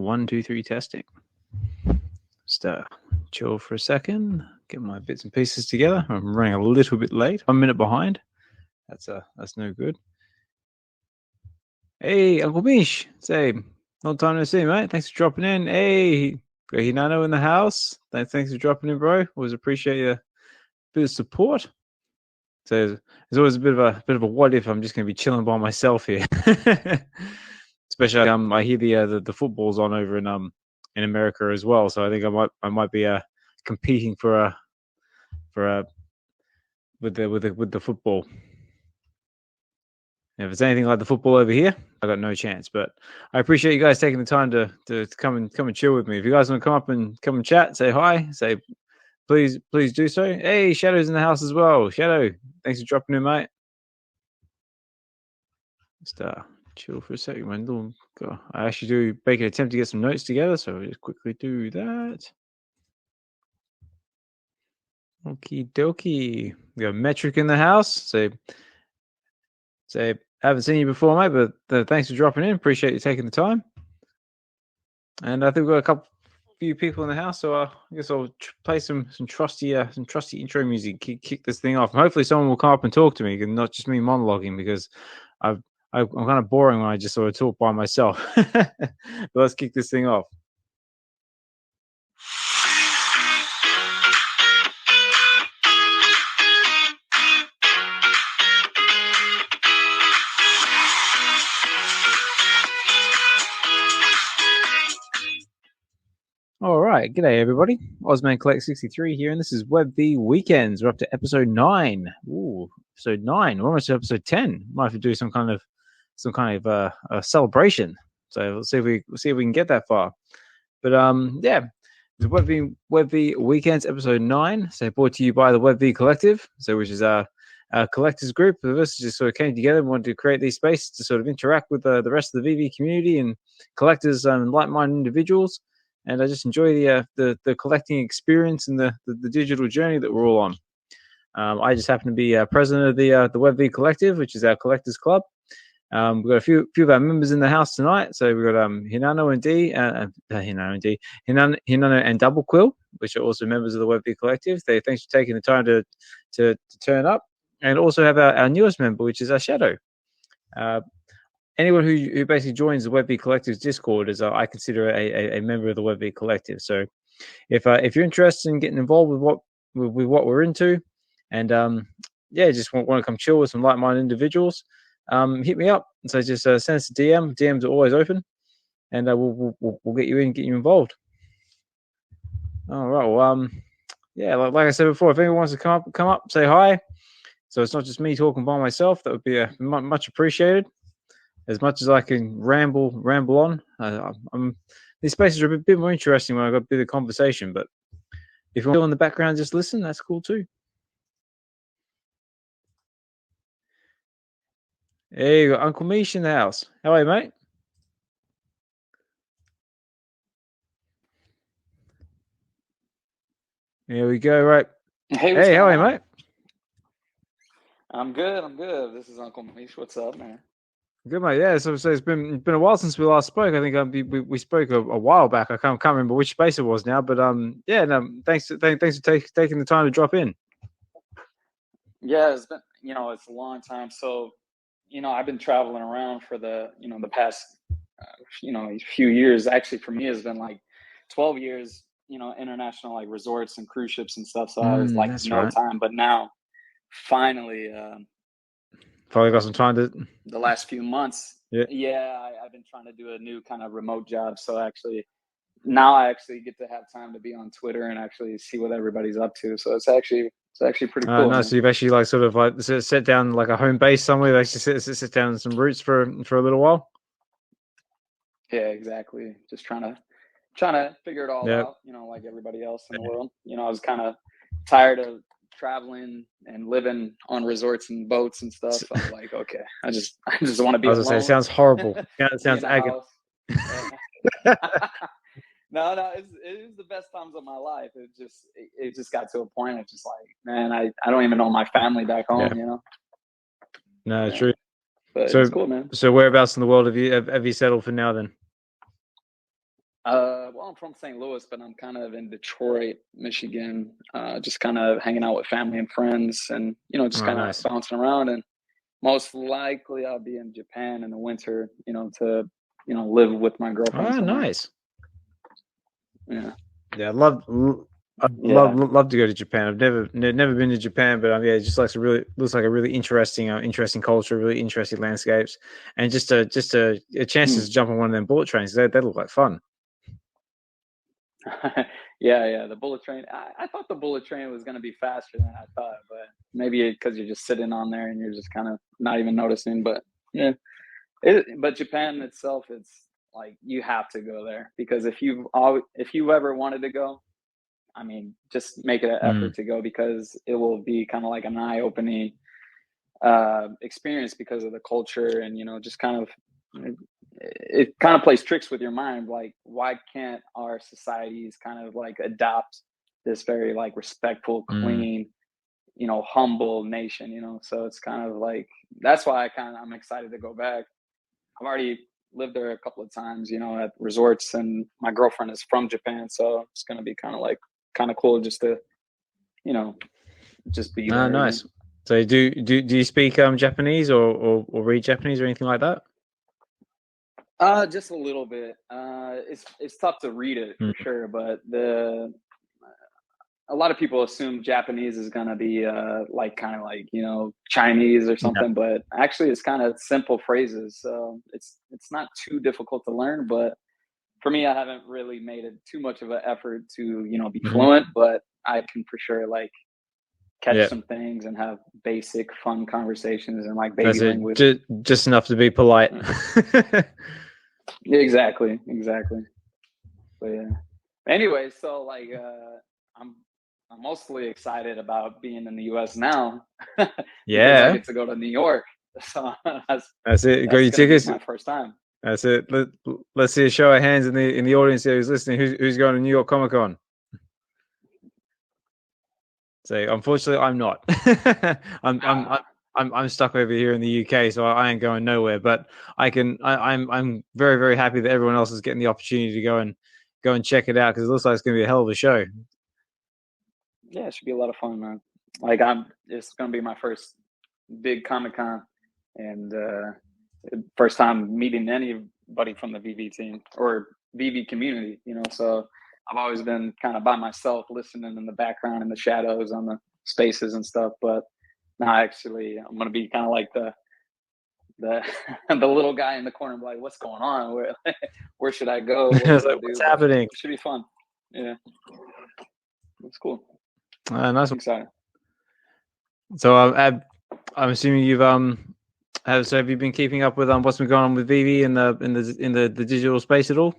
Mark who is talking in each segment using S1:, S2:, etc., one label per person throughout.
S1: 1, 2, 3 testing. Just chill for a second. Get my bits and pieces together. I'm running a little bit late. 1 minute behind. That's no good. Hey, UnkleMeesh. Say, long time no see, mate. Thanks for dropping in. Hey, got Hinano in the house. Thanks for dropping in, bro. Always appreciate your bit of support. So there's always a bit of a what if I'm just going to be chilling by myself here. Especially I hear the football's on over in America as well. So I think I might be competing with the football. If it's anything like the football over here, I got no chance. But I appreciate you guys taking the time to come and chill with me. If you guys want to come up and come and chat, say hi, please do so. Hey, Shadow's in the house as well. Shadow, thanks for dropping in, mate. Just chill for a second. I actually do make an attempt to get some notes together, so I'll just quickly do that. Okie dokie. We got Metric in the house. So haven't seen you before, mate, but thanks for dropping in. Appreciate you taking the time. And I think we've got few people in the house, so I guess I'll play some trusty intro music, kick this thing off. And hopefully someone will come up and talk to me, and not just me monologuing, because I'm kind of boring when I just sort of talk by myself. But let's kick this thing off. All right, g'day everybody. Osman Collect 63 here, and this is VeVe Weekends. We're up to episode 9. Ooh, episode 9. We're almost to episode 10. Might have to do some kind of a celebration. So let's see if we can get that far. But yeah, it's VeVe Weekends episode 9. So brought to you by the VeVe Collective, which is our collectors group of us just sort of came together and wanted to create these spaces to sort of interact with the rest of the VeVe community and collectors and like-minded individuals. And I just enjoy the collecting experience and the digital journey that we're all on. I just happen to be president of the VeVe Collective, which is our collectors club. We've got a few of our members in the house tonight. So we've got Hinano and Double Quill, which are also members of the VeVe Collective. Thanks for taking the time to turn up. And also have our newest member, which is our Shadow. Anyone who basically joins the VeVe Collective's Discord is, I consider, a member of the VeVe Collective. So, if you're interested in getting involved with what we're into, and just want to come chill with some like-minded individuals, hit me up. So just send us a DM. DMs are always open, and we'll get you in, get you involved. All right. Well, like I said before, if anyone wants to come up, say hi. So it's not just me talking by myself. That would be much appreciated. As much as I can ramble on, these spaces are a bit more interesting when I've got a bit of conversation. But if you want to in the background, just listen. That's cool too. Hey, you got UnkleMeesh in the house. How are you, mate? Here we go. Right.
S2: Hey,
S1: how are you, mate?
S2: I'm good. This is UnkleMeesh. What's up, man?
S1: Good, mate. Yeah, so it's been a while since we last spoke. I think we spoke a while back. I can't remember which space it was now, but thanks for taking the time to drop in.
S2: Yeah, it's been it's a long time. So I've been traveling around for the past few years. Actually, for me, it's been like 12 years. International like resorts and cruise ships and stuff. So I was like time, but now finally.
S1: Probably got some time
S2: the last few months.
S1: Yeah,
S2: I've been trying to do a new kind of remote job. So now I get to have time to be on Twitter and actually see what everybody's up to. So it's actually pretty cool.
S1: Nice. So you've actually like sort of like set down like a home base somewhere. Actually sit down some roots for a little while.
S2: Yeah, exactly. Just trying to figure it all out. Like everybody else in the world. I was kind of tired of traveling and living on resorts and boats and stuff. So I'm like, okay, I just want to be alone.
S1: It sounds horrible. It sounds agony.
S2: No, it is the best times of my life. It just got to a point. It's just like, man, I don't even know my family back home.
S1: No, true.
S2: But it's cool, man.
S1: So whereabouts in the world have you settled for now then?
S2: Well, I'm from St. Louis, but I'm kind of in Detroit, Michigan, just kind of hanging out with family and friends, and just kind of
S1: Nice.
S2: bouncing around. And most likely, I'll be in Japan in the winter, to live with my girlfriend.
S1: Oh, nice.
S2: Yeah.
S1: Yeah, I'd love to go to Japan. I've never been to Japan, but yeah, it just looks like a really interesting culture, really interesting landscapes, and just a chance to jump on one of them bullet trains. That look like fun.
S2: Yeah, the bullet train. I thought the bullet train was going to be faster than I thought, but maybe because you're just sitting on there and you're just kind of not even noticing. But yeah, but Japan itself, it's like you have to go there, because if you ever wanted to go, I mean, just make it an effort to go, because it will be kind of like an eye-opening experience because of the culture, and just kind of it kind of plays tricks with your mind. Like, why can't our societies kind of like adopt this very like respectful, clean, humble nation? So it's kind of like, that's why I'm excited to go back. I've already lived there a couple of times, at resorts, and my girlfriend is from Japan, so it's going to be kind of cool just to, just be there.
S1: Nice. So do you speak Japanese or read Japanese or anything like that?
S2: Just a little bit. It's tough to read it for sure, but a lot of people assume Japanese is gonna be like kind of like Chinese or something, but actually it's kind of simple phrases, so it's not too difficult to learn. But for me, I haven't really made it too much of an effort to be fluent, but I can for sure like catch some things and have basic fun conversations and like baby language.
S1: Just enough to be polite.
S2: Exactly. But yeah. Anyway, so like I'm mostly excited about being in the US now.
S1: Yeah.
S2: I get to go to New York. So
S1: that's it. Got your tickets.
S2: My first time.
S1: That's it. Let's see a show of hands in the audience here who's listening. Who's going to New York Comic Con? So unfortunately, I'm not. I'm stuck over here in the UK, so I ain't going nowhere. But I'm very, very happy that everyone else is getting the opportunity to go and check it out, because it looks like it's going to be a hell of a show.
S2: Yeah, it should be a lot of fun, man. Like it's going to be my first big Comic-Con, and first time meeting anybody from the VeVe team or VeVe community. So I've always been kind of by myself, listening in the background in the shadows on the spaces and stuff. But now actually I'm going to be kind of like the the little guy in the corner, like, what's going on? Where should I go?
S1: What's happening?
S2: It should be fun. Yeah. It's cool.
S1: Nice.
S2: I'm excited.
S1: So I'm assuming you've have you been keeping up with what's been going on with VeVe in the digital space at all?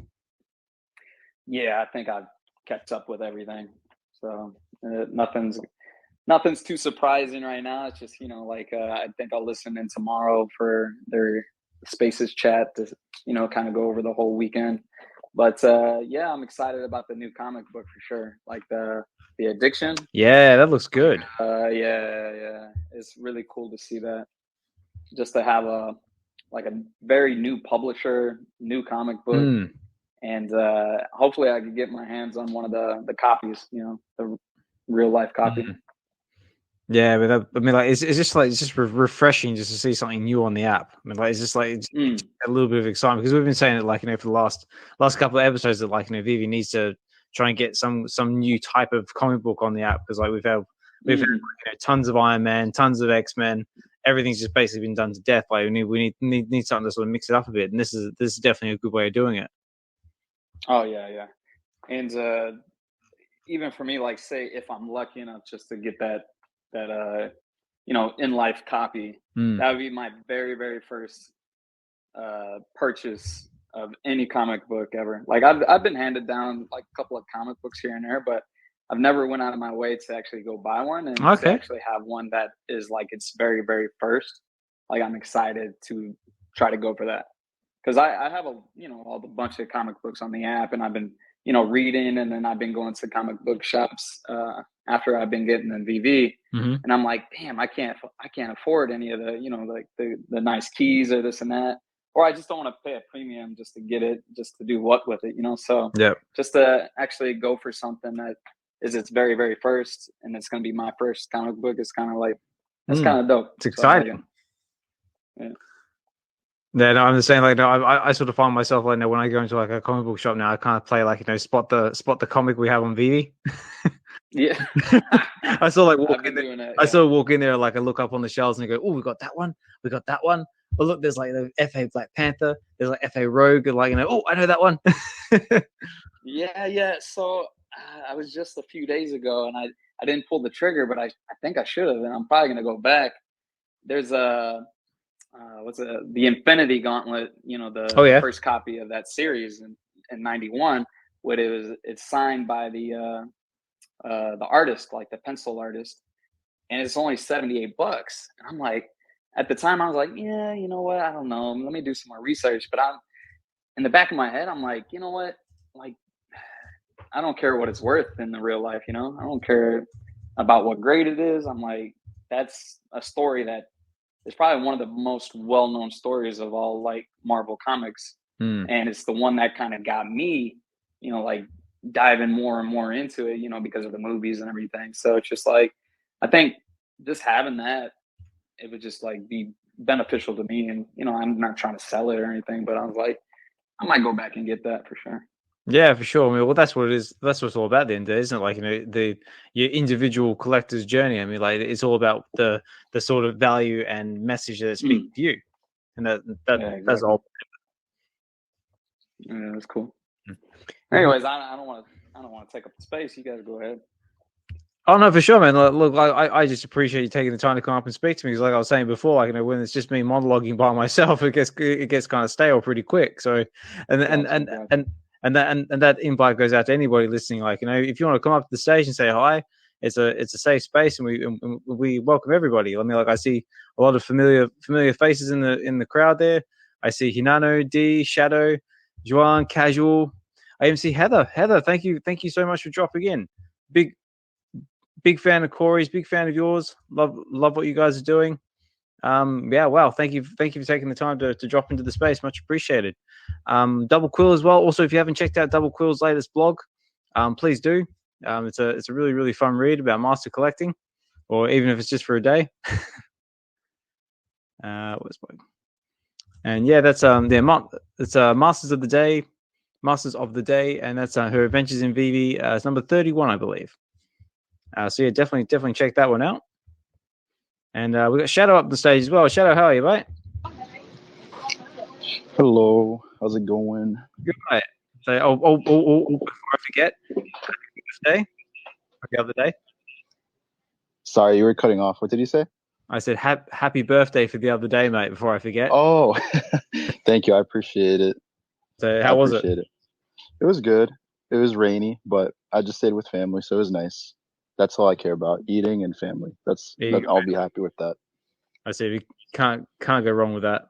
S2: Yeah, I think I've kept up with everything. So nothing's too surprising right now. It's just I think I'll listen in tomorrow for their Spaces chat to kind of go over the whole weekend. But yeah, I'm excited about the new comic book for sure. Like the Addiction.
S1: Yeah, that looks good.
S2: Yeah, it's really cool to see that. Just to have a very new publisher, new comic book, and hopefully I can get my hands on one of the copies. The real life copy.
S1: Yeah, but it's just refreshing just to see something new on the app. I mean, like it's just like it's a little bit of excitement, because we've been saying it for the last couple of episodes that VeVe needs to try and get some new type of comic book on the app, because we've had tons of Iron Man, tons of X-Men. Everything's just basically been done to death. Like we need something to sort of mix it up a bit, and this is definitely a good way of doing it.
S2: Oh yeah, and even for me, like say if I'm lucky enough just to get that in life copy, that would be my very, very first purchase of any comic book ever. Like I've been handed down like a couple of comic books here and there, but I've never went out of my way to actually go buy one and to actually have one that is like its very, very first. Like I'm excited to try to go for that, because I have a bunch of comic books on the app, and I've been reading, and then I've been going to comic book shops after I've been getting in VeVe, and I'm like, damn, I can't afford any of the like the nice keys or this and that, or I just don't want to pay a premium just to get it, just to do what with it, you know? So
S1: Yeah.
S2: just to actually go for something that is its very, very first, and it's going to be my first comic book. It's kind of like, it's kind of dope.
S1: It's exciting.
S2: So, yeah.
S1: Yeah, no, I'm the same. Like, no, I sort of find myself like, when I go into like a comic book shop now, I kind of play like, spot the comic we have on VeVe.
S2: Yeah.
S1: I saw like walk in there.
S2: That,
S1: I saw walk in there, like I look up on the shelves and I go, oh, we got that one. We got that one. Oh, look, there's like the FA Black Panther. There's like FA Rogue. And like, oh, I know that one.
S2: Yeah. So I was just a few days ago, and I didn't pull the trigger, but I think I should have, and I'm probably gonna go back. There's the Infinity Gauntlet, the first copy of that series in '91, it's signed by the artist, like the pencil artist, and it's only $78. And I'm like, at the time I was like, yeah, you know what, I don't know, let me do some more research. But I'm in the back of my head, I'm like, you know what, like, I don't care what it's worth in the real life, I don't care about what grade it is. I'm like, that's a story that is probably one of the most well-known stories of all, like, Marvel comics. And it's the one that kind of got me, like, diving more and more into it, because of the movies and everything. So it's just like, I think just having that, it would just like be beneficial to me. And, I'm not trying to sell it or anything, but I was like, I might go back and get that for sure.
S1: Yeah, for sure. I mean, well, that's what it is. That's what it's all about at the end of the day, isn't it? Like, your individual collector's journey. I mean, like, it's all about the sort of value and message that speaks to you. And that's all.
S2: Yeah, that's cool. Anyways, I don't want to take up the space. You guys go ahead.
S1: Oh no, for sure, man. Look, I just appreciate you taking the time to come up and speak to me. Because, like I was saying before, like, when it's just me monologuing by myself, it gets kind of stale pretty quick. So, and that invite goes out to anybody listening. Like, if you want to come up to the stage and say hi, it's a safe space, and we welcome everybody. I mean, like, I see a lot of familiar faces in the crowd there. I see Hinano, D, Shadow, Juan, Casual. I even see Heather. Heather, thank you so much for dropping in. Big fan of Corey's, big fan of yours. Love what you guys are doing. Wow. Thank you for taking the time to drop into the space. Much appreciated. Double Quill as well. Also, if you haven't checked out Double Quill's latest blog, please do. It's a really, really fun read about master collecting, or even if it's just for a day. And yeah, that's it's Masters of the Day, and that's her adventures in VeVe. It's number 31, I believe. So yeah, definitely check that one out. And we got Shadow up the stage as well. Shadow, how are you, mate?
S3: Hello, how's it going?
S1: Good, mate. So, before I forget, happy birthday for the other day.
S3: Sorry, you were cutting off. What did you say?
S1: I said happy birthday for the other day, mate. Before I forget.
S3: Oh, thank you. I appreciate it.
S1: So how was it?
S3: It was good. It was rainy, but I just stayed with family, so it was nice. That's all I care about: eating and family. I'll be happy with that.
S1: I see. You can't go wrong with that.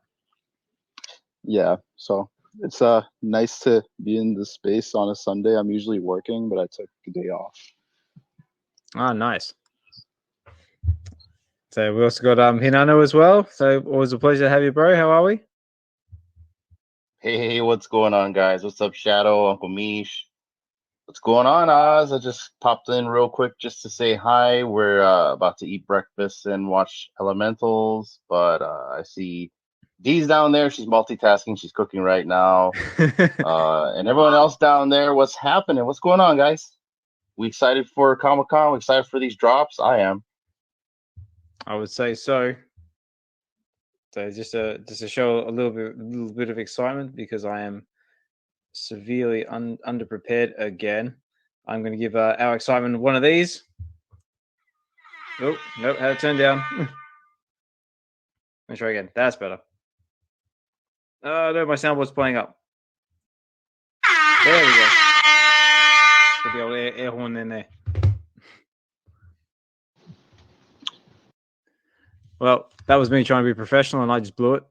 S3: Yeah. So it's nice to be in this space on a Sunday. I'm usually working, but I took a day off.
S1: Ah, nice. So we also got Hinano as well. So always a pleasure to have you, bro. How are we?
S4: Hey, what's going on, guys? What's up, Shadow, UnkleMeesh? What's going on, Oz? I just popped in real quick just to say hi. We're about to eat breakfast and watch Elementals, but I see Dee's down there. She's multitasking. She's cooking right now. And everyone else down there, what's happening? What's going on, guys? We excited for Comic-Con? We excited for these drops? I am.
S1: I would say so. So just to show a little bit of excitement, because I am severely underprepared again. I'm going to give our excitement one of these. Oh, nope, had it turned down. Let me try again. That's better. Oh, no, my soundboard's playing up. There we go. Put the old air horn in there. Well, that was me trying to be professional, and I just blew it.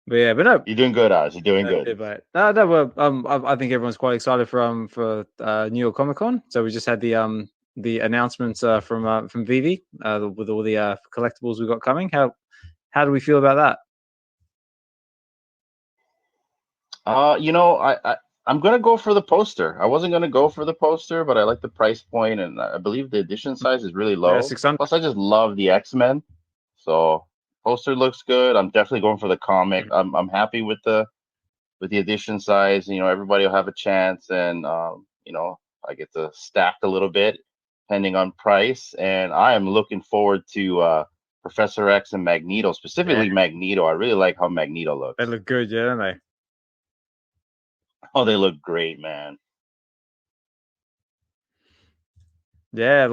S1: But no,
S4: you're doing good, Oz. You're doing good.
S1: But I think everyone's quite excited for New York Comic Con. So we just had the the announcements from VeVe with all the collectibles we've got coming. How do we feel about
S4: that? I'm gonna go for the poster. I wasn't gonna go for the poster, but I like the price point, and I believe the edition size is really low.
S1: 600.
S4: Plus, I just love the X-Men, so poster looks good. I'm definitely going for the comic. I'm happy with the edition size. Everybody will have a chance, and I get to stack a little bit depending on price. And I am looking forward to Professor X and Magneto, specifically Magneto. I really like how Magneto looks.
S1: They look good, yeah, don't they?
S4: Oh, they look great, man.
S1: Yeah,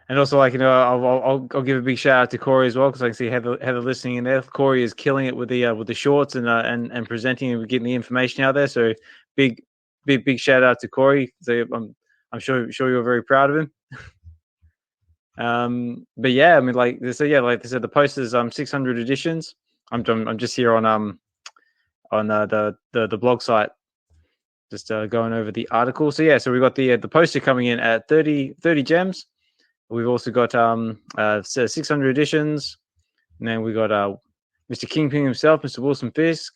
S1: and also I'll give a big shout out to Corey as well, because I can see Heather listening in there. Corey is killing it with the shorts and presenting and getting the information out there. So big shout out to Corey. So I'm sure you're very proud of him. But yeah, I mean, like they said, the posters 600 editions. I'm just here on the blog site, just going over the article. So yeah, so we've got the poster coming in at 30 gems. We've also got 600 editions, and then we got Mr. Kingpin himself, Mr. Wilson Fisk,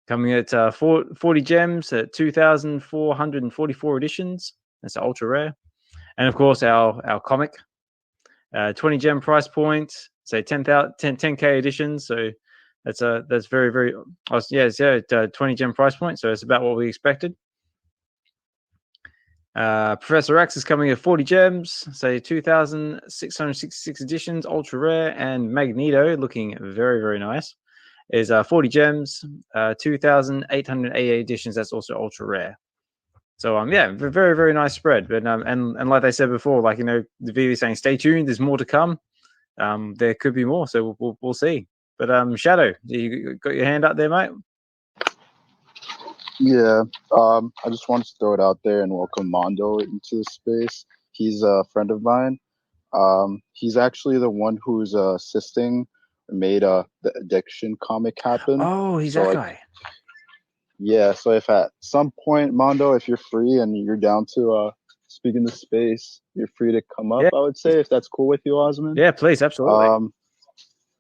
S1: coming at 40 gems at 2,444 editions. That's ultra rare, and of course our comic, 20 gem price point, say 10K editions. So that's very, very, 20 gem price point. So it's about what we expected. Professor X is coming at 40 gems, say 2,666 editions, ultra rare, and Magneto, looking very, very nice, is 40 gems, 2,888 editions. That's also ultra rare. So very, very nice spread. But and like they said before, the VeVe is saying, stay tuned. There's more to come. There could be more, so we'll see. But Shadow, you got your hand up there, mate?
S3: Yeah, I just wanted to throw it out there and welcome Mondo into the space. He's a friend of mine. He's actually the one who's assisting, made the addiction comic happen.
S1: Oh, he's that guy.
S3: Yeah, so if at some point, Mondo, if you're free and you're down to speak in the space, you're free to come up, I would say, if that's cool with you, Osmond.
S1: Yeah, please, absolutely.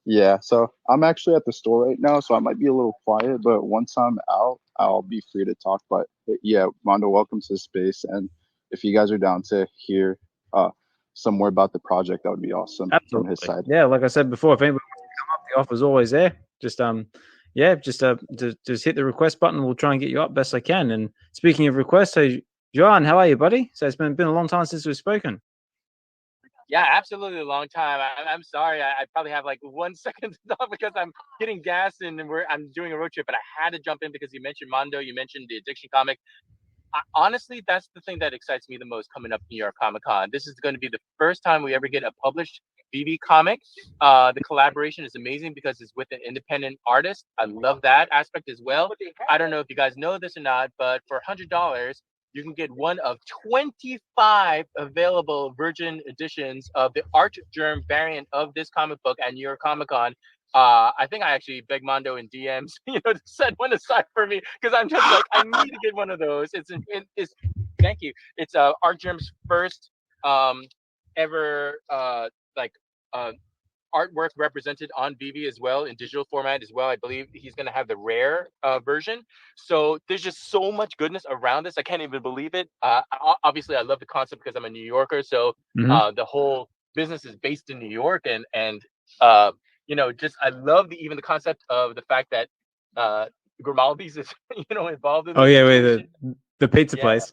S3: Yeah, so I'm actually at the store right now, so I might be a little quiet, but once I'm out, I'll be free to talk. But yeah, Mondo, welcome to the space. And if you guys are down to hear some more about the project, that would be awesome.
S1: Absolutely.
S3: From his side.
S1: Yeah, like I said before, if anybody wants to come up, the offer's always there. Just just hit the request button. We'll try and get you up best I can. And speaking of requests, so John, how are you, buddy? So it's been a long time since we've spoken.
S5: Yeah, absolutely a long time. I'm sorry. I probably have like 1 second to talk because I'm getting gas and I'm doing a road trip, but I had to jump in because you mentioned Mondo, you mentioned the addiction comic. Honestly, that's the thing that excites me the most coming up New York Comic Con. This is going to be the first time we ever get a published VeVe comic. The collaboration is amazing because it's with an independent artist. I love that aspect as well. I don't know if you guys know this or not, but for $100, you can get one of 25 available virgin editions of the Art Germ variant of this comic book at New York Comic Con. I think I actually begged Mondo in DMs, to set one aside for me because I'm just like, I need to get one of those. It's thank you. It's Art Germ's first ever artwork represented on VeVe as well, in digital format as well. I believe he's going to have the rare version. So there's just so much goodness around this. I can't even believe it. Obviously, I love the concept because I'm a New Yorker. So the whole business is based in New York. And just I love even the concept of the fact that Grimaldi's is, involved in this.
S1: The pizza place.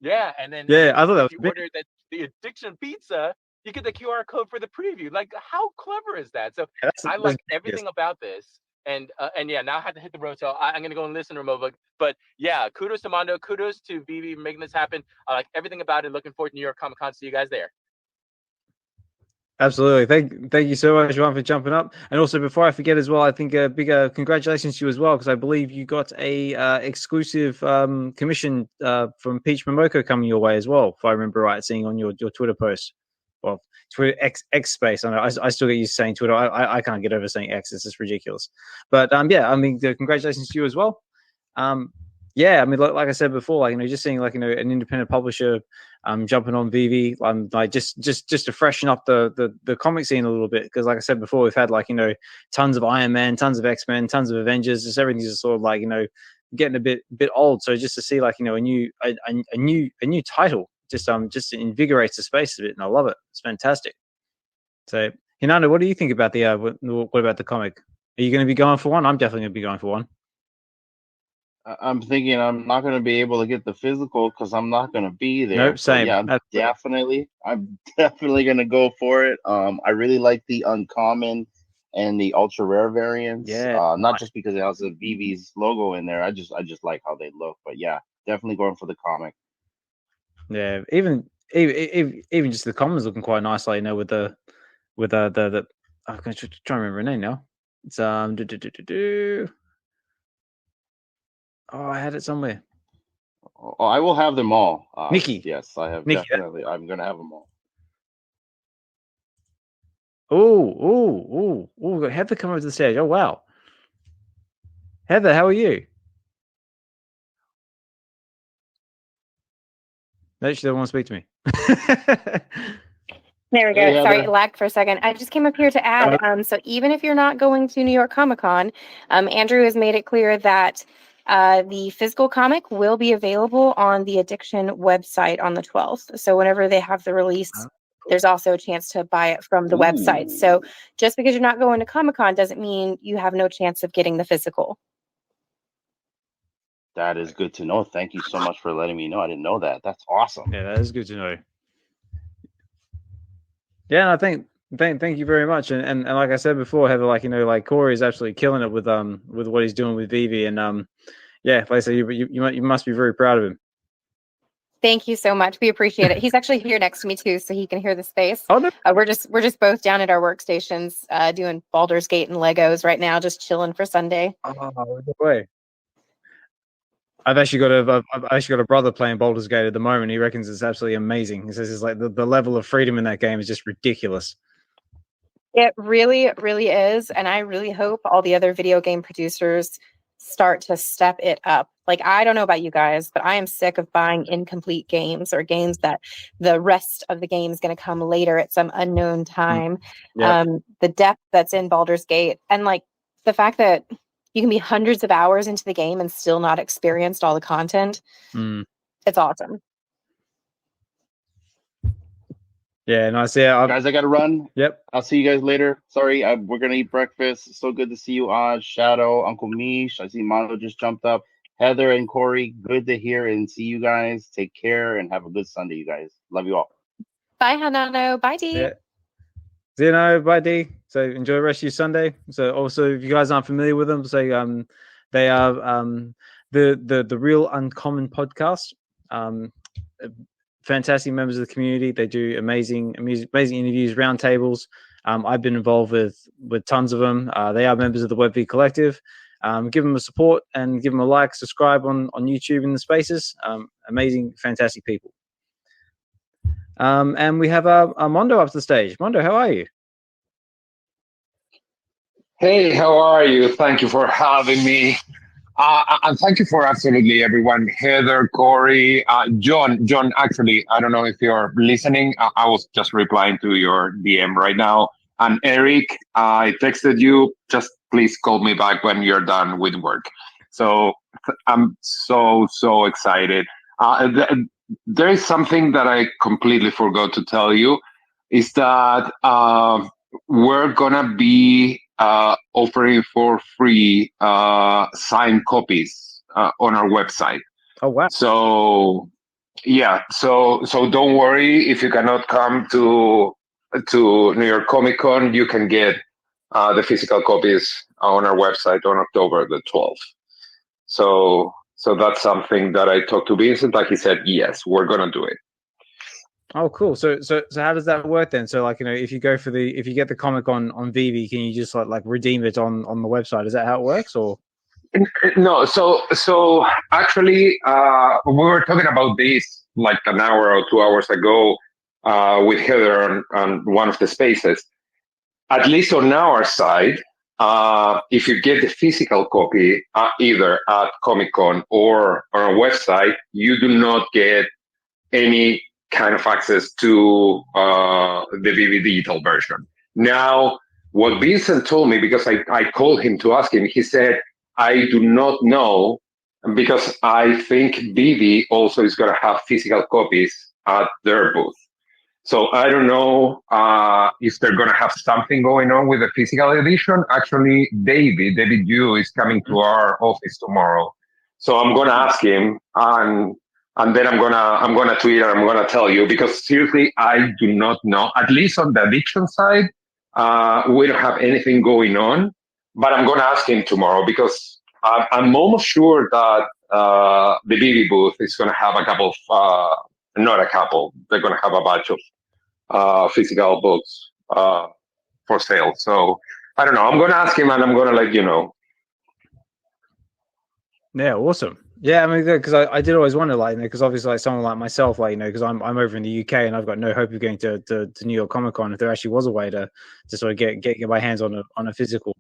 S5: Yeah. And then
S1: I thought that was
S5: you order the addiction pizza, you get the QR code for the preview. Like, how clever is that? So I like everything about this. And now I have to hit the road. So I'm going to go and listen remote. But yeah, kudos to Mondo. Kudos to VeVe for making this happen. I like everything about it. Looking forward to New York Comic Con. See you guys there.
S1: Absolutely. Thank you so much, Juan, for jumping up. And also, before I forget as well, I think a big congratulations to you as well, because I believe you got a exclusive commission from Peach Momoko coming your way as well, if I remember right, seeing on your Twitter post. Well, Twitter X space. I know I still get used to saying Twitter. I can't get over saying X. It's just ridiculous. But congratulations to you as well. yeah, I mean, like I said before, like, just seeing like, an independent publisher jumping on VeVe, like just to freshen up the comic scene a little bit, because like I said before, we've had like, tons of Iron Man, tons of X-Men, tons of Avengers, just everything's just sort of like, getting a bit old. So just to see like, a new title just invigorates the space a bit, and I love it. It's fantastic. So Hinando, what do you think about what about the comic? Are you going to be going for one? I'm definitely going to be going for one.
S4: I'm thinking I'm not going to be able to get the physical because I'm not going to be there.
S1: Nope, same.
S4: Yeah, I'm definitely going to go for it. I really like the uncommon and the ultra rare variants.
S1: Yeah,
S4: not just because it has a VeVe's logo in there. I just like how they look. But yeah, definitely going for the comic. Yeah,
S1: even just the commons looking quite nice, like, with the I'm going to try and remember her name now. It's Oh, I had it somewhere.
S4: Oh, I will have them all.
S1: Nikki.
S4: Yes, I have.
S1: Nikki,
S4: definitely. I'm going to have them all.
S1: Oh, we got Heather come over to the stage. Oh, wow. Heather, how are you? No, she doesn't want to speak to me.
S6: There we go.
S4: Hey,
S6: Sorry,
S4: Heather.
S6: it lagged for a second. I just came up here to add, so even if you're not going to New York Comic Con, Andrew has made it clear that the physical comic will be available on the Addiction website on the 12th. So whenever they have the release, there's also a chance to buy it from the website. So just because you're not going to Comic Con doesn't mean you have no chance of getting the physical.
S4: That is good to know. Thank you so much for letting me know. I didn't know that. That's awesome.
S1: Yeah, that is good to know. Yeah, and thank you very much. And like I said before, Heather, like, like Corey is absolutely killing it with what he's doing with VeVe, and yeah, like I said, you must be very proud of him.
S6: Thank you so much. We appreciate it. He's actually here next to me too, so he can hear the space.
S1: Oh, no.
S6: We're just both down at our workstations doing Baldur's Gate and Legos right now, just chilling for Sunday.
S1: Oh, no way. I've actually got a brother playing Baldur's Gate at the moment. He reckons it's absolutely amazing. He says it's like the level of freedom in that game is just ridiculous.
S6: It really, really is. And I really hope all the other video game producers start to step it up. Like, I don't know about you guys, but I am sick of buying incomplete games or games that the rest of the game is going to come later at some unknown time.
S1: Yeah.
S6: The depth that's in Baldur's Gate, and like the fact that you can be hundreds of hours into the game and still not experienced all the content. It's awesome.
S1: Yeah, nice. Yeah,
S4: guys, I got to run.
S1: Yep.
S4: I'll see you guys later. Sorry, we're going to eat breakfast. So good to see you, Oz, Shadow, UnkleMeesh. I see Mondo just jumped up. Heather and Corey, good to hear and see you guys. Take care and have a good Sunday, you guys. Love you all.
S6: Bye, Hanano. Bye, Dee.
S1: Yeah. See you now. Bye, Dee. So enjoy the rest of your Sunday. So also, if you guys aren't familiar with them, say they are the Real Uncommon podcast. Fantastic members of the community. They do amazing interviews, roundtables. I've been involved with tons of them. They are members of the VeVe Collective. Give them a support and give them a like, subscribe on YouTube in the spaces. Amazing, fantastic people. And we have our Mondo up to the stage. Mondo, how are you?
S7: Hey, how are you? Thank you for having me. And thank you for absolutely everyone. Heather, Corey, John, actually, I don't know if you're listening. I was just replying to your DM right now. And Eric, I texted you, just please call me back when you're done with work. So I'm so excited. There is something that I completely forgot to tell you, is that we're going to be offering for free signed copies on our website.
S1: Oh, wow.
S7: So, yeah. So don't worry if you cannot come to New York Comic Con. You can get the physical copies on our website on October the 12th. So that's something that I talked to Vincent. Like he said, yes, we're gonna do it.
S1: Oh, cool. So how does that work then? So, like, if you get the comic on VeVe, can you just like redeem it on the website? Is that how it works, or?
S7: No. So actually, we were talking about this like an hour or 2 hours ago with Heather on one of the spaces. At least on our side, if you get the physical copy, either at Comic-Con or on our website, you do not get any kind of access to the VeVe digital version. Now, what Vincent told me, because I called him to ask him, he said, I do not know, because I think VeVe also is going to have physical copies at their booth. So I don't know if they're going to have something going on with the physical edition. Actually, David Yu is coming to our office tomorrow. So I'm going to ask him, and then I'm gonna tweet and I'm gonna tell you, because seriously, I do not know. At least on the addiction side, we don't have anything going on. But I'm gonna ask him tomorrow, because I'm almost sure that the VeVe booth is gonna have a couple of, not a couple, they're gonna have a bunch of physical books for sale. So I don't know. I'm gonna ask him and I'm gonna let you know.
S1: Yeah, awesome. Yeah, I mean, because I did always wonder, like, because obviously, like someone like myself, like, because I'm over in the UK and I've got no hope of going to New York Comic Con. If there actually was a way to sort of get my hands on a physical,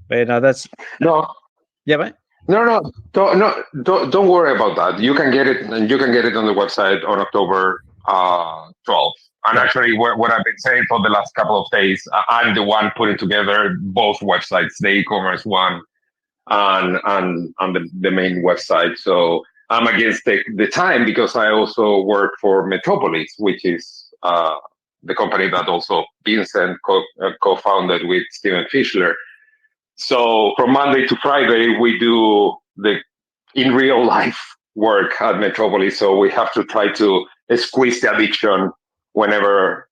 S1: but that's
S7: no,
S1: yeah, mate.
S7: No, don't worry about that. You can get it, and you can get it on the website on October 12th. And actually, what I've been saying for the last couple of days, I'm the one putting together both websites, the e-commerce one and the main website. So I'm against the time, because I also work for Metropolis, which is the company that also Vincent co-founded with Steven Fishler. So from Monday to Friday, we do the in real life work at Metropolis. So we have to try to squeeze the addiction whenever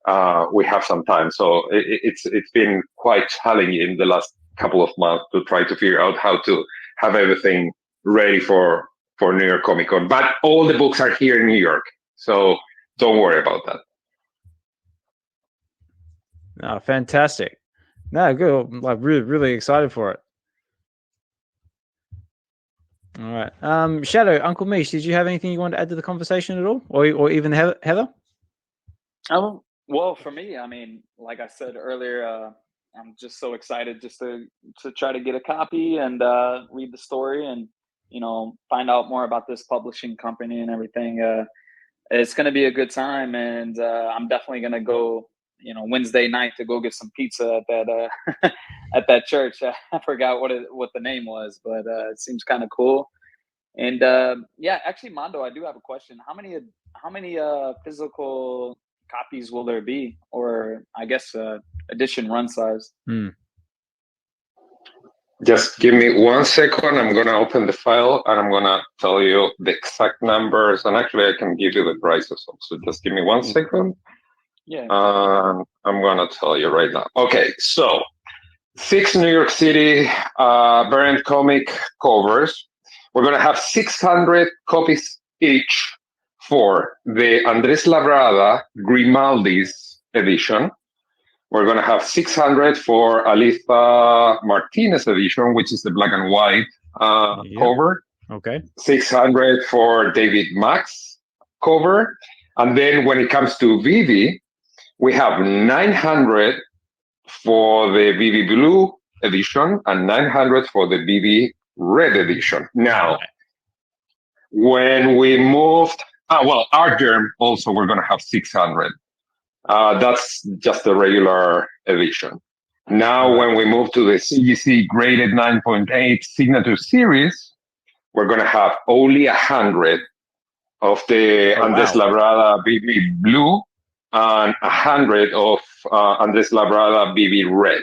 S7: we have some time. So it's been quite challenging the last couple of months to try to figure out how to have everything ready for New York Comic Con. But all the books are here in New York, so don't worry about that.
S1: Oh, fantastic. No, good. I'm like really excited for it. All right. Shadow, UnkleMeesh, did you have anything you want to add to the conversation at all? Or even Heather?
S2: Well, for me, I mean, like I said earlier, I'm just so excited just to try to get a copy and read the story and, find out more about this publishing company and everything. It's going to be a good time, and I'm definitely going to go, Wednesday night to go get some pizza at that at that church. I forgot what the name was, but it seems kind of cool. And yeah, actually, Mondo, I do have a question. How many physical copies will there be, or I guess edition run size?
S7: Just give me 1 second. I'm going to open the file and I'm going to tell you the exact numbers. And actually, I can give you the prices also. Just give me 1 second.
S2: Yeah.
S7: I'm going to tell you right now. Okay, so 6 New York City variant comic covers. We're going to have 600 copies each for the Andres Labrada Grimaldi's edition. We're going to have 600 for Alyssa Martinez edition, which is the black and white cover.
S1: Okay.
S7: 600 for David Mack's cover. And then when it comes to VeVe, we have 900 for the VeVe Blue edition and 900 for the VeVe Red edition. Now, when we moved, Art Germ also we're going to have 600. That's just the regular edition. Now, when we move to the CGC graded 9.8 signature series, we're going to have only 100 of the Andres Labrada VeVe Blue and 100 of Andres Labrada VeVe Red.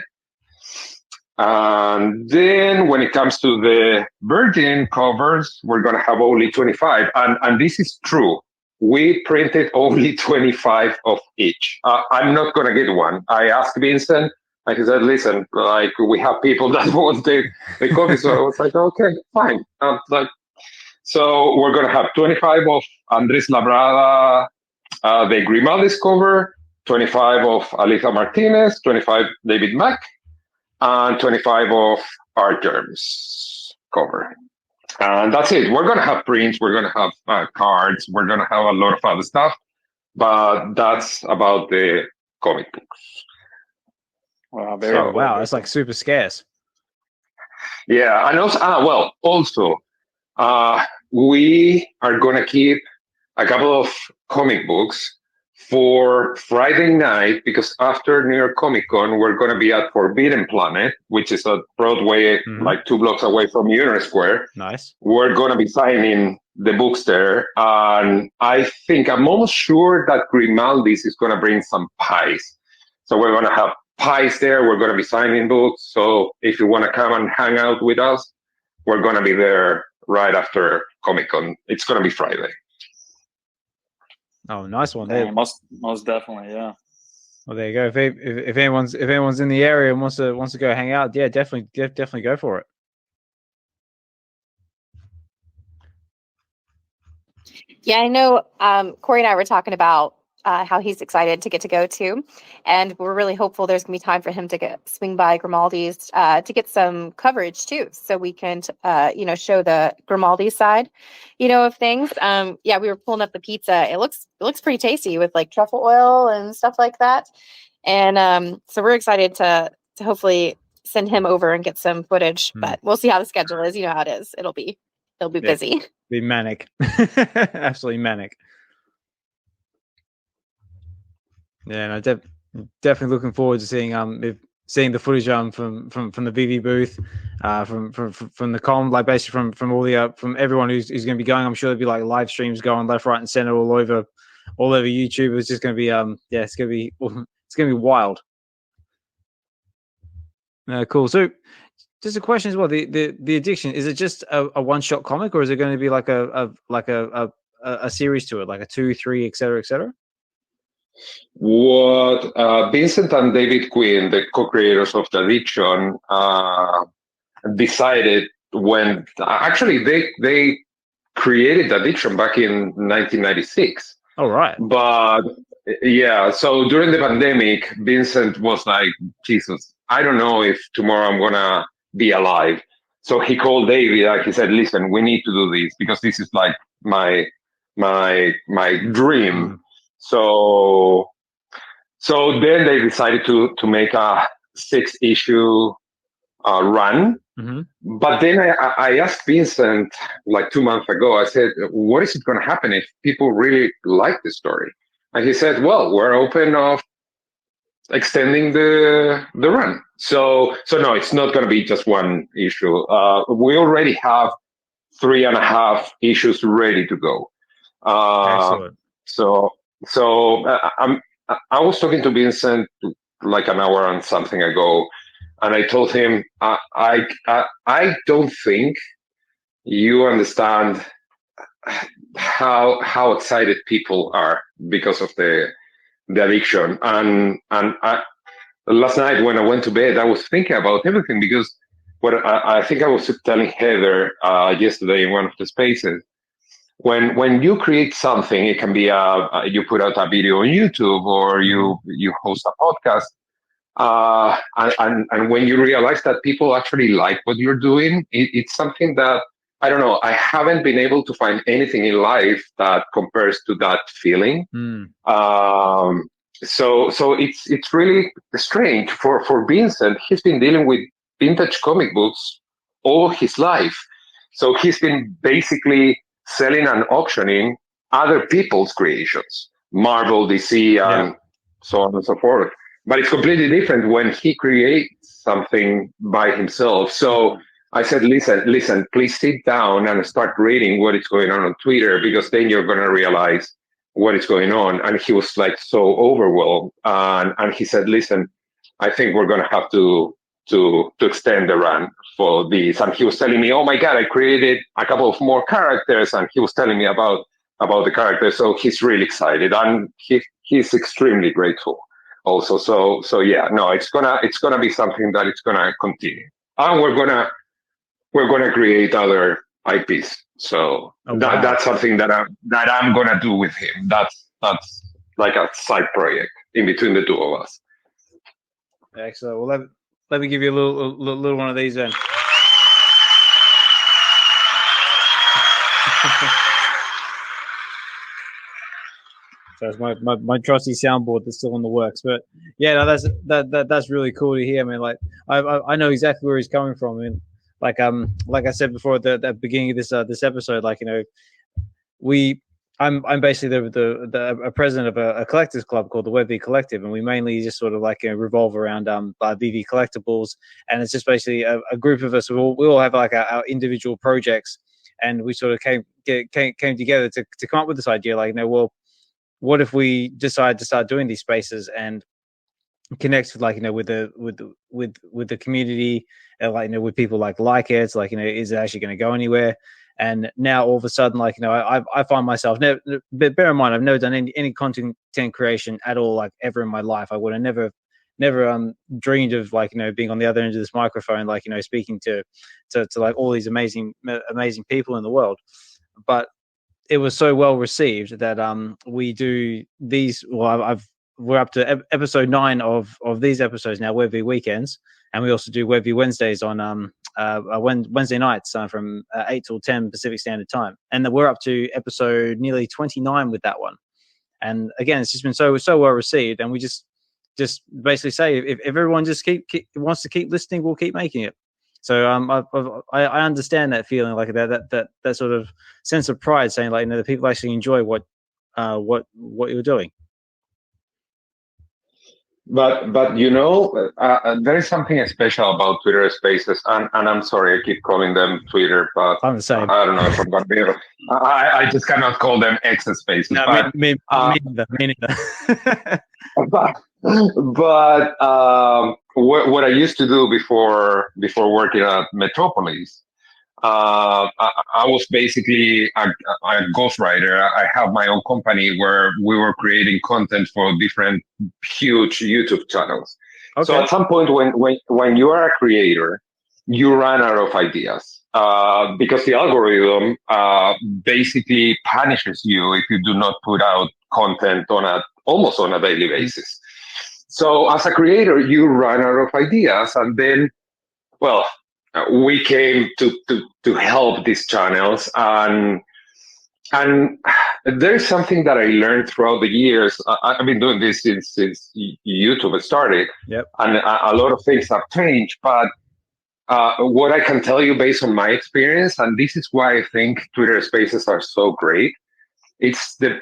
S7: And then when it comes to the Virgin covers, we're going to have only 25. And this is true. We printed only 25 of each. I'm not going to get one. I asked Vincent, and he said, listen, like, we have people that want the copy. So I was like, okay, fine. So we're going to have 25 of Andres Labrada, the Grimaldi's cover, 25 of Alyssa Martinez, 25 David Mack, and 25 of Art Germ's cover. And that's it. We're going to have prints. We're going to have cards. We're going to have a lot of other stuff. But that's about the comic books.
S2: Wow, very
S1: Oh
S2: cool.
S1: wow,
S2: Very
S1: it's like super scarce.
S7: Yeah, and also, we are gonna keep a couple of comic books for Friday night, because after New York Comic Con, we're gonna be at Forbidden Planet, which is at Broadway, like 2 blocks away from Union Square.
S1: Nice.
S7: We're gonna be signing the books there, and I'm almost sure that Grimaldi's is gonna bring some pies. So we're gonna have pies there. We're gonna be signing books. So if you want to come and hang out with us, we're gonna be there right after Comic Con. It's gonna be Friday.
S1: Oh, nice one.
S2: Yeah, most definitely, yeah.
S1: Well, there you go. If anyone's in the area and wants to go hang out, yeah, definitely go for it.
S6: Yeah, I know Corey and I were talking about how he's excited to get to go to, and we're really hopeful there's gonna be time for him to swing by Grimaldi's to get some coverage too, so we can show the Grimaldi side, of things. Yeah, we were pulling up the pizza. It looks pretty tasty with like truffle oil and stuff like that, and so we're excited to hopefully send him over and get some footage. But we'll see how the schedule is. You know how it is. It'll be busy.
S1: Be manic. Absolutely manic. Yeah, and I'm definitely looking forward to seeing the footage from the VeVe booth, from the com, like basically from all the from everyone who's going to be going. I'm sure there'll be like live streams going left, right, and center all over YouTube. It's just going to be it's going to be wild. Cool. So, just a question as well. The addiction, is it just a one-shot comic, or is it going to be like a series to it, like a 2, 3, etc., etc.?
S7: What Vincent and David Quinn, the co-creators of The Addiction, decided when actually they created The Addiction back in 1996.
S1: All right.
S7: But yeah, so during the pandemic, Vincent was like, Jesus, I don't know if tomorrow I'm gonna be alive. So he called David and he said, listen, we need to do this because this is like my dream. So then they decided to make a 6-issue run. But then I asked Vincent like 2 months ago, I said, what is it going to happen if people really like the story? And he said, well, we're open of extending the run. So no, it's not going to be just one issue. We already have 3.5 issues ready to go.
S1: Excellent.
S7: I was talking to Vincent like an hour and something ago, and I told him, I don't think you understand how excited people are because of the addiction. And last night when I went to bed, I was thinking about everything because what I think I was telling Heather yesterday in one of the spaces. When you create something, it can be you put out a video on YouTube or you host a podcast, and when you realize that people actually like what you're doing, it's something that I don't know. I haven't been able to find anything in life that compares to that feeling. So it's really strange for Vincent. He's been dealing with vintage comic books all his life, so he's been basically selling and auctioning other people's creations, Marvel, DC, and so on and so forth. But it's completely different when he creates something by himself. So I said, listen, please sit down and start reading what is going on Twitter, because then you're going to realize what is going on. And he was like so overwhelmed. And he said, listen, I think we're going to have to extend the run for this. And he was telling me, oh my God, I created a couple of more characters. And he was telling me about the characters. So he's really excited, and he's extremely grateful also. So yeah, no, it's gonna be something that it's gonna continue. And we're gonna create other IPs. So that's something that I'm gonna do with him. That's like a side project in between the two of us.
S1: Excellent. Well, let me give you a little one of these then. So it's my trusty soundboard that's still in the works. But yeah, no, that's really cool to hear. I mean, like I know exactly where he's coming from. I mean, like I said before at the beginning of this episode, like, you know, I'm basically the president of a collectors club called the VeVe Collective, and we mainly just sort of like, you know, revolve around VeVe Collectables, and it's just basically a group of us. We all have like our individual projects, and we sort of came together to come up with this idea, like, you know, well, what if we decide to start doing these spaces and connect with, like, you know, with the community, and, like, you know, with people like it, like, you know, is it actually going to go anywhere? And now all of a sudden, like, you know, I find myself but bear in mind, I've never done any content creation at all, like, ever in my life. I would have never dreamed of, like, you know, being on the other end of this microphone, like, you know, speaking to like all these amazing people in the world. But it was so well received that we do these. Well, we're up to episode 9 of these episodes now, VeVe weekends, and we also do VeVe Wednesdays on Wednesday nights from 8 till 10 Pacific Standard Time, and we're up to episode nearly 29 with that one. And again, it's just been so well received, and we just basically say, if everyone just wants to keep listening, we'll keep making it. So I understand that feeling, like that sort of sense of pride, saying, like, you know, the people actually enjoy what you're doing.
S7: But you know, there is something special about Twitter Spaces, and I'm sorry, I keep calling them Twitter, but
S1: I'm the same.
S7: I don't know if I'm going to be able. I just cannot call them X Spaces.
S1: No,
S7: but,
S1: me neither.
S7: but what I used to do before working at Metropolis, I was basically a ghostwriter. I have my own company where we were creating content for different huge YouTube channels. Okay. So at some point when you are a creator, you run out of ideas because the algorithm basically punishes you if you do not put out content almost on a daily basis. So as a creator, you run out of ideas, and then, well, we came to help these channels, and there is something that I learned throughout the years. I've been doing this since YouTube started, yep. And a lot of things have changed. But what I can tell you based on my experience, and this is why I think Twitter Spaces are so great, it's the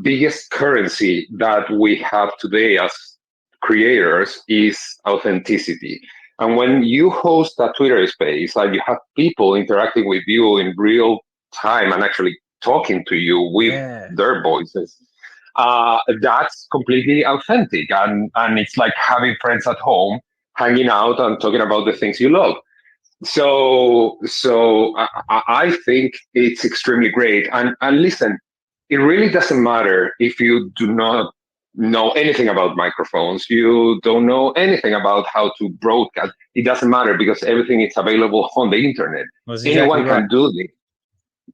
S7: biggest currency that we have today as creators is authenticity. And when you host a Twitter space and you have people interacting with you in real time and actually talking to you with their voices, that's completely authentic. And it's like having friends at home, hanging out and talking about the things you love. So I think it's extremely great. And listen, it really doesn't matter if you do not know anything about microphones, you don't know anything about how to broadcast. It doesn't matter because everything is available on the internet. Anyone can do this.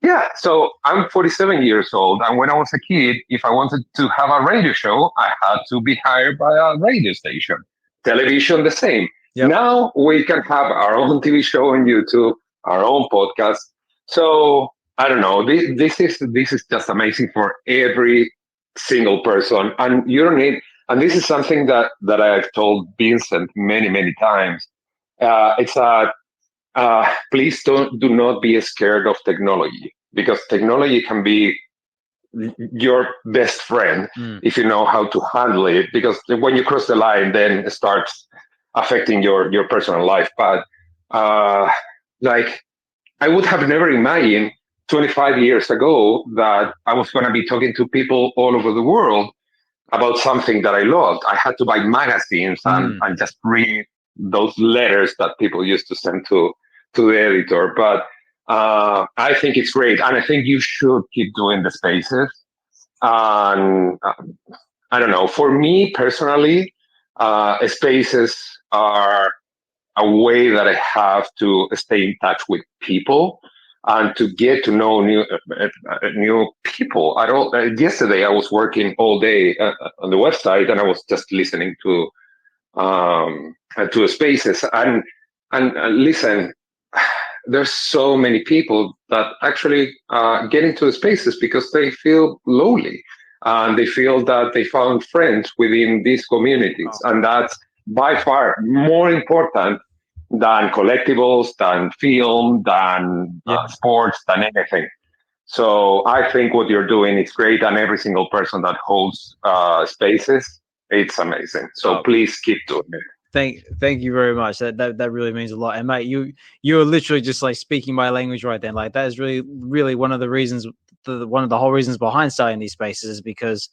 S7: Yeah, so I'm 47 years old, and when I was a kid, if I wanted to have a radio show, I had to be hired by a radio station. Television, the same. Yep. Now we can have our own TV show on YouTube, our own podcast. So I don't know. This is just amazing for every single person, and you don't need. And this is something that I've told Vincent many times. It's please do not be scared of technology, because technology can be your best friend if you know how to handle it. Because when you cross the line, then it starts affecting your personal life. But like, I would have never imagined 25 years ago that I was going to be talking to people all over the world about something that I loved. I had to buy magazines and just read those letters that people used to send to the editor. But I think it's great. And I think you should keep doing the spaces. And I don't know, for me personally, spaces are a way that I have to stay in touch with people and to get to know new people. Yesterday I was working all day on the website, and I was just listening to spaces. And listen, there's so many people that actually get into the spaces because they feel lonely. and they feel that they found friends within these communities. And that's by far more important than collectibles, than film, than sports, than anything. So I think what you're doing is great, and every single person that holds spaces, it's amazing. So please keep doing it.
S1: Thank you very much. That really means a lot. And mate, you're literally just like speaking my language right then. Like that is really one of the reasons, one of the whole reasons behind starting these spaces is because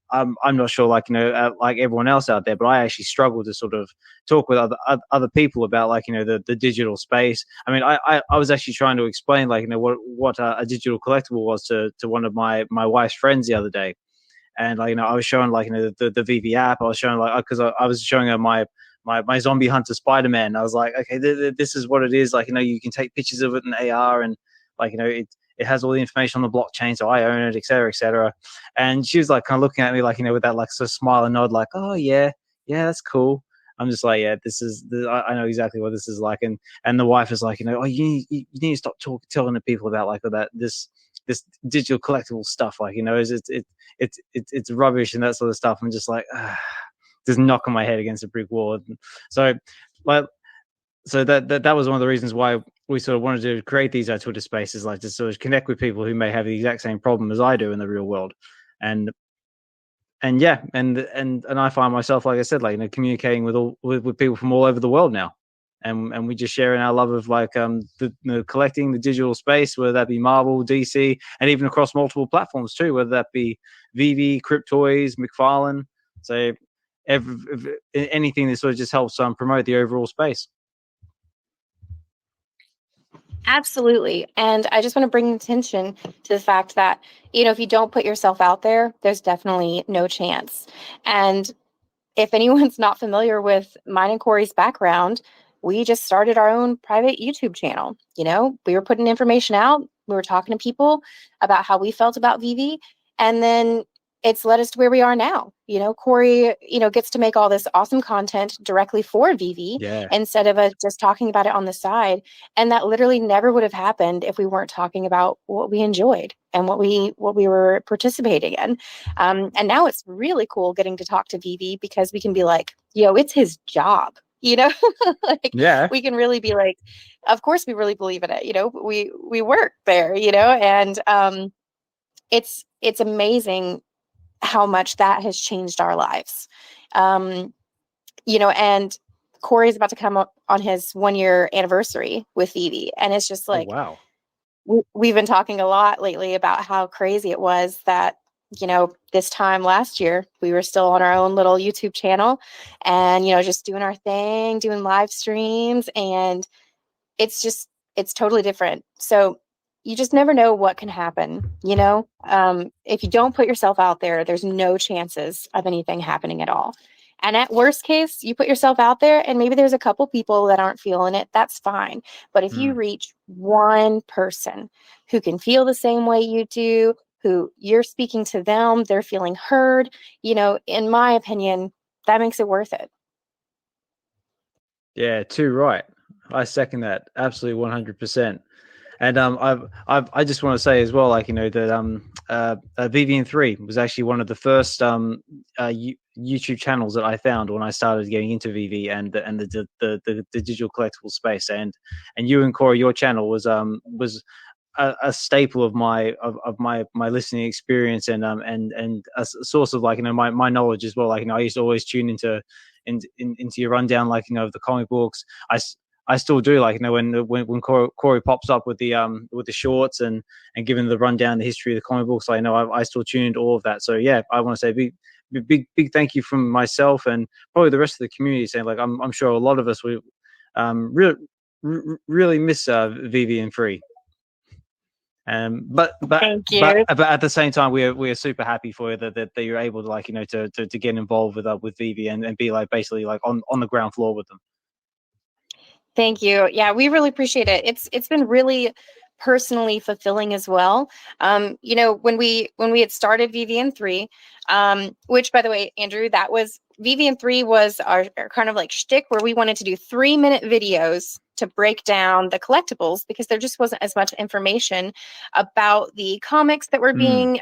S1: I'm not sure, like, like everyone else out there, but I actually struggle to sort of talk with other people about, like, the digital space. I mean, I was actually trying to explain, like, what a digital collectible was to one of my wife's friends the other day. And, like, I was showing, like, the VeVe app. I was showing, like, because I was showing her my zombie hunter Spider-Man. I was like, okay, this is what it is. Like, you can take pictures of it in AR, and, like, it has all the information on the blockchain, so I own it, et cetera, et cetera. And she was like kind of looking at me like, with that like sort of smile and nod, like, oh yeah, that's cool. I'm just like, yeah, I know exactly what this is like. And the wife is like, oh, you need to stop telling the people about like this digital collectible stuff. Like, it's rubbish and that sort of stuff. I'm just like, just knocking my head against a brick wall. So that was one of the reasons why we sort of wanted to create these Twitter spaces, like to sort of connect with people who may have the exact same problem as I do in the real world. And I find myself, like I said, like, communicating with people from all over the world now. And we just sharing our love of like the collecting the digital space, whether that be Marvel, DC, and even across multiple platforms too, whether that be VeVe, Cryptoys, McFarlane. So anything that sort of just helps promote the overall space.
S6: Absolutely. And I just want to bring attention to the fact that, if you don't put yourself out there, there's definitely no chance. And if anyone's not familiar with mine and Corey's background, we just started our own private YouTube channel. We were putting information out. We were talking to people about how we felt about VeVe. And then it's led us to where we are now. Corey, gets to make all this awesome content directly for VeVe instead of just talking about it on the side. And that literally never would have happened if we weren't talking about what we enjoyed and what we were participating in. And now it's really cool getting to talk to VeVe because we can be like, it's his job. We can really be like, of course we really believe in it. We work there, and it's amazing how much that has changed our lives. And Corey's about to come up on his 1-year anniversary with VeVe. And it's just like,
S1: wow.
S6: We've been talking a lot lately about how crazy it was that, this time last year, we were still on our own little YouTube channel and, just doing our thing, doing live streams. And it's totally different. So you just never know what can happen, if you don't put yourself out there, there's no chances of anything happening at all. And at worst case, you put yourself out there and maybe there's a couple people that aren't feeling it. That's fine. But if you reach one person who can feel the same way you do, who you're speaking to them, they're feeling heard, in my opinion, that makes it worth it.
S1: Yeah, too right. I second that. Absolutely 100%. And I just want to say as well, like, that VeVe and 3 was actually one of the first YouTube channels that I found when I started getting into VeVe and the digital collectible space. And you and Corey, your channel was a staple of my listening experience and a source of, like, my knowledge as well. Like, I used to always tune into your rundown, like, of the comic books. I still do, like, when Corey pops up with the shorts and giving the rundown, the history of the comic books, I still tuned all of that. So yeah, I want to say big thank you from myself and probably the rest of the community, saying, like, I'm sure a lot of us will really miss VeVe and 3. But at the same time, we are super happy for you that you're able to, like, to get involved with VeVe and be, like, basically, like, on the ground floor with them.
S6: Thank you. Yeah, we really appreciate it. It's been really personally fulfilling as well. When we had started VeVe and 3, which, by the way, Andrew, that was VeVe and 3 was our kind of like shtick, where we wanted to do 3-minute videos to break down the collectibles because there just wasn't as much information about the comics that were being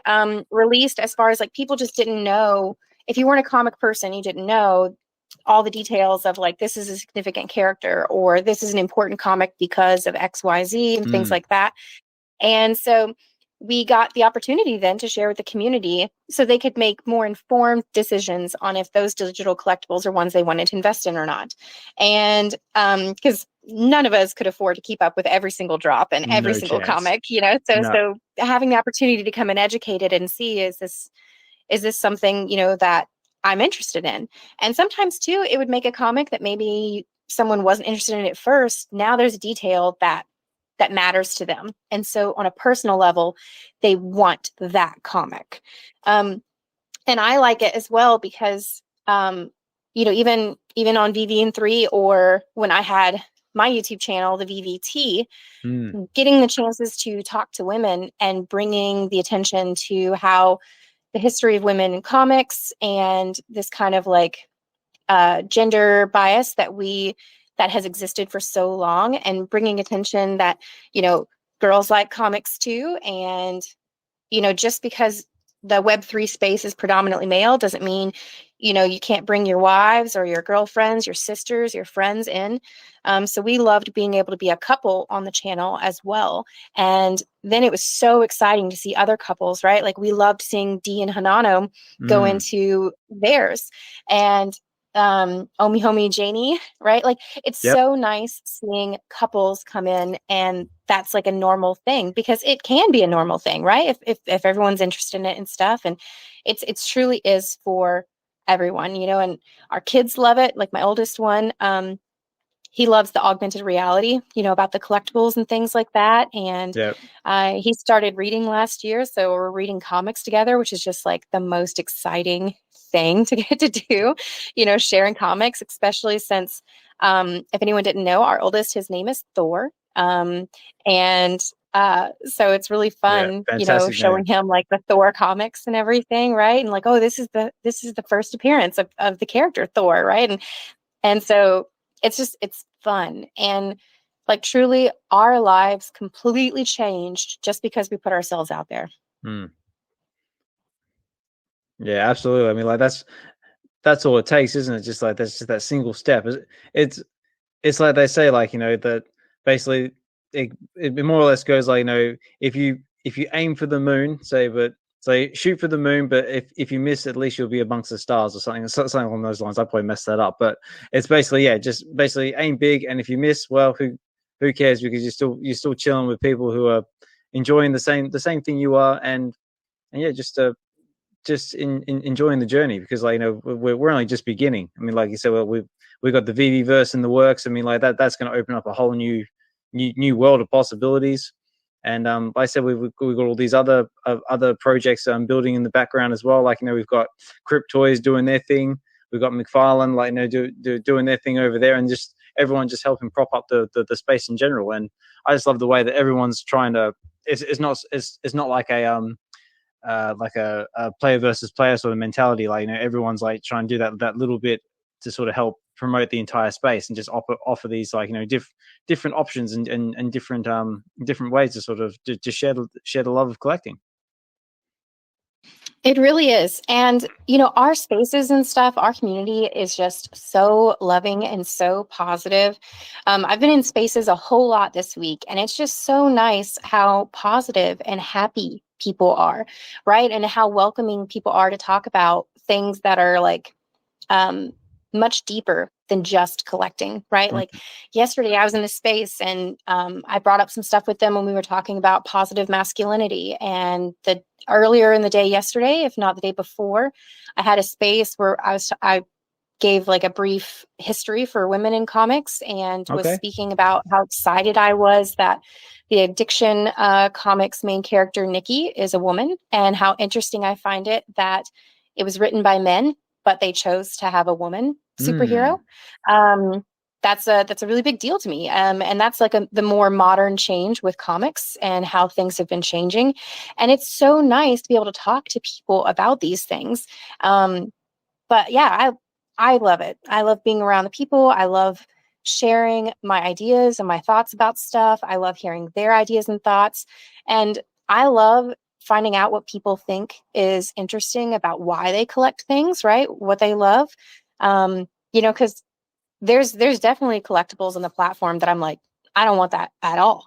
S6: released, as far as like people just didn't know. If you weren't a comic person, you didn't know all the details of like, this is a significant character, or this is an important comic because of XYZ and things like that. And so we got the opportunity then to share with the community so they could make more informed decisions on if those digital collectibles are ones they wanted to invest in or not. And because none of us could afford to keep up with every single drop and every single comic, you know, so having the opportunity to come and educate it and see, is this something, you know, that I'm interested in? And sometimes too, it would make a comic that maybe someone wasn't interested in at first. Now there's a detail that matters to them. And so on a personal level, they want that comic. And I like it as well because, you know, even on VeVe and 3, or when I had my YouTube channel, the VVT, getting the chances to talk to women and bringing the attention to how the history of women in comics and this kind of like gender bias that has existed for so long, and bringing attention that, you know, girls like comics too. And, you know, just because the Web3 space is predominantly male doesn't mean, you know, you can't bring your wives or your girlfriends, your sisters, your friends in. So we loved being able to be a couple on the channel as well. And then it was so exciting to see other couples, right? Like we loved seeing Dee and Hanano go into theirs. And Omi Homi Jahnli, right? Like it's so nice seeing couples come in, and that's like a normal thing, because it can be a normal thing, right? If everyone's interested in it and stuff, and it's truly is for everyone, you know. And our kids love it. Like my oldest one, he loves the augmented reality, you know, about the collectibles and things like that. And he started reading last year, so we're reading comics together, which is just like the most exciting thing to get to do, you know, sharing comics, especially since if anyone didn't know, our oldest, his name is Thor. So it's really fun, you know, showing him like the Thor comics and everything, right? And like, oh, this is the first appearance of the character Thor, right? And so it's fun. And like truly our lives completely changed just because we put ourselves out there.
S1: Yeah, absolutely. I mean, like that's all it takes, isn't it? Just like that's just that single step. It's like they say, like, you know, that basically it more or less goes like, you know, if you aim for the moon, say shoot for the moon, but if you miss, at least you'll be amongst the stars or something along those lines. I probably messed that up, but it's basically just basically aim big, and if you miss, well, who cares, because you're still chilling with people who are enjoying the same thing you are, and just enjoying the journey, because like, you know, we're only just beginning. I mean, like you said, well, we've got the VeVe-verse in the works. I mean, like that's going to open up a whole new world of possibilities. And like I said, we've got all these other projects building in the background as well. Like, you know, we've got Crypt Toys doing their thing. We've got McFarlane, like, you know, doing their thing over there, and just everyone just helping prop up the space in general. And I just love the way that everyone's trying to. It's not like a player versus player sort of mentality. Like, you know, everyone's like trying to do that little bit to sort of help promote the entire space, and just offer these, like, you know, different options and different ways to sort of to share the love of collecting.
S6: It really is. And, you know, our spaces and stuff, our community is just so loving and so positive. I've been in spaces a whole lot this week, and it's just so nice how positive and happy people are, right? And how welcoming people are to talk about things that are like much deeper than just collecting, right? Like yesterday I was in a space, and I brought up some stuff with them when we were talking about positive masculinity. And the earlier in the day yesterday, if not the day before, I had a space where I gave like a brief history for women in comics, and was speaking about how excited I was that the Addiction comics main character Nikki is a woman, and how interesting I find it that it was written by men, but they chose to have a woman superhero. That's a really big deal to me. And that's like the more modern change with comics and how things have been changing. And it's so nice to be able to talk to people about these things. But yeah, I love it. I love being around the people. I love sharing my ideas and my thoughts about stuff. I love hearing their ideas and thoughts. And I love finding out what people think is interesting about why they collect things, right? What they love. Because there's definitely collectibles on the platform that I'm like, I don't want that at all.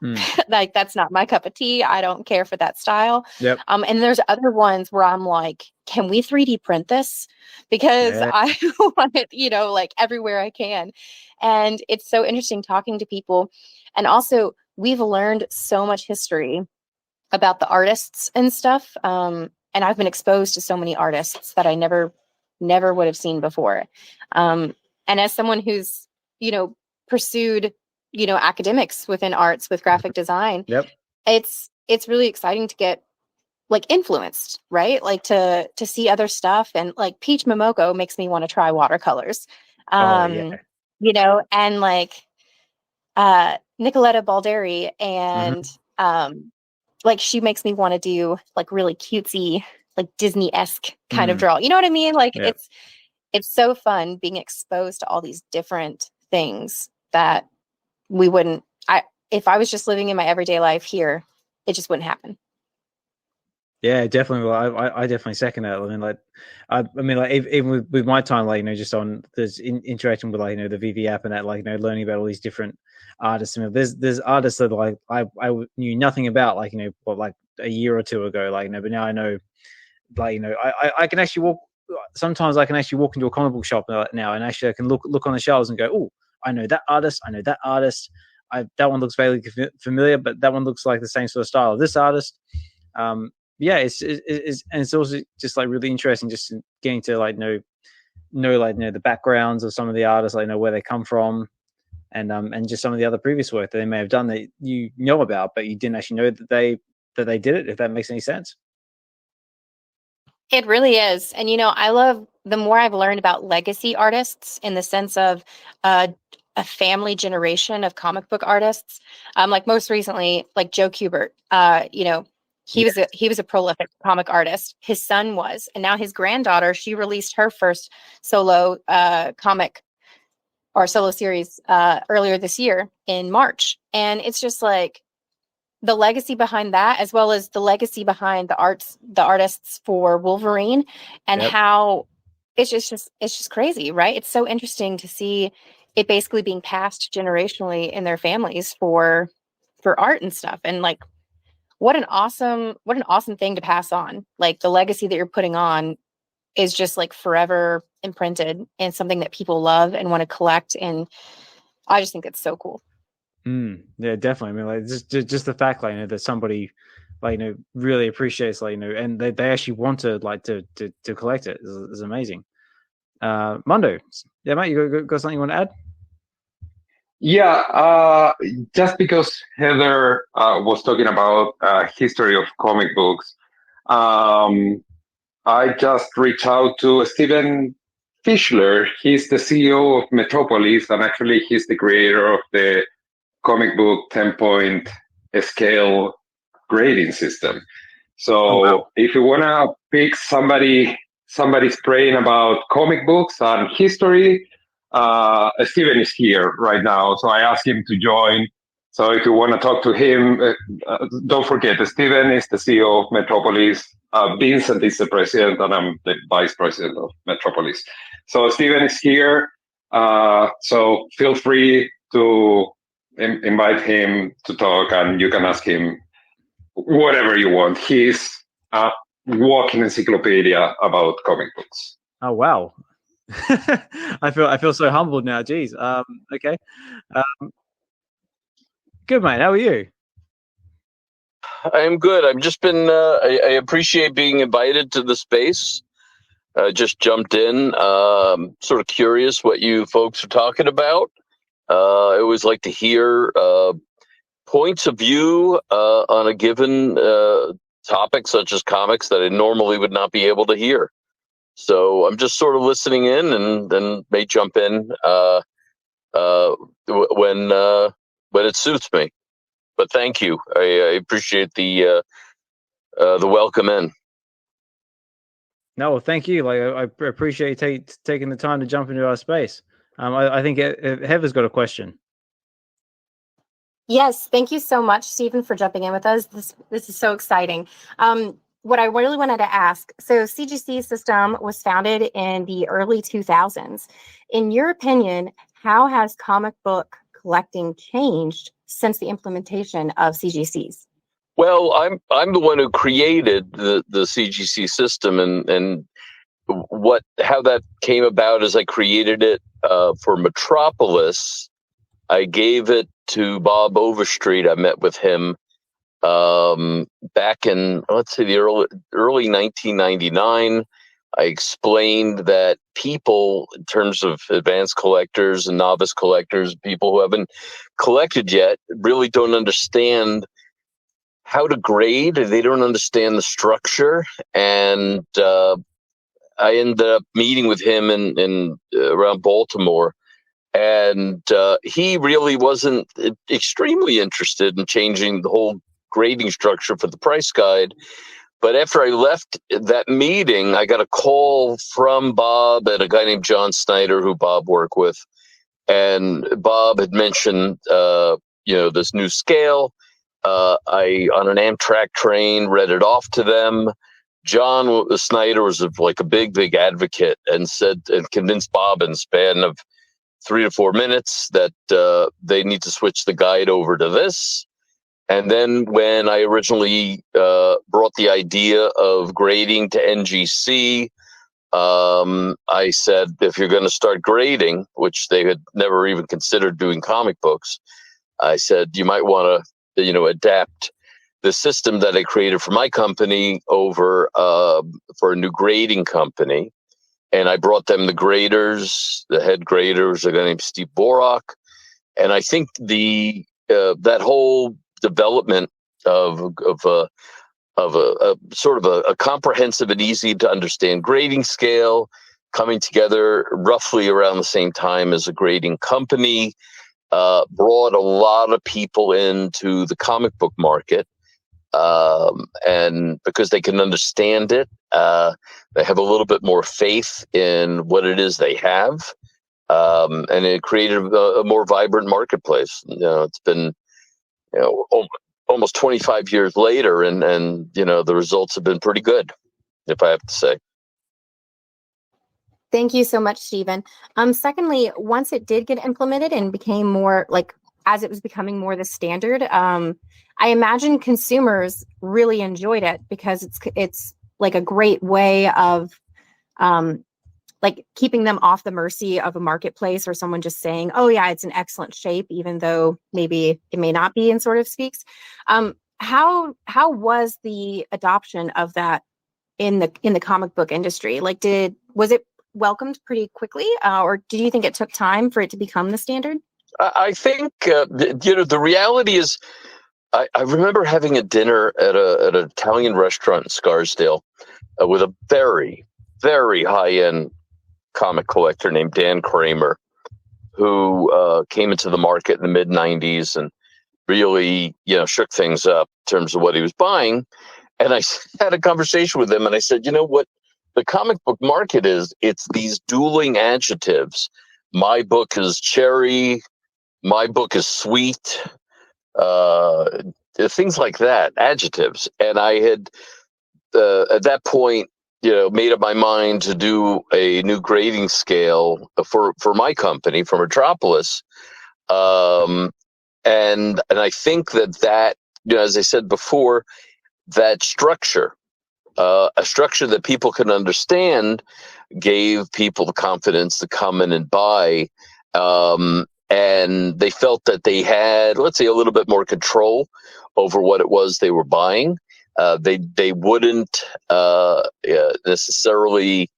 S6: Like, that's not my cup of tea. I don't care for that style.
S1: Yep.
S6: And there's other ones where I'm like, can we 3D print this? Because I want it, like everywhere I can. And it's so interesting talking to people. And also, we've learned so much history about the artists and stuff. And I've been exposed to so many artists that I never would have seen before. And as someone who's, pursued academics within arts with graphic design.
S1: Yep.
S6: It's really exciting to get like influenced, right? Like to see other stuff, and like Peach Momoko makes me want to try watercolors. And like Nicoletta Balderi and like she makes me want to do like really cutesy, like Disney-esque kind of draw. You know what I mean? Like it's so fun being exposed to all these different things that if I was just living in my everyday life here, it just wouldn't happen.
S1: Yeah, definitely. Well, I definitely second that. I mean, even with my time, like, just on there's interaction with, like, the VeVe app and that, like, learning about all these different artists. I mean, there's artists that, like, I knew nothing about, like, like a year or two ago, like, but now I know, like, I can actually walk. Sometimes I can actually walk into a comic book shop now, and actually I can look on the shelves and go, oh, I know that artist. I know that artist. That one looks vaguely familiar, but that one looks like the same sort of style of this artist. It's also just like really interesting, just getting to like know the backgrounds of some of the artists, like know where they come from, and just some of the other previous work that they may have done that you know about, but you didn't actually know that they did it. If that makes any sense.
S6: It really is. And, I love the more I've learned about legacy artists in the sense of a family generation of comic book artists. Like most recently, like Joe Kubert, he was a prolific comic artist. His son was, and now his granddaughter, she released her first solo comic or solo series earlier this year in March. And it's just like, the legacy behind that, as well as the legacy behind the artists for Wolverine, and how it's just crazy, right? It's so interesting to see it basically being passed generationally in their families for art and stuff. And like, what an awesome thing to pass on. Like, the legacy that you're putting on is just like forever imprinted and something that people love and want to collect. And I just think it's so cool.
S1: Yeah, definitely. I mean, like just the fact, like, that somebody, like, really appreciates, like, and they actually want to, like, to collect it is amazing. Mondo, yeah, mate, you got something you want to add?
S7: Yeah, just because Heather was talking about history of comic books, I just reached out to Steven Fishler. He's the CEO of Metropolis, and actually he's the creator of the comic book 10-point scale grading system. So if you want to pick somebody's praying about comic books and history, Steven is here right now. So I asked him to join. So if you want to talk to him, don't forget, Steven is the CEO of Metropolis. Vincent is the president, and I'm the vice president of Metropolis. So Steven is here. So feel free to invite him to talk, and you can ask him whatever you want. He's a walking encyclopedia about comic books.
S1: Oh, wow. I feel so humbled now. Geez. Okay. Good, mate. How are you?
S8: I'm good. I've just been, I appreciate being invited to the space. Just jumped in, sort of curious what you folks are talking about. I always like to hear points of view on a given topic, such as comics, that I normally would not be able to hear. So I'm just sort of listening in, and then may jump in when it suits me. But thank you. I appreciate the welcome in.
S1: No, well, thank you. Like, I appreciate you taking the time to jump into our space. I think Heather's got a question.
S6: Yes, thank you so much, Stephen, for jumping in with us. This is so exciting. What I really wanted to ask, so CGC system was founded in the early 2000s. In your opinion, how has comic book collecting changed since the implementation of CGCs?
S8: Well, I'm the one who created the CGC system, and how that came about is I created it for Metropolis. I gave it to Bob Overstreet. I met with him back in, let's say, the early 1999. I explained that people, in terms of advanced collectors and novice collectors, people who haven't collected yet, really don't understand how to grade. They don't understand the structure. And I ended up meeting with him in around Baltimore. And he really wasn't extremely interested in changing the whole grading structure for the price guide. But after I left that meeting, I got a call from Bob and a guy named John Snyder, who Bob worked with. And Bob had mentioned, this new scale. I, on an Amtrak train, read it off to them. John Snyder was like a big advocate and convinced Bob in the span of 3 to 4 minutes that they need to switch the guide over to this. And then when I originally brought the idea of grading to NGC, I said, if you're going to start grading, which they had never even considered doing comic books, I said, you might want to, adapt the system that I created for my company over for a new grading company. And I brought them the graders, the head graders, a guy named Steve Borak. And I think that whole development of a sort of a comprehensive and easy to understand grading scale coming together roughly around the same time as a grading company brought a lot of people into the comic book market. And because they can understand it, they have a little bit more faith in what it is they have. And it created a more vibrant marketplace. It's been, almost 25 years later, and the results have been pretty good, if I have to say.
S6: Thank you so much, Stephen. Secondly, once it did get implemented and became more as it was becoming more the standard, I imagine consumers really enjoyed it because it's like a great way of keeping them off the mercy of a marketplace or someone just saying, oh yeah, it's in excellent shape, even though maybe it may not be in sort of speaks. How was the adoption of that in the comic book industry? Was it welcomed pretty quickly, or do you think it took time for it to become the standard?
S8: I think the reality is, I remember having a dinner at an Italian restaurant in Scarsdale with a very, very high-end comic collector named Dan Kramer, who came into the market in the mid-90s and really, shook things up in terms of what he was buying. And I had a conversation with him, and I said, what the comic book market is? It's these dueling adjectives. My book is cherry. My book is sweet. Things like that, adjectives. And I had, at that point, made up my mind to do a new grading scale for my company, for Metropolis. And I think that, as I said before, that structure, a structure that people can understand, gave people the confidence to come in and buy. And they felt that they had, let's say, a little bit more control over what it was they were buying. They wouldn't necessarily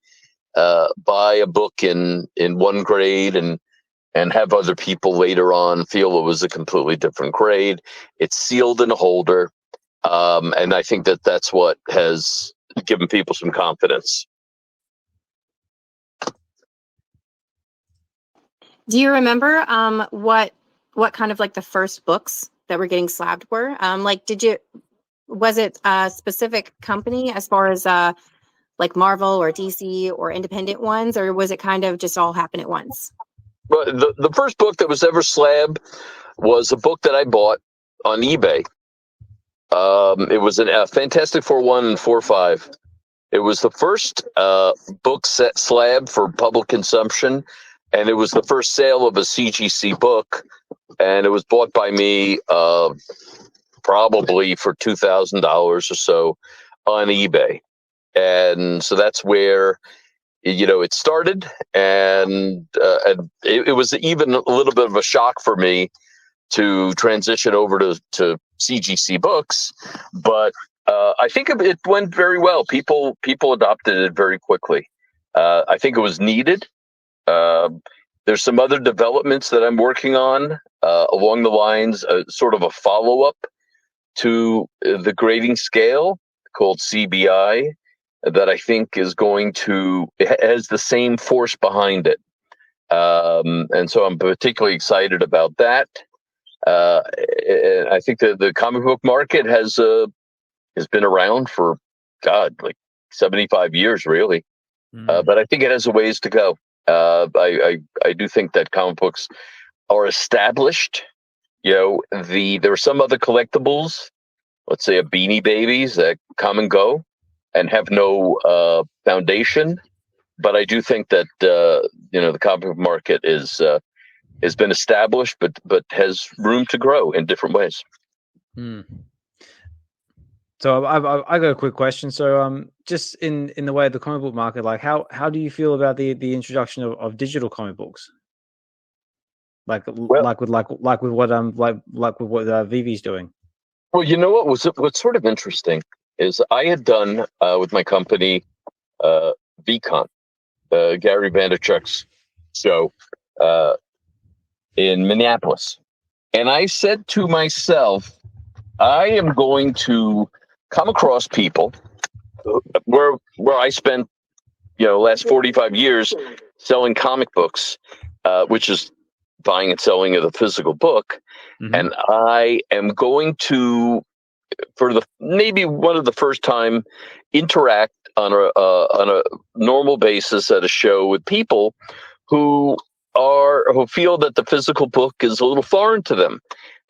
S8: buy a book in one grade and have other people later on feel it was a completely different grade. It's sealed in a holder. And I think that's what has given people some confidence.
S6: Do you remember what kind of the first books that were getting slabbed were? Was it a specific company as far as Marvel or DC or independent ones, or was it kind of just all happen at once?
S8: But the first book that was ever slab was a book that I bought on eBay. It was a Fantastic Four 1 and 4-5. It was the first book set slab for public consumption, and it was the first sale of a CGC book, and it was bought by me probably for $2,000 or so on eBay. And so that's where, it started, and it was even a little bit of a shock for me to transition over to CGC books, but I think it went very well. People adopted it very quickly. I think it was needed. There's some other developments that I'm working on along the lines, sort of a follow-up to the grading scale called CBI, that I think is has the same force behind it. And so I'm particularly excited about that. I think that the comic book market has been around for, like 75 years, really. But I think it has a ways to go. I do think that comic books are established. There are some other collectibles, let's say a Beanie Babies, that come and go and have no foundation. But I do think that the comic book market has been established, but has room to grow in different ways.
S1: So I got a quick question. So just in the way of the comic book market, like how do you feel about the introduction of digital comic books? Like with what VeVe's doing.
S8: Well, what's sort of interesting is I had done with my company VCon, Gary Vaynerchuk's show in Minneapolis, and I said to myself, I am going to come across people where I spent, last 45 years selling comic books, which is buying and selling of the physical book. Mm-hmm. And I am going to, for maybe one of the first time, interact on a normal basis at a show with people who feel that the physical book is a little foreign to them.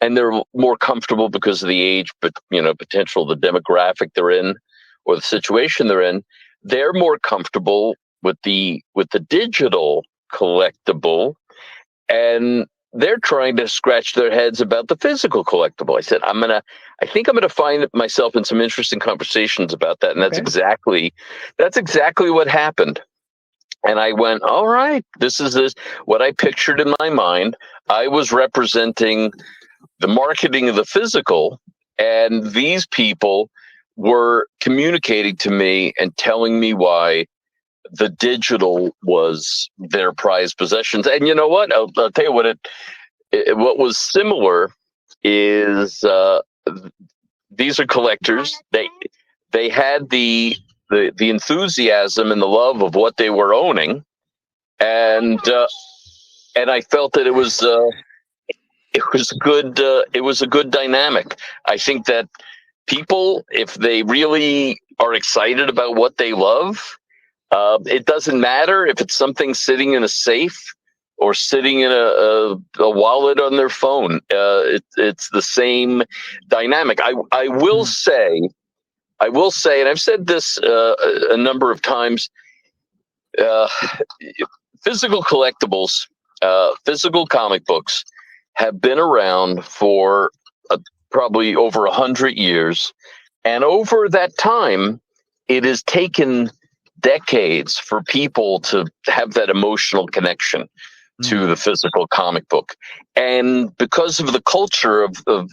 S8: And they're more comfortable because of the age, but potential, the demographic they're in, or the situation they're in. They're more comfortable with the digital collectible, and they're trying to scratch their heads about the physical collectible. I said, I think I'm gonna find myself in some interesting conversations about that, and that's exactly what happened. And I went, all right, this is what I pictured in my mind. I was representing the marketing of the physical, and these people were communicating to me and telling me why the digital was their prized possessions. And you know what? I'll tell you what what was similar is these are collectors. They had the enthusiasm and the love of what they were owning, and I felt that it was good. It was a good dynamic. I think that people, if they really are excited about what they love, it doesn't matter if it's something sitting in a safe or sitting in a wallet on their phone. It's the same dynamic. I will say, and I've said this a number of times, physical collectibles, physical comic books have been around for probably over 100 years. And over that time, it has taken decades for people to have that emotional connection to the physical comic book. And because of the culture of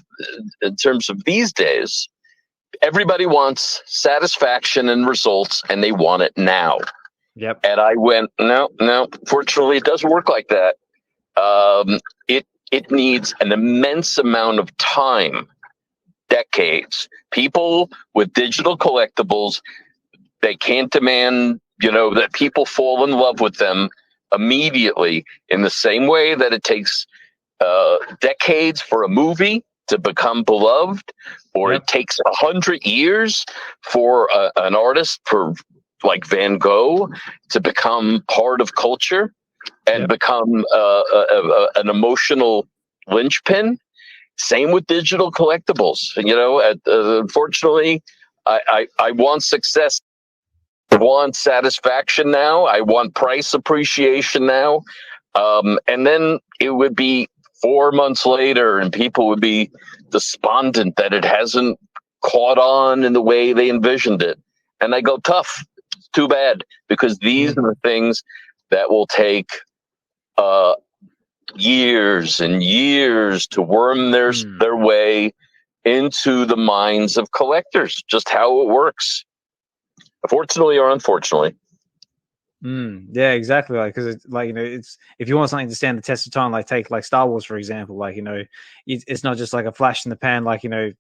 S8: in terms of these days, everybody wants satisfaction and results, and they want it now.
S1: Yep.
S8: And I went, no, fortunately, it doesn't work like that. It needs an immense amount of time, decades. People with digital collectibles, they can't demand, that people fall in love with them immediately, in the same way that it takes decades for a movie to become beloved, or it takes 100 years for an artist, like Van Gogh, to become part of culture. and become an emotional linchpin. Same with digital collectibles. Unfortunately, I want success. I want satisfaction now. I want price appreciation now. And then it would be 4 months later and people would be despondent that it hasn't caught on in the way they envisioned it. And I go, tough. It's too bad, because these are the things that will take years and years to worm their way into the minds of collectors, just how it works. Fortunately or unfortunately.
S1: Yeah, exactly. Like, because it's if you want something to stand the test of time, like take like Star Wars for example. Like, it's not just like a flash in the pan. Like, the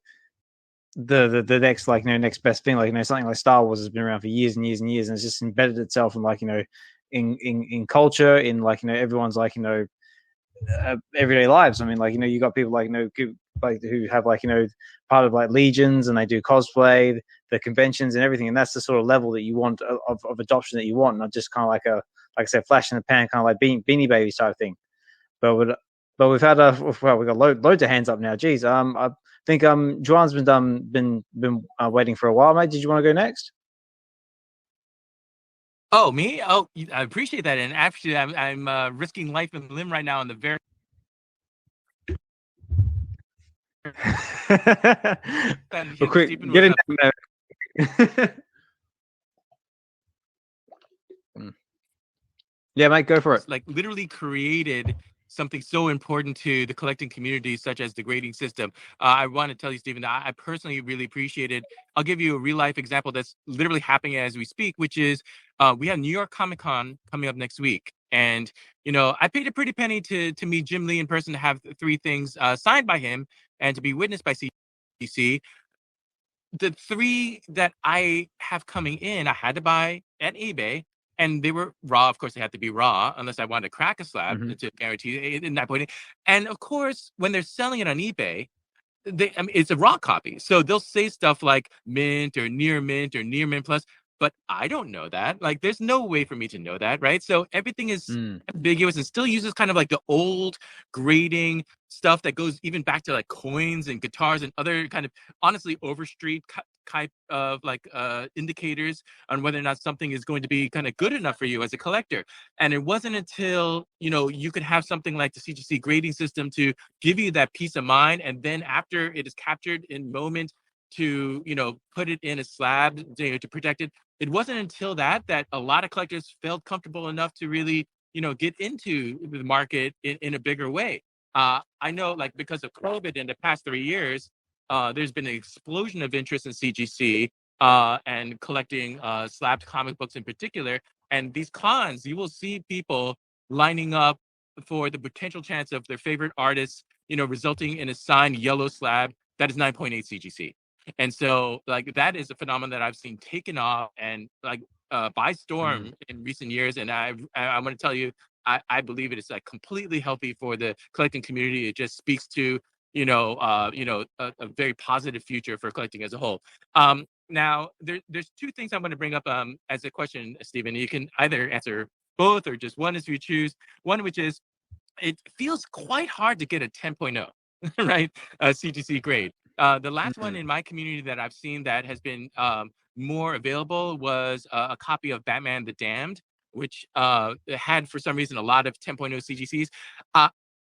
S1: next next best thing. Like, something like Star Wars has been around for years and years and years, and it's just embedded itself in in culture, in everyone's everyday lives. I mean, you got people who have part of legions, and they do cosplay, the conventions and everything, and that's the sort of level that you want of adoption that you want, not just kind of like I said, flash in the pan, kind of like Beanie Babies type thing. But we've had we've got loads of hands up now. Geez, I think Juan's been waiting for a while, mate. Did you want to go next?
S5: Oh, me? Oh, I appreciate that. And actually, I'm risking life and limb right now on the very.
S1: Well, quick, get in there. Yeah, mate, go for it.
S5: Like, literally created something so important to the collecting community, such as the grading system. I want to tell you, Stephen, that I personally really appreciate it. I'll give you a real life example that's literally happening as we speak, which is we have New York Comic Con coming up next week. And, I paid a pretty penny to meet Jahnli in person, to have 3 things signed by him and to be witnessed by CGC. The 3 that I have coming in, I had to buy at eBay. And they were raw. Of course, they had to be raw, unless I wanted to crack a slab to guarantee it in that point. And of course, when they're selling it on eBay, it's a raw copy. So they'll say stuff like mint or near mint plus, but I don't know that. Like, there's no way for me to know that, right? So everything is ambiguous and still uses kind of like the old grading stuff that goes even back to like coins and guitars and other kind of honestly overstreet type of indicators on whether or not something is going to be kind of good enough for you as a collector. And it wasn't until you could have something like the CGC grading system to give you that peace of mind, and then after it is captured in moment to put it in a slab to protect it. It wasn't until that a lot of collectors felt comfortable enough to really get into the market in a bigger way. I know, because of COVID in the past 3 years, there's been an explosion of interest in CGC and collecting slabbed comic books in particular. And these cons, you will see people lining up for the potential chance of their favorite artists, resulting in a signed yellow slab that is 9.8 CGC. And so that is a phenomenon that I've seen taken off and by storm in recent years. And I want to tell you, I believe it is completely healthy for the collecting community. It just speaks to a very positive future for collecting as a whole. Now, there's 2 things I'm going to bring up as a question, Stephen. You can either answer both or just one as you choose. One, which is, it feels quite hard to get a 10.0, right? CGC grade. The last one in my community that I've seen that has been more available was a copy of Batman the Damned, which had, for some reason, a lot of 10.0 CGCs.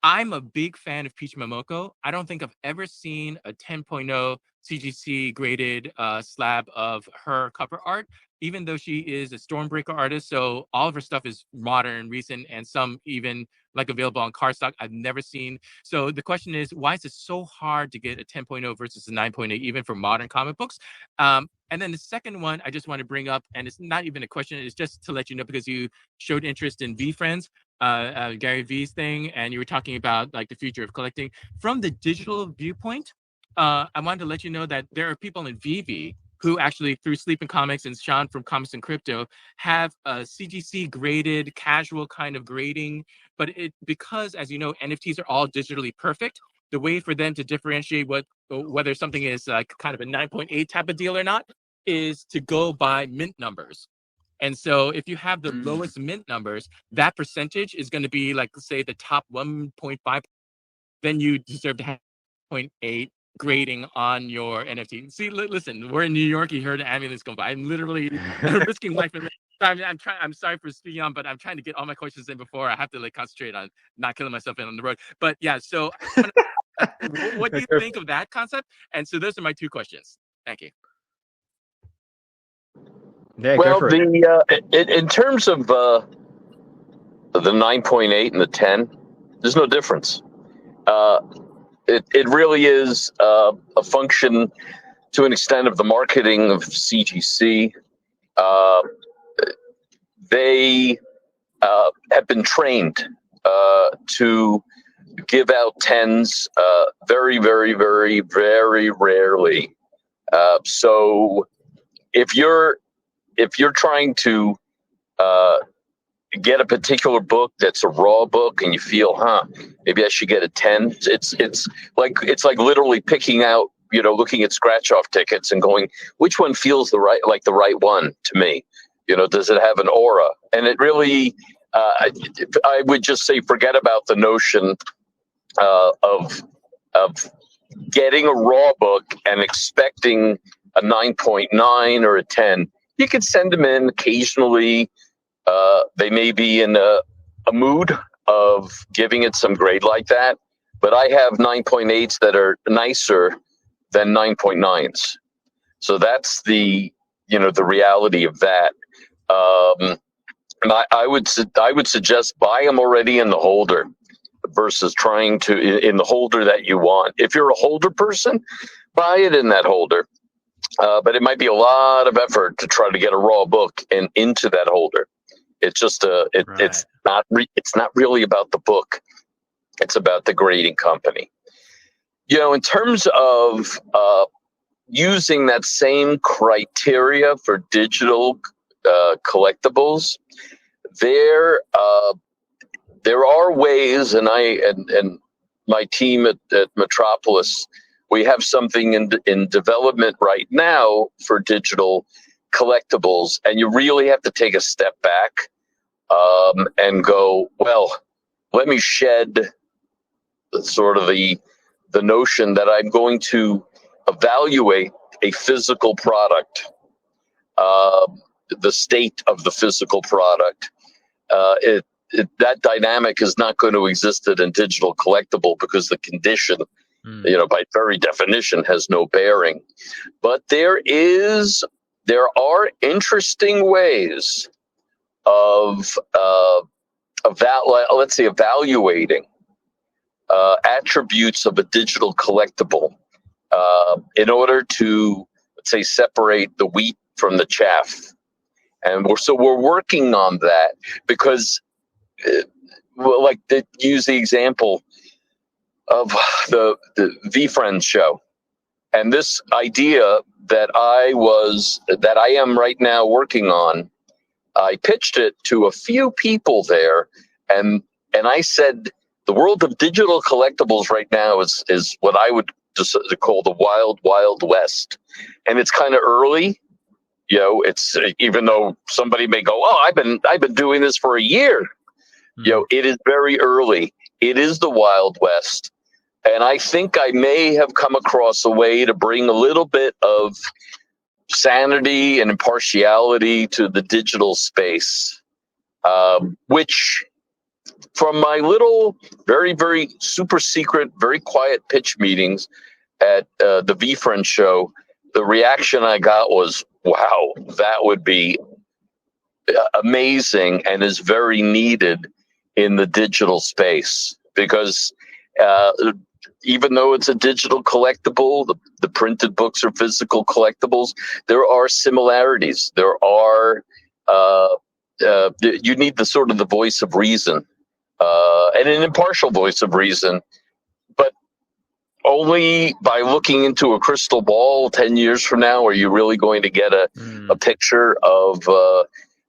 S5: I'm a big fan of Peach Momoko. I don't think I've ever seen a 10.0 CGC graded slab of her cover art, even though she is a Stormbreaker artist. So all of her stuff is modern, recent, and some even available on cardstock. I've never seen. So the question is, why is it so hard to get a 10.0 versus a 9.8, even for modern comic books? And then the second one I just want to bring up, and it's not even a question, it's just to let you know, because you showed interest in VeeFriends, Gary V's thing, and you were talking about the future of collecting. From the digital viewpoint, I wanted to let you know that there are people in VeVe who actually, through Sleeping Comics and Sean from Comics and Crypto, have a CGC graded, casual kind of grading. But because, as you know, NFTs are all digitally perfect, the way for them to differentiate whether something is kind of a 9.8 type of deal or not is to go by mint numbers. And so if you have the lowest mint numbers, that percentage is going to be like, say, the top 1.5. Then you deserve to have 0.8 grading on your NFT. See, listen, we're in New York. You heard the ambulance go by. I'm literally risking life. I'm sorry for speaking on, but I'm trying to get all my questions in before I have to like concentrate on not killing myself on the road. But yeah, so what do you think of that concept? And so those are my two questions. Thank you.
S1: Yeah,
S8: well, in terms of the 9.8 and the 10, there's no difference. It really is a function to an extent of the marketing of CGC. They have been trained to give out 10s very, very, very, very rarely. So if you're trying to get a particular book that's a raw book and you feel, maybe I should get a 10. It's like literally picking out, looking at scratch off tickets and going, which one feels the right one to me? Does it have an aura? And it really, I would just say, forget about the notion of getting a raw book and expecting a 9.9 or a 10. You could send them in occasionally. They may be in a mood of giving it some grade like that, but I have 9.8s that are nicer than 9.9s. So that's the reality of that. And I would suggest buy them already in the holder versus trying to in the holder that you want. If you're a holder person, buy it in that holder. But it might be a lot of effort to try to get a raw book and into that holder. It's just it's not really about the book. It's about the grading company. In terms of using that same criteria for digital collectibles, there are ways, and my team at Metropolis, we have something in development right now for digital collectibles, and you really have to take a step back and go, well, let me shed sort of the notion that I'm going to evaluate a physical product, the state of the physical product. That dynamic is not going to exist in digital collectible because the condition, by very definition, has no bearing. But there are interesting ways of let's say evaluating attributes of a digital collectible in order to, let's say, separate the wheat from the chaff. And we're working on that because, use the example of the VeVe show, and this idea that I am right now working on. I pitched it to a few people there, and I said the world of digital collectibles right now is what I would just call the wild, wild west, and it's kind of early. It's, even though somebody may go, oh, I've been doing this for a year. It is very early. It is the Wild West. And I think I may have come across a way to bring a little bit of sanity and impartiality to the digital space, which from my little, very, very super secret, very quiet pitch meetings at the VeVe show, the reaction I got was, wow, that would be amazing and is very needed in the digital space, because even though it's a digital collectible, the printed books are physical collectibles, there are similarities. There are, you need the sort of the voice of reason, and an impartial voice of reason, but only by looking into a crystal ball 10 years from now are you really going to get a picture of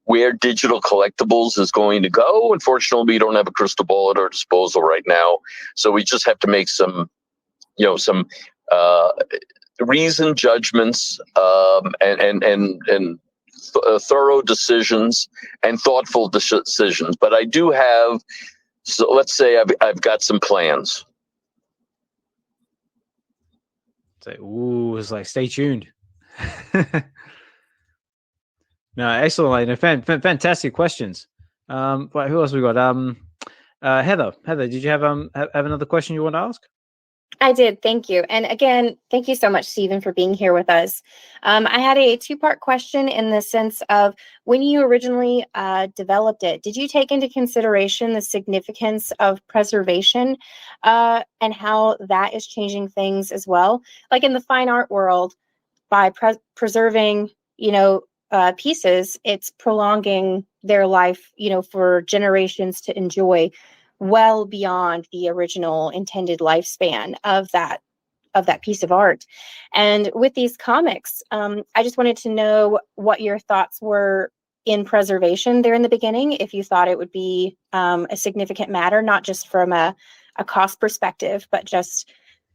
S8: where digital collectibles is going to go. Unfortunately, we don't have a crystal ball at our disposal right now, so we just have to make some reasoned judgments and thorough decisions and thoughtful decisions. But I do have, so let's say I've got some plans.
S1: Ooh, it's like, stay tuned. No, excellent. Fantastic questions. Right, who else we got? Heather, did you have another question you want to ask?
S6: I did. Thank you. And again, thank you so much, Stephen, for being here with us. I had a two-part question in the sense of when you originally developed it, did you take into consideration the significance of preservation and how that is changing things as well? Like in the fine art world, by preserving, pieces, it's prolonging their life, for generations to enjoy, well beyond the original intended lifespan of that piece of art. And with these comics, I just wanted to know what your thoughts were in preservation there in the beginning, if you thought it would be a significant matter, not just from a cost perspective, but just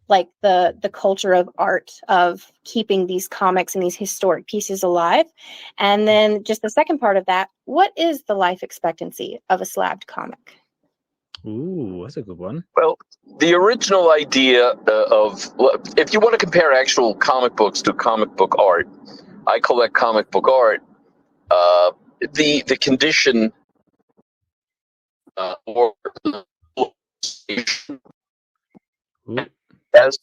S6: like the culture of art of keeping these comics and these historic pieces alive. And then just the second part of that, what is the life expectancy of a slabbed comic?
S1: Ooh, that's a good one.
S8: Well, the original idea of, if you want to compare actual comic books to comic book art, I collect comic book art. The condition or as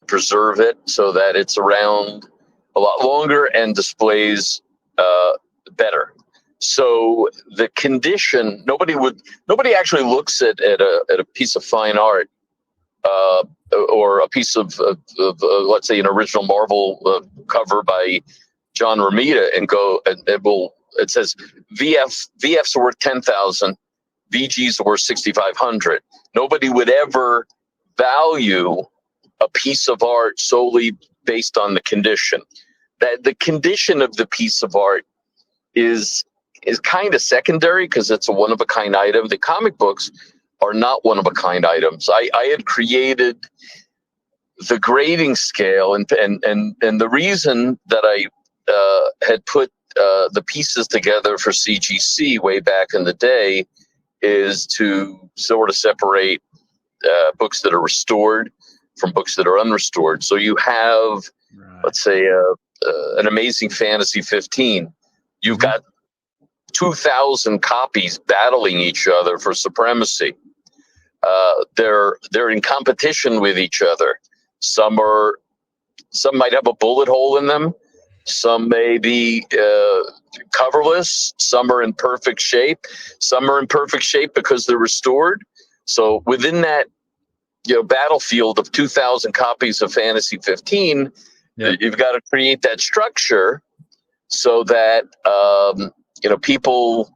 S8: preserve it so that it's around a lot longer and displays better. So the condition, nobody actually looks at a piece of fine art or a piece of let's say an original Marvel cover by John Romita and go and it says VF's worth 10,000, VG's worth 6,500. Nobody would ever value a piece of art solely based on the condition. That the condition of the piece of art is kind of secondary because it's a one-of-a-kind item. The comic books are not one-of-a-kind items. I had created the grading scale, and the reason that I had put the pieces together for CGC way back in the day is to sort of separate books that are restored from books that are unrestored. So you have, let's say, an Amazing Fantasy 15. You've got 2,000 copies battling each other for supremacy. They're in competition with each other. Some might have a bullet hole in them. Some may be coverless. Some are in perfect shape. Some are in perfect shape because they're restored. So within that, battlefield of 2,000 copies of Fantasy 15, you've got to create that structure so that people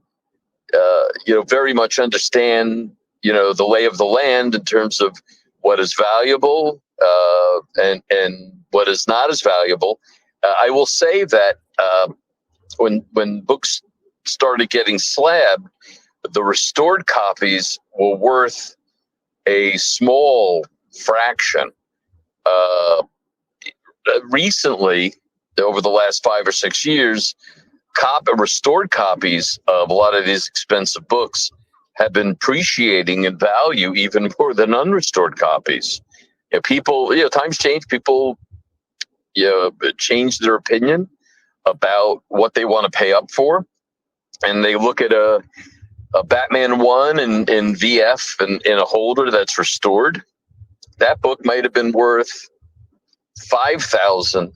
S8: very much understand the lay of the land in terms of what is valuable and what is not as valuable. I will say that when books started getting slabbed, the restored copies were worth a small fraction. Recently, over the last 5 or 6 years, restored copies of a lot of these expensive books have been appreciating in value even more than unrestored copies. People, times change. People, change their opinion about what they want to pay up for, and they look at a Batman 1 in VF and in a holder that's restored. That book might have been worth $5,000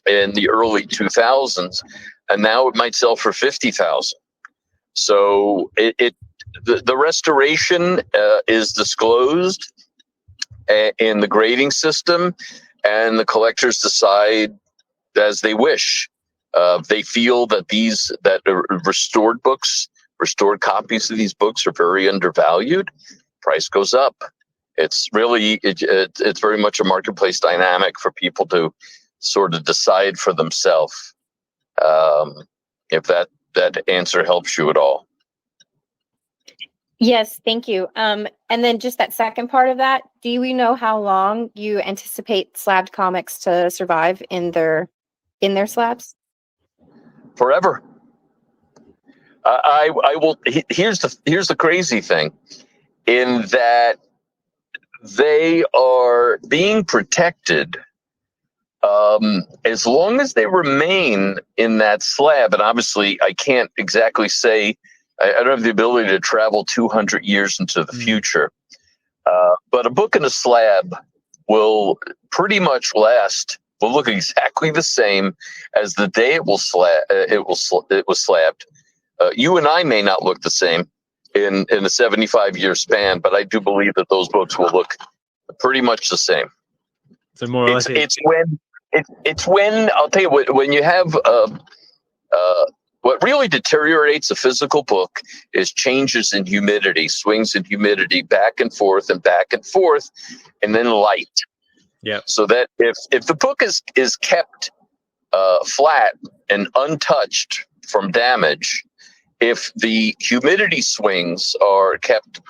S8: in the early 2000s, and now it might sell for $50,000. So the restoration is disclosed in the grading system, and the collectors decide as they wish. They feel that restored copies of these books are very undervalued. Price goes up. It's really it's very much a marketplace dynamic for people to sort of decide for themselves. If that answer helps you at all.
S6: Yes, thank you. And then just that second part of that, do we know how long you anticipate slabbed comics to survive in their slabs?
S8: forever. I will. Here's the crazy thing, in that they are being protected as long as they remain in that slab. And obviously, I can't exactly say. I don't have the ability to travel 200 years into the future. But a book in a slab will pretty much last. Will look exactly the same as the day it was slabbed. You and I may not look the same in a 75-year span, but I do believe that those books will look pretty much the same.
S1: So more or less,
S8: it's when I'll tell you when you have what really deteriorates a physical book is changes in humidity, swings in humidity back and forth, and then light.
S1: Yeah.
S8: So that if the book is kept flat and untouched from damage, if the humidity swings are kept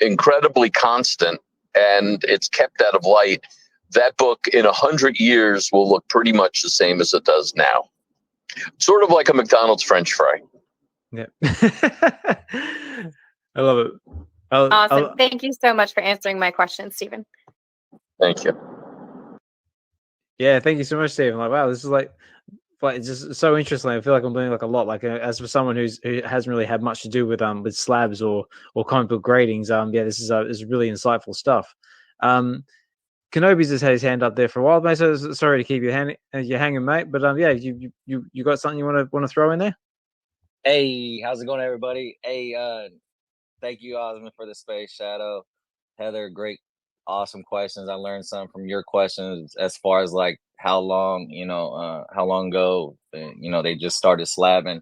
S8: incredibly constant and it's kept out of light, that book in 100 years will look pretty much the same as it does now. Sort of like a McDonald's French fry.
S1: Yeah. I love it.
S6: Awesome. Thank you so much for answering my question, Stephen.
S8: Thank you.
S1: Yeah, thank you so much, Stephen. Like, wow, this is like it's just so interesting. I feel like I'm doing like a lot. Like, as for someone who hasn't really had much to do with slabs or comic book gradings, yeah, this is really insightful stuff. Kenobes has had his hand up there for a while, mate. So sorry to keep you hanging, mate. But yeah, you got something you want to throw in there?
S9: Hey, how's it going, everybody? Hey, thank you, Osmond, for the space. Shadow, Heather, great, awesome questions. I learned some from your questions as far as like how long ago, they just started slabbing.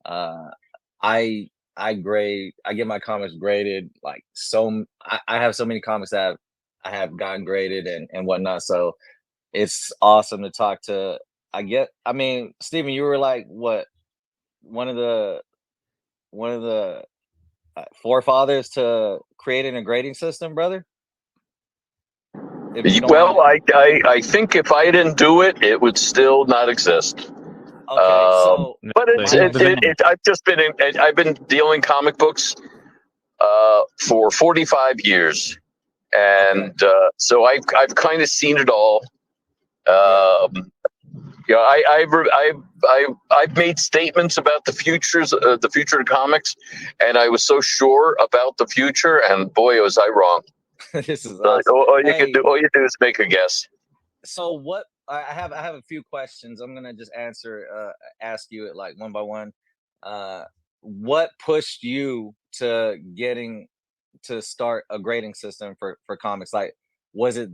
S9: I get my comics graded like I have so many comics that I have gotten graded and whatnot. So it's awesome to talk to. Stephen, you were like what? One of the forefathers to creating a grading system, brother?
S8: Well, I think if I didn't do it, it would still not exist.
S9: Okay,
S8: but I've been dealing comic books for 45 years, and so I've kind of seen it all. I've made statements about the future of comics, and I was so sure about the future, and boy, was I wrong.
S9: This is awesome.
S8: All you do is make a guess.
S9: So what? I have a few questions. I'm gonna just ask you it like one by one. What pushed you to start a grading system for comics? Like, was it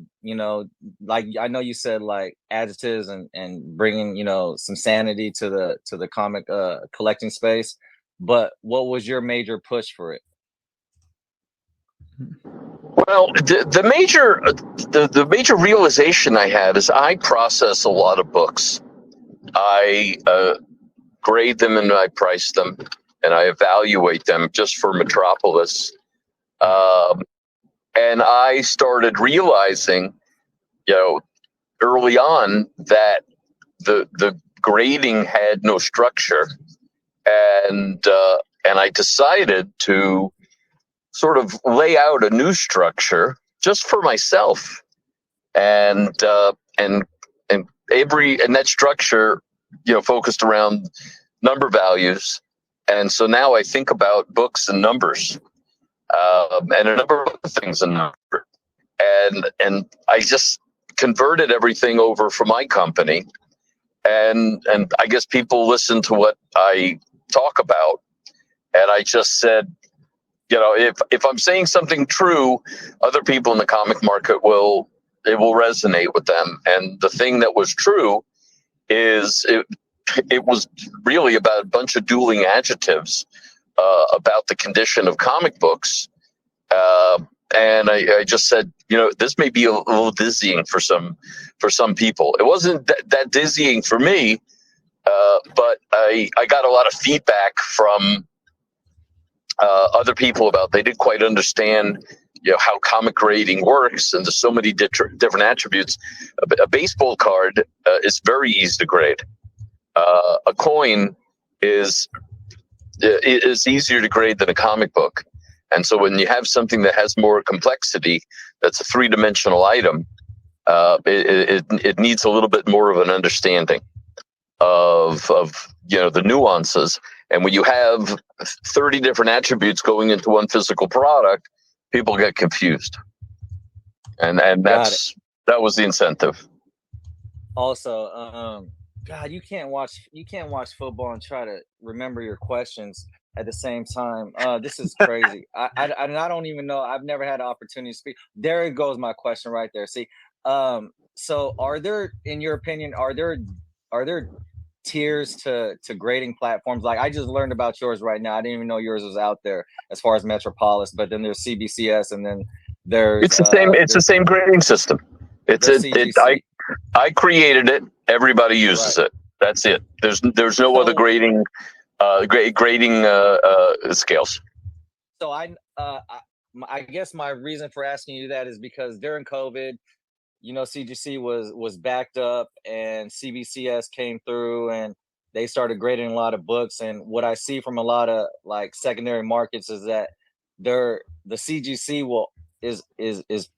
S9: like I know you said like adjectives and bringing some sanity to the comic collecting space, but what was your major push for it?
S8: Well, the major realization I had is I process a lot of books. I grade them and I price them and I evaluate them just for Metropolis. And I started realizing, early on that the grading had no structure, and I decided to sort of lay out a new structure just for myself, and that structure, focused around number values, and so now I think about books and numbers. And a number of other things in number, and I just converted everything over for my company, and I guess people listen to what I talk about, and I just said, if I'm saying something true, other people in the comic market will resonate with them, and the thing that was true is it was really about a bunch of dueling adjectives. About the condition of comic books, and I just said, this may be a little dizzying for some people. It wasn't that dizzying for me, but I got a lot of feedback from other people about they didn't quite understand how comic grading works, and there's so many different attributes. A baseball card is very easy to grade. A coin is easier to grade than a comic book. And so when you have something that has more complexity, that's a three-dimensional item, it needs a little bit more of an understanding of the nuances. And when you have 30 different attributes going into one physical product, people get confused. And that was the incentive.
S9: Also, God, you can't watch football and try to remember your questions at the same time. This is crazy. I don't even know. I've never had an opportunity to speak. There goes my question right there. See, so are there, in your opinion, are there tiers to grading platforms? Like, I just learned about yours right now. I didn't even know yours was out there as far as Metropolis, but then there's CBCS, and then there's
S8: the same grading system. I created it. Everybody uses it. That's it. There's no other grading scales.
S9: So I guess my reason for asking you that is because during COVID, CGC was backed up, and CBCS came through, and they started grading a lot of books. And what I see from a lot of like secondary markets is that the CGC is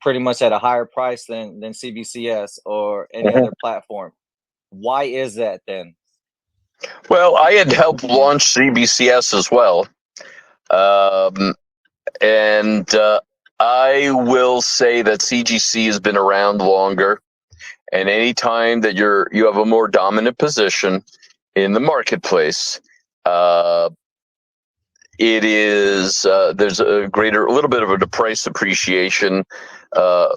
S9: pretty much at a higher price than CBCS or any other platform. Why is that then?
S8: Well, I had helped launch CBCS as well. And I will say that CGC has been around longer. And anytime that you have a more dominant position in the marketplace, it is there's a little bit of a price appreciation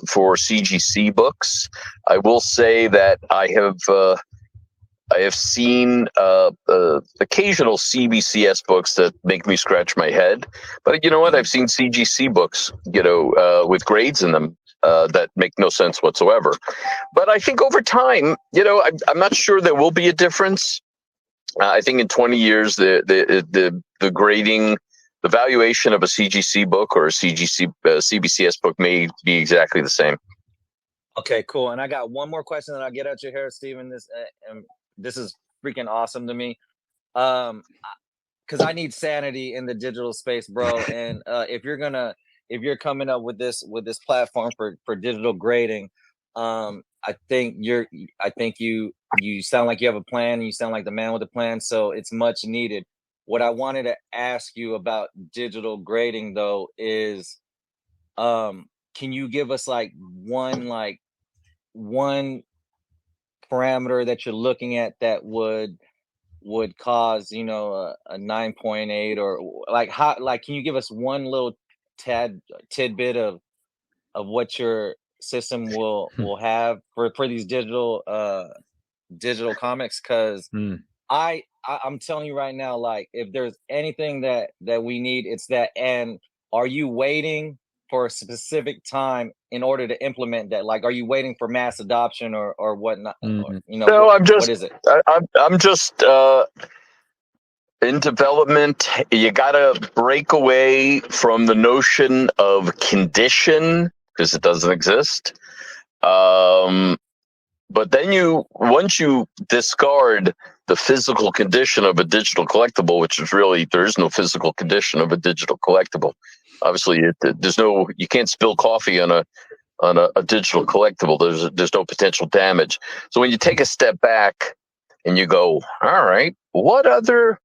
S8: for CGC books. I will say that I have seen occasional CBCS books that make me scratch my head, but you know what? I've seen CGC books, with grades in them that make no sense whatsoever. But I think over time, I'm not sure there will be a difference. I think in 20 years, the grading, the valuation of a CGC book or a CBCS book may be exactly the same.
S9: Okay, cool. And I got one more question that I'll get out your hair, Steven. This is freaking awesome to me. Because I need sanity in the digital space, bro. And if you're coming up with this platform for digital grading, I think you sound like you have a plan. You sound like the man with a plan. So it's much needed. What I wanted to ask you about digital grading though is, can you give us one parameter that you're looking at that would cause a 9.8, or can you give us one little tidbit of what your system will have for these digital comics? Because I'm telling you right now, like, if there's anything that we need, it's that. And are you waiting for a specific time in order to implement that? Like, are you waiting for mass adoption or whatnot?
S8: No, what is it? I'm just in development. You gotta break away from the notion of condition, because it doesn't exist. But then once you discard the physical condition of a digital collectible, which is really, there is no physical condition of a digital collectible. Obviously, you can't spill coffee on a digital collectible. There's no potential damage. So when you take a step back and you go, all right, what other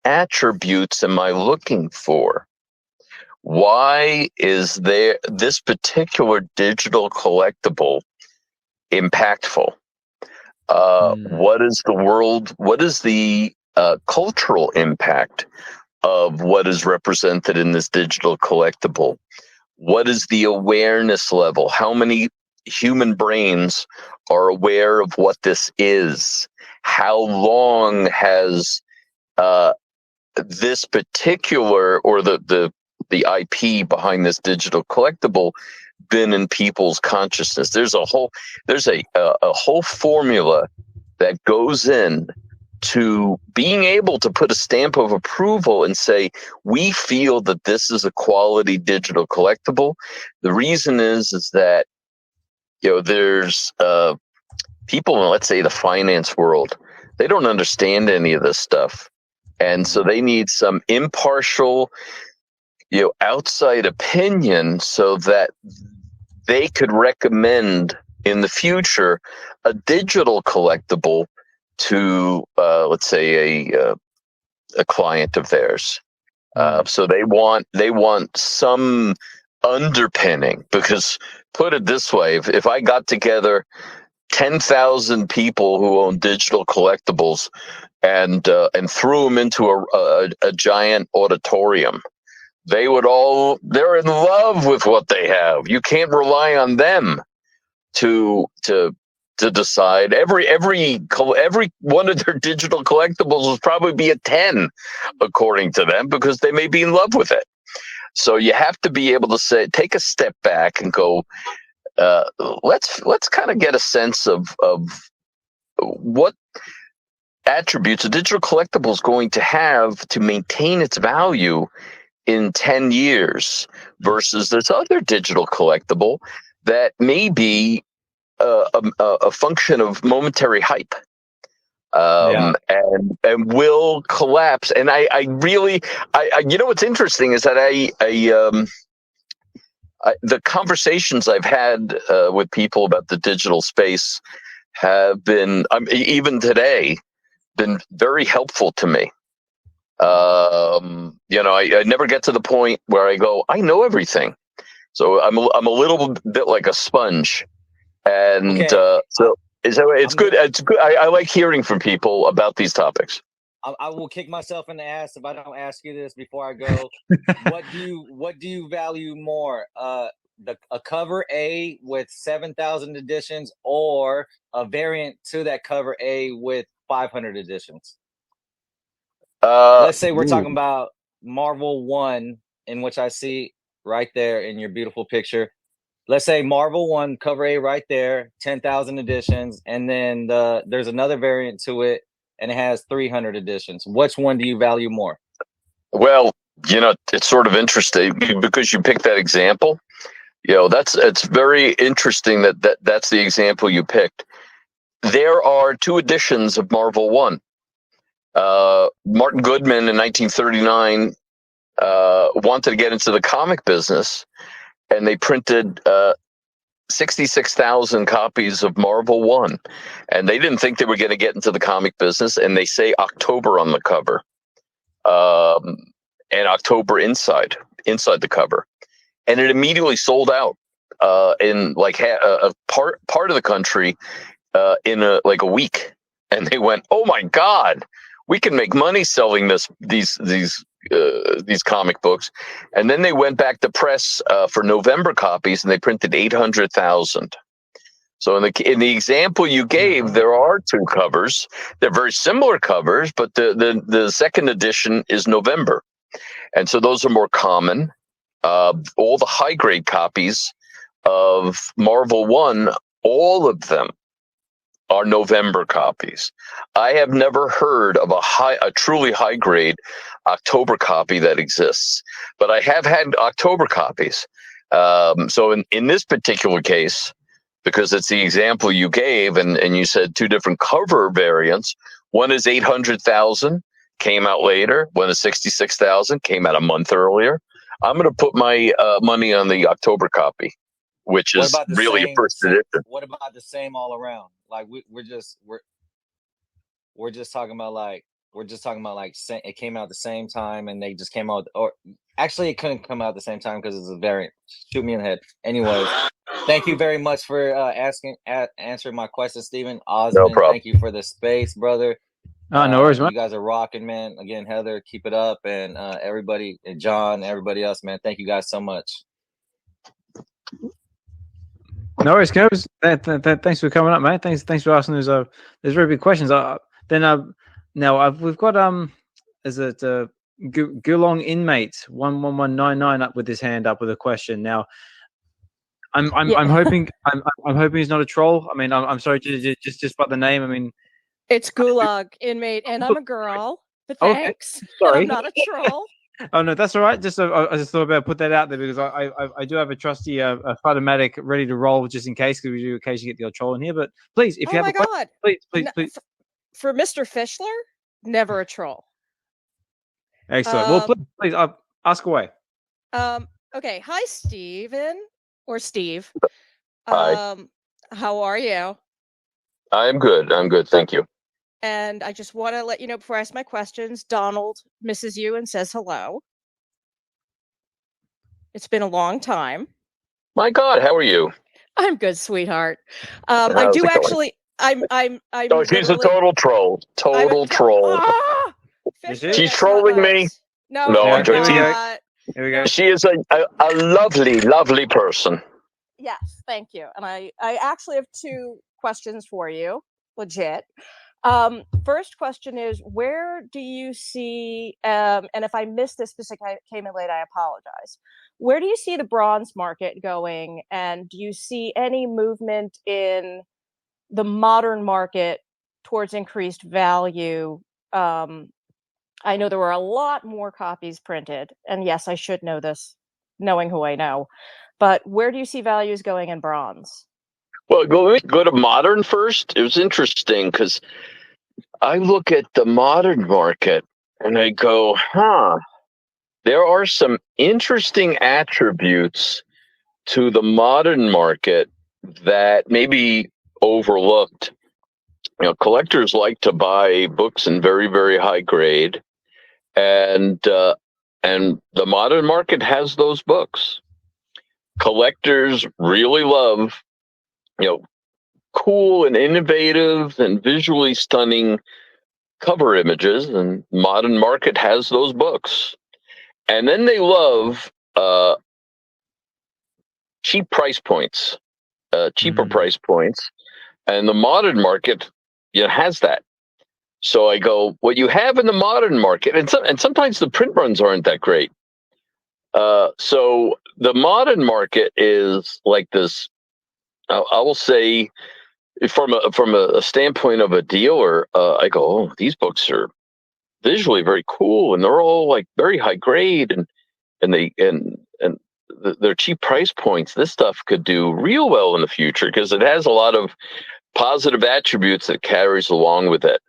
S8: attributes am I looking for? Why is this particular digital collectible impactful? What is the cultural impact of what is represented in this digital collectible? What is the awareness level? How many human brains are aware of what this is? How long has this particular, or the IP behind this digital collectible been in people's consciousness? There's a whole formula that goes in to being able to put a stamp of approval and say, we feel that this is a quality digital collectible. The reason is that, there's people in, let's say, the finance world They don't understand any of this stuff. And so they need some impartial, outside opinion so that they could recommend in the future a digital collectible to, let's say, a client of theirs. So they want some underpinning, because put it this way, if I got together 10,000 people who own digital collectibles and threw them into a giant auditorium, they're in love with what they have. You can't rely on them to decide. Every one of their digital collectibles will probably be a 10 according to them, because they may be in love with it. So you have to be able to take a step back and go, let's kind of get a sense of what attributes a digital collectible is going to have to maintain its value in 10 years versus this other digital collectible that may be a function of momentary hype, and will collapse. And I really, what's interesting is that the conversations I've had with people about the digital space have been, even today, been very helpful to me. I never get to the point where I go, I know everything. So I'm a little bit like a sponge. And so it's good. It's good. I like hearing from people about these topics.
S9: I will kick myself in the ass if I don't ask you this before I go. What do you value more? A cover A with 7,000 editions, or a variant to that cover A with 500 editions? Let's say we're talking about Marvel 1, in which I see right there in your beautiful picture. Let's say Marvel 1 cover A right there, 10,000 editions, and then there's another variant to it, and it has 300 editions. Which one do you value more?
S8: Well, it's sort of interesting because you picked that example. It's very interesting that's the example you picked. There are 2 editions of Marvel 1. Martin Goodman in 1939 wanted to get into the comic business, and they printed 66,000 copies of Marvel 1. And they didn't think they were going to get into the comic business, and they say October on the cover, and October inside the cover. And it immediately sold out in like a part of the country in a week. And they went, "Oh my God, we can make money selling these comic books." And then they went back to press for November copies, and they printed 800,000. So in the example you gave, there are 2 covers. They're very similar covers, but the second edition is November, and so those are more common. All the high grade copies of Marvel 1, all of them are November copies. I have never heard of a truly high grade October copy that exists, but I have had October copies. So in this particular case, because it's the example you gave, and you said 2 different cover variants. One is 800,000, came out later. One is 66,000, came out a month earlier. I'm going to put my money on the October copy, which is really a first edition.
S9: What about the same all around? Like we're just talking about like it came out at the same time, and they just came out, or actually it couldn't come out at the same time because it's a variant. Shoot me in the head. Anyways, thank you very much for answering my question, Stephen. Osmond, no problem. Thank you for the space, brother.
S1: No worries, man.
S9: You guys are rocking, man. Again, Heather, keep it up, and everybody, and John, everybody else, man. Thank you guys so much.
S1: No worries, Kenobes. Thanks for coming up, mate. Thanks for asking those very big questions. Now we've got is it Gulong Inmate 11199 up with his hand up with a question. Now I'm hoping he's not a troll. I mean, I'm sorry, just by the name. I mean,
S10: it's Gulag Inmate, and I'm a girl. But thanks. Okay. Sorry, I'm not a troll.
S1: Oh no, that's all right. I just thought about put that out there because I do have a trusty Photomatic ready to roll just in case, because we do occasionally get the old troll in here. But please, if you have a question, please.
S10: for Mr. Fishler, never a troll.
S1: Excellent. Well, please ask away.
S10: Okay. Hi, Steven or Steve.
S8: Hi.
S10: How are you?
S8: I'm good. Thank you.
S10: And I just want to let you know before I ask my questions, Donald misses you and says hello. It's been a long time.
S8: My God, how are you?
S10: I'm good, sweetheart. I do actually. I'm.
S8: Oh, she's a total troll. Total troll. She's trolling me.
S10: No,
S8: I'm joking.
S1: Here we go.
S8: She is a lovely, lovely person.
S10: Yes, thank you. And I actually have 2 questions for you. Legit. First question is, where do you see, and if I missed this because I came in late, I apologize. Where do you see the bronze market going? And do you see any movement in the modern market towards increased value? I know there were a lot more copies printed. And yes, I should know this, knowing who I know. But where do you see values going in bronze?
S8: Well, go to modern first. It was interesting because I look at the modern market and I go, there are some interesting attributes to the modern market that may be overlooked. Collectors like to buy books in very, very high grade, and the modern market has those books. Collectors really love, cool and innovative and visually stunning cover images, and modern market has those books. And then they love cheap price points, cheaper price points, and the modern market has that. So I go, what you have in the modern market, and sometimes the print runs aren't that great. So the modern market is like this. I will say, from a standpoint of a dealer, I go, oh, these books are visually very cool, and they're all like very high grade, and they're cheap price points. This stuff could do real well in the future because it has a lot of positive attributes that carries along with it.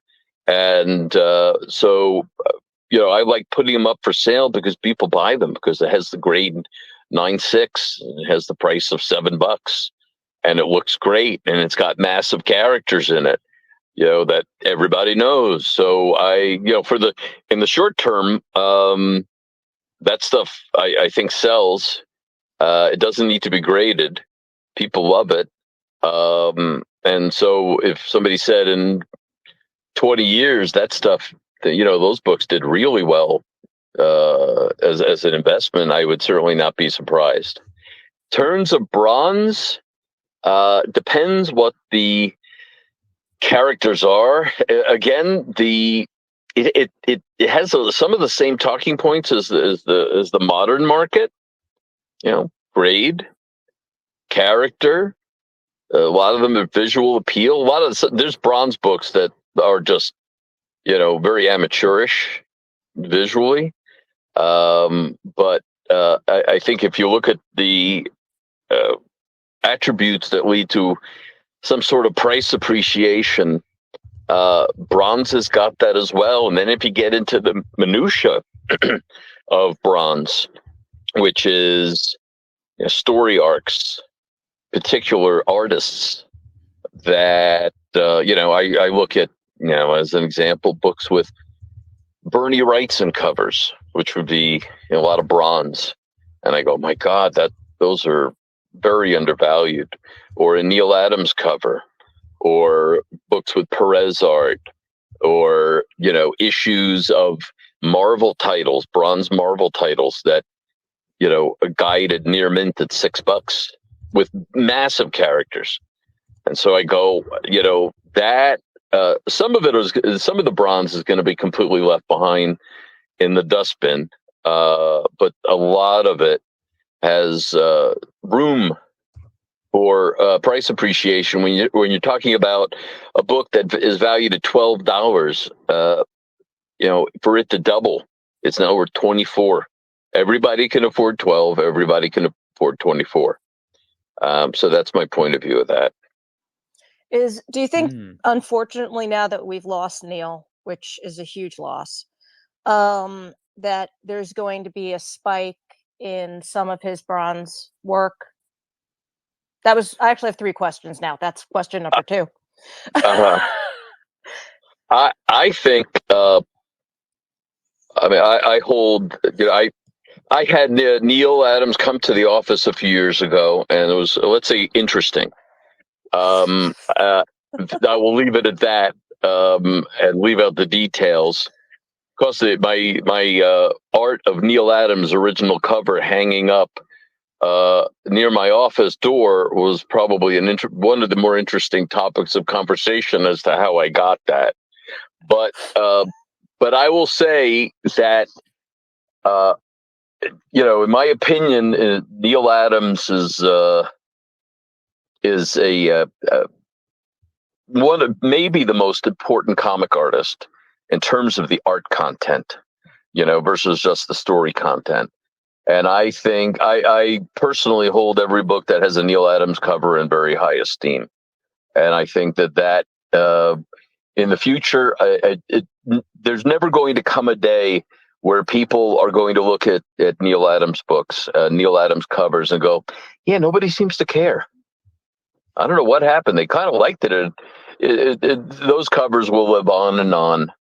S8: And so I like putting them up for sale because people buy them because it has the grade 9.6, it has the price of $7, and it looks great, and it's got massive characters in it, that everybody knows. So in the short term, that stuff I think sells. It doesn't need to be graded. People love it. And so if somebody said in 20 years, that stuff, those books did really well as an investment, I would certainly not be surprised. In terms of bronze, depends what the characters are. Again, it has some of the same talking points as the modern market. Grade, character. A lot of them are visual appeal. There's bronze books that are just very amateurish visually. But I think if you look at the attributes that lead to some sort of price appreciation, bronze has got that as well. And then if you get into the minutia of bronze, which is story arcs, particular artists that I look at, as an example, books with Bernie Wrightson covers, which would be a lot of bronze, and I go, my God, those are very undervalued. Or a Neil Adams cover, or books with Perez art, or issues of Marvel titles, bronze Marvel titles that a guided near mint at $6 with massive characters. And so I go, that some of the bronze is going to be completely left behind in the dustbin, but a lot of it has room for price appreciation. When you're talking about a book that is valued at $12, for it to double, it's now worth $24. Everybody can afford 12. Everybody can afford 24. So that's my point of view of that.
S10: Do you think,
S1: Mm.
S10: unfortunately, now that we've lost Neil, which is a huge loss, that there's going to be a spike in some of his bronze work? I actually have 3 questions now. That's question number 2.
S8: I think. I mean, I hold. I had Neil Adams come to the office a few years ago, and it was, let's say, interesting. I will leave it at that, and leave out the details. Because my art of Neil Adams' original cover hanging up near my office door was probably one of the more interesting topics of conversation as to how I got that. But I will say that, in my opinion, Neil Adams is one of maybe the most important comic artist in terms of the art content, versus just the story content. And I think I personally hold every book that has a Neil Adams cover in very high esteem. And I think that in the future, there's never going to come a day where people are going to look at Neil Adams books, Neil Adams covers, and go, yeah, nobody seems to care. I don't know what happened. They kind of liked it. Those covers will live on and on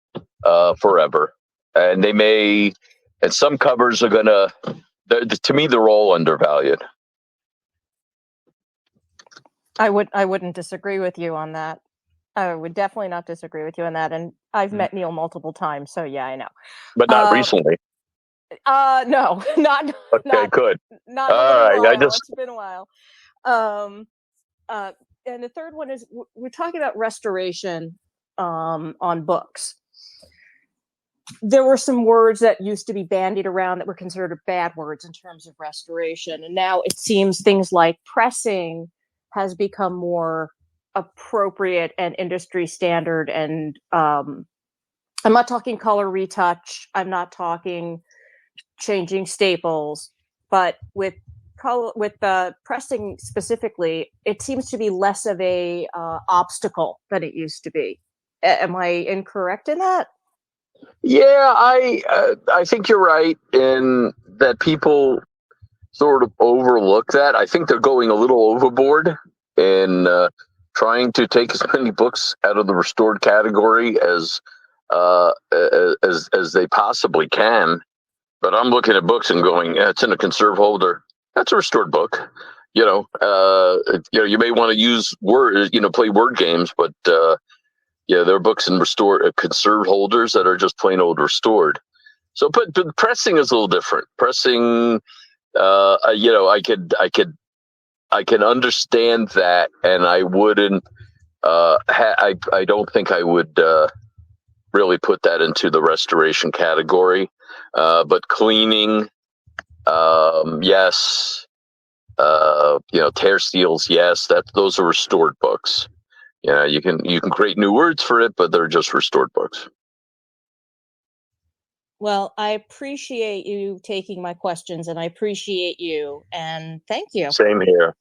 S8: forever. And and some covers are going to me, they're all undervalued.
S10: I wouldn't disagree with you on that. I would definitely not disagree with you on that. And I've met Neil multiple times, so yeah, I know.
S8: But not recently.
S10: No, not.
S8: Okay, good.
S10: Not
S8: all
S10: in a
S8: right.
S10: while. It's been a while. And the third one is, we're talking about restoration on books. There were some words that used to be bandied around that were considered bad words in terms of restoration. And now it seems things like pressing has become more appropriate and industry standard. And I'm not talking color retouch. I'm not talking changing staples, but with pressing specifically, it seems to be less of a obstacle than it used to be. Am I incorrect in that?
S8: Yeah, I think you're right in that people sort of overlook that. I think they're going a little overboard in trying to take as many books out of the restored category as they possibly can. But I'm looking at books and going, yeah, it's in a conserve holder. That's a restored book. You may want to use words, play word games, but there are books in conserved holders that are just plain old restored. So, but pressing is a little different. Pressing, I can understand that, and I wouldn't. I don't think I would really put that into the restoration category. But cleaning, yes. Tear steels, yes. Those are restored books. Yeah, you can create new words for it, but they're just restored books.
S10: Well, I appreciate you taking my questions, and I appreciate you, and thank you.
S8: Same here,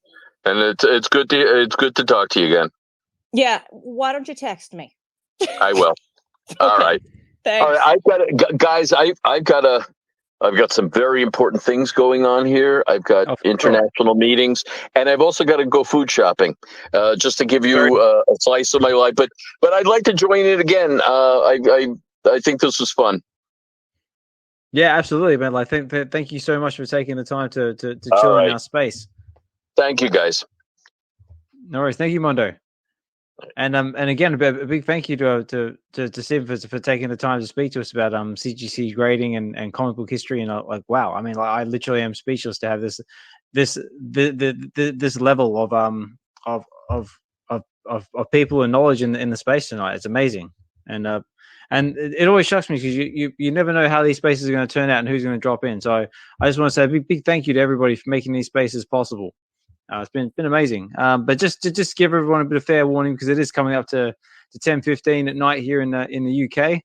S8: and it's good to talk to you again.
S10: Yeah, why don't you text me?
S8: I will.
S10: Okay.
S8: All right.
S10: Thanks.
S8: All right, I've got some very important things going on here. I've got international meetings, and I've also got to go food shopping, just to give you a slice of my life. But I'd like to join it again. I think this was fun.
S1: Yeah, absolutely, man. Thank you so much for taking the time to chill in our space.
S8: Thank you, guys.
S1: No worries. Thank you, Mondo. And again, a big thank you to Stephen for taking the time to speak to us about CGC grading and comic book history. And wow, I mean, I literally am speechless to have this level of people and knowledge in the space tonight. It's amazing, and it always shocks me because you never know how these spaces are going to turn out and who's going to drop in. So I just want to say a big thank you to everybody for making these spaces possible. It's been amazing. But just to give everyone a bit of fair warning, because it is coming up to 10:15 at night here in the UK.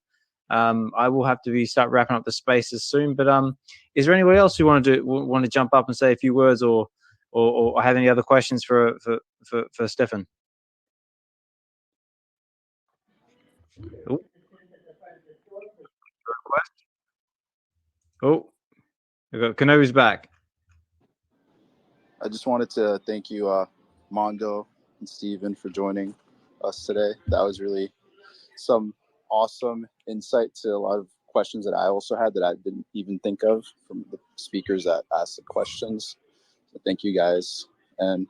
S1: I will have to start wrapping up the spaces soon. But is there anybody else who want to jump up and say a few words or have any other questions for Stefan? Oh, oh, we got Kenobes back.
S3: I just wanted to thank you, Mondo and Steven, for joining us today. That was really some awesome insight to a lot of questions that I also had that I didn't even think of from the speakers that asked the questions. So thank you guys. And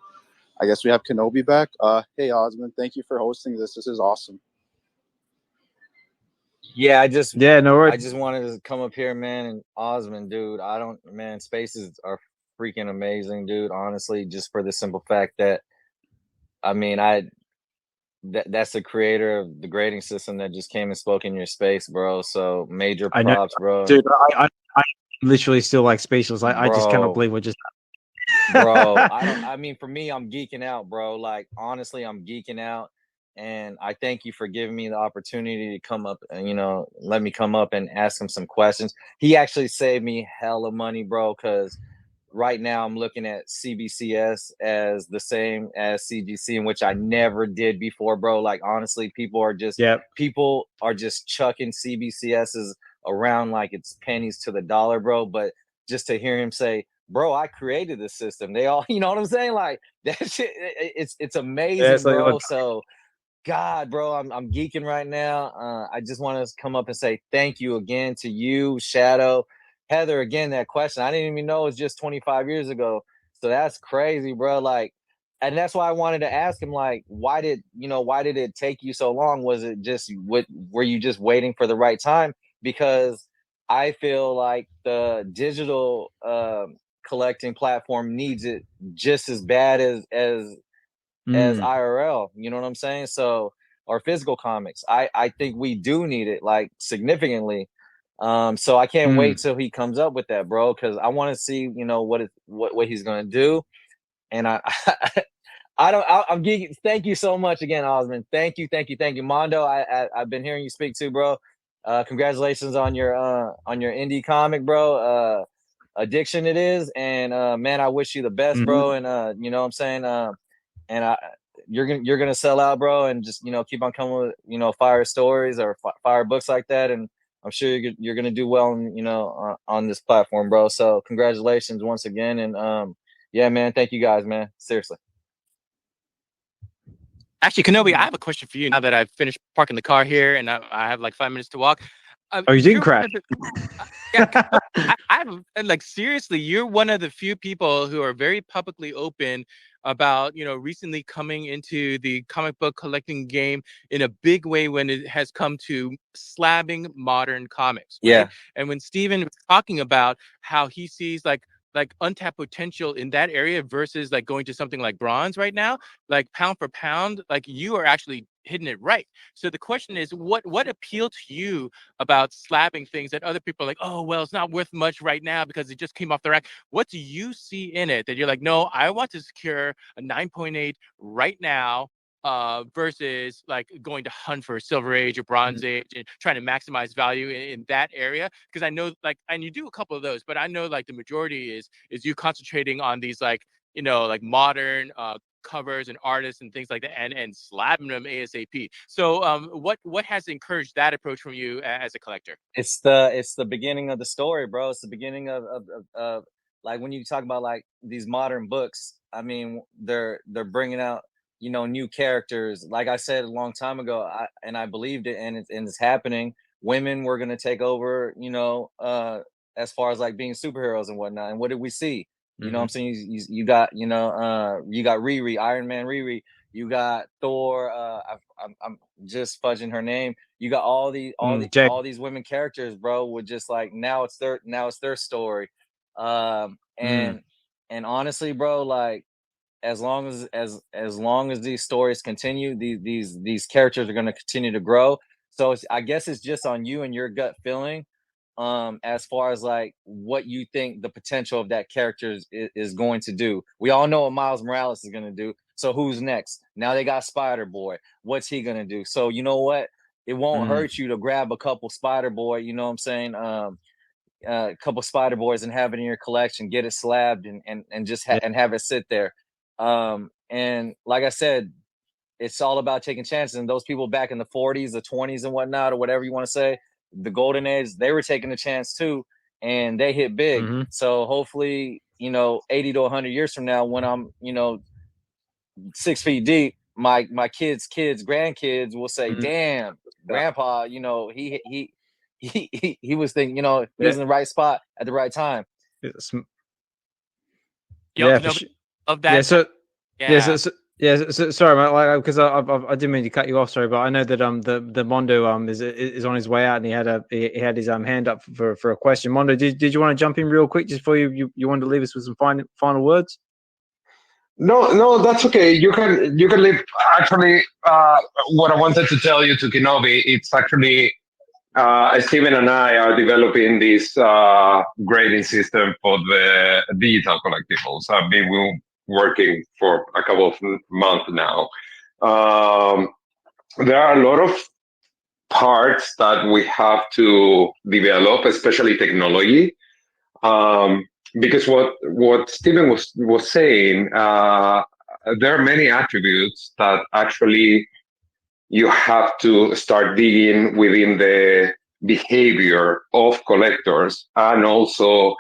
S3: I guess we have Kenobi back. Hey, Osmond, thank you for hosting this. This is awesome.
S9: Yeah,
S1: no worries.
S9: I just wanted to come up here, man, and Osmond, dude. Spaces are freaking amazing, dude. Honestly, just for the simple fact that, I mean, that's the creator of the grading system that just came and spoke in your space, bro. So major props, bro.
S1: Dude, I literally still like speechless. I just cannot believe we're just.
S9: Bro, I mean, for me, I'm geeking out, bro. Like, honestly, I'm geeking out. And I thank you for giving me the opportunity to come up and, let me come up and ask him some questions. He actually saved me hella money, bro, because right now I'm looking at CBCS as the same as CGC, in which I never did before, bro. Like, honestly, people are just chucking CBCSs around like it's pennies to the dollar, bro. But just to hear him say, bro, I created this system. They all, you know what I'm saying? Like, that shit, it's amazing, bro. So, God, bro, I'm geeking right now. I just want to come up and say thank you again to you, Shadow, Heather. Again, that question, I didn't even know it was just 25 years ago. So that's crazy, bro. Like, and that's why I wanted to ask him, like, why did it take you so long? Was it just were you just waiting for the right time? Because I feel like the digital collecting platform needs it just as bad as IRL, you know what I'm saying? So, or physical comics. I think we do need it, like, significantly. So I can't wait till he comes up with that, bro, because I want to see, what he's gonna do. And I'm geeking. Thank you so much again, Osmond. Thank you, Mondo. I've been hearing you speak too, bro. Congratulations on your indie comic, bro. Addiction it is, and man, I wish you the best, bro. And you know what I'm saying, and you're gonna sell out, bro, and just keep on coming with fire stories or fire books like that, and I'm sure you're gonna do well, on this platform, bro. So congratulations once again, and yeah, man, thank you guys, man, seriously.
S5: Actually, Kenobi, I have a question for you now that I've finished parking the car here and I have like 5 minutes to walk.
S1: You didn't crash.
S5: I have, like, seriously, you're one of the few people who are very publicly open about, recently coming into the comic book collecting game in a big way when it has come to slabbing modern comics. Right?
S9: Yeah.
S5: And when Steven was talking about how he sees like untapped potential in that area versus like going to something like bronze right now, like pound for pound, like you are actually hitting it right. So the question is, what appealed to you about slabbing things that other people are like, oh, well, it's not worth much right now because it just came off the rack? What do you see in it that you're like, no, I want to secure a 9.8 right now, versus like going to hunt for a Silver Age or Bronze Age and trying to maximize value in that area? Because I know, like, and you do a couple of those, but I know like the majority is you concentrating on these like like modern covers and artists and things like that, and slapping them ASAP. So what has encouraged that approach from you as a collector?
S9: It's the beginning of the story, bro. It's the beginning of like, when you talk about like these modern books, I mean, they're bringing out new characters. Like I said a long time ago, I believed it, and it's happening. Women were gonna take over, as far as like being superheroes and whatnot. And what did we see? You know what I'm saying? You got you got Riri, Iron Man Riri. You got Thor. I'm just fudging her name. You got all these women characters, bro. With just like now it's their story. And honestly, bro, like, as long as these stories continue, these characters are going to continue to grow. So I guess it's just on you and your gut feeling, as far as like what you think the potential of that character is going to do. We all know what Miles Morales is going to do. So who's next? Now they got Spider-Boy. What's he going to do? So you know what? It won't hurt you to grab a couple Spider-Boy, you know what I'm saying? A couple Spider-Boys and have it in your collection, get it slabbed and just and have it sit there. And like I said, it's all about taking chances. And those people back in the 40s, the 20s and whatnot, or whatever you want to say, the golden age, they were taking a chance too, and they hit big.
S1: Mm-hmm.
S9: So hopefully, 80 to 100 years from now, when I'm, 6 feet deep, my kids, grandkids will say,
S1: Mm-hmm.
S9: damn, grandpa, he was thinking, he was in the right spot at the right time.
S11: Of that.
S1: So sorry, mate, because I didn't mean to cut you off. Sorry, but I know that the Mondo is on his way out, and he had his hand up for a question. Mondo, did you want to jump in real quick just before you wanted to leave us with some final words?
S7: No, that's okay. You can leave. Actually, what I wanted to tell you to Kenobes, it's actually Steven and I are developing this grading system for the digital collectibles. I've been working for a couple of months now. There are a lot of parts that we have to develop, especially technology. Because what Steven was saying, there are many attributes that actually you have to start digging within the behavior of collectors and also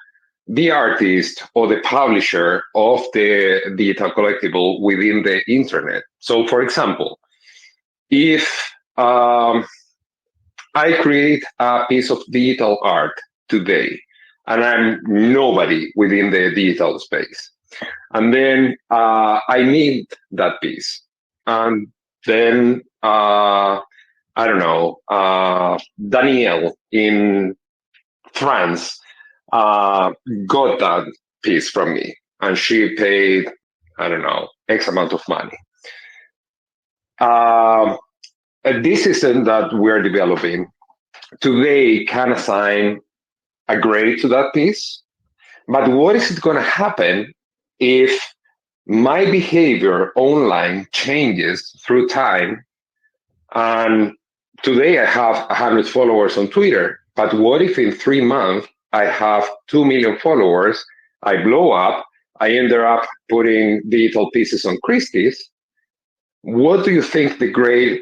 S7: the artist or the publisher of the digital collectible within the internet. So, for example, if I create a piece of digital art today, and I'm nobody within the digital space, and then I need that piece, and then I don't know, Danielle in France got that piece from me, and she paid, I don't know, X amount of money. This system that we're developing today can assign a grade to that piece, but what is it going to happen if my behavior online changes through time? And today I have 100 followers on Twitter, but what if in 3 months I have 2 million followers, I blow up, I end up putting digital pieces on Christie's? What do you think the grade,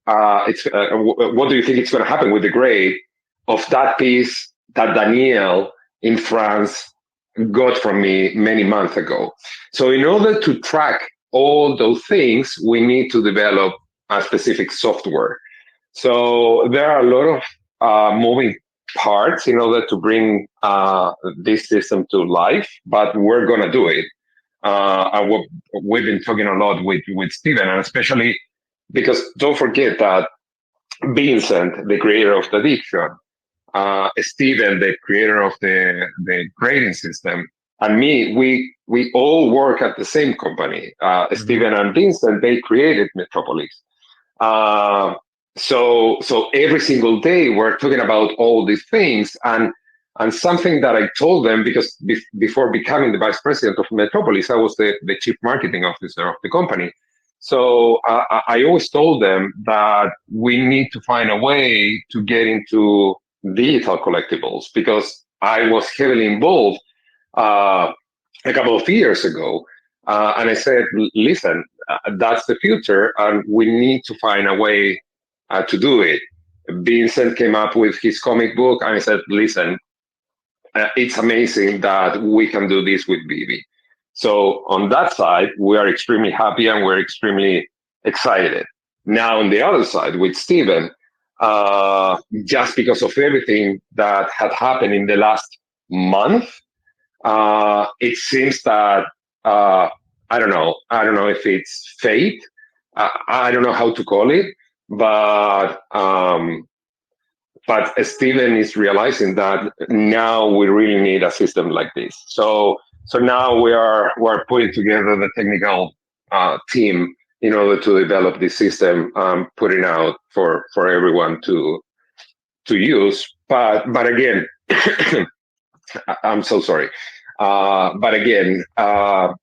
S7: what do you think it's going to happen with the grade of that piece that Danielle in France got from me many months ago? So in order to track all those things, we need to develop a specific software. So there are a lot of moving parts in order to bring this system to life, but we're going to do it. And we've been talking a lot with Steven, and especially because don't forget that Vincent, the creator of the Addiction, Steven, the creator of the grading system, and me, we all work at the same company. Steven and Vincent, they created Metropolis. So every single day we're talking about all these things, and something that I told them, because before becoming the vice president of Metropolis, I was the chief marketing officer of the company. So I always told them that we need to find a way to get into digital collectibles, because I was heavily involved a couple of years ago. And I said, listen, that's the future, and we need to find a way to do it. Vincent came up with his comic book, and I said, listen, it's amazing that we can do this with VeVe. So on that side, we are extremely happy and we're extremely excited. Now on the other side with Steven, just because of everything that had happened in the last month, it seems that, I don't know if it's fate. I don't know how to call it, but Steven is realizing that now we really need a system like this. So now we're putting together the technical team in order to develop this system, putting out for everyone to use. But again, I'm so sorry. But again, I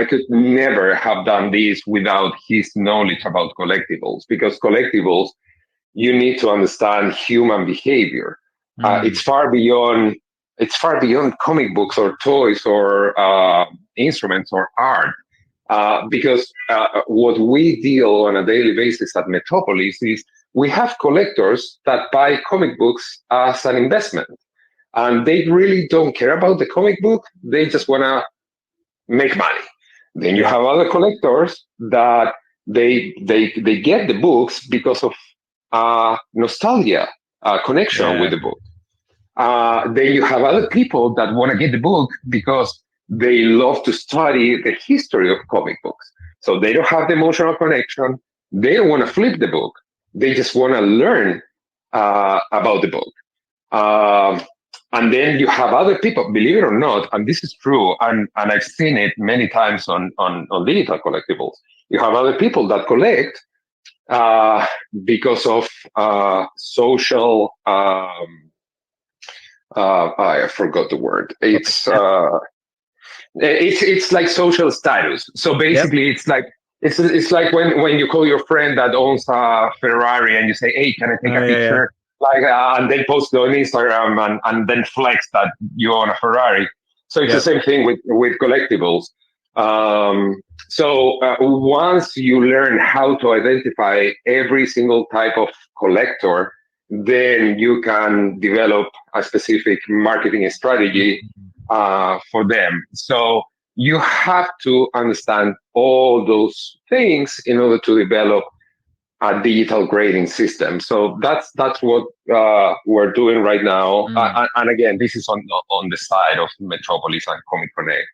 S7: could never have done this without his knowledge about collectibles, because collectibles, you need to understand human behavior. It's far beyond comic books or toys or instruments or art. because what we deal on a daily basis at Metropolis is we have collectors that buy comic books as an investment, and they really don't care about the comic book. They just want to make money. Then you have other collectors that they get the books because of nostalgia, connection with the book. Then you have other people that want to get the book because they love to study the history of comic books. So they don't have the emotional connection. They don't want to flip the book. They just want to learn about the book. And then you have other people, believe it or not, and this is true, and I've seen it many times on digital collectibles. You have other people that collect because of social, I forgot the word. It's like social status. So basically, it's like when you call your friend that owns a Ferrari and you say, "Hey, can I take a picture?" And then post it on Instagram and then flex that you own a Ferrari. So it's the same thing with collectibles. So once you learn how to identify every single type of collector, then you can develop a specific marketing strategy for them. So you have to understand all those things in order to develop a digital grading system. So that's what we're doing right now. And again, this is on the side of Metropolis and Comic Connect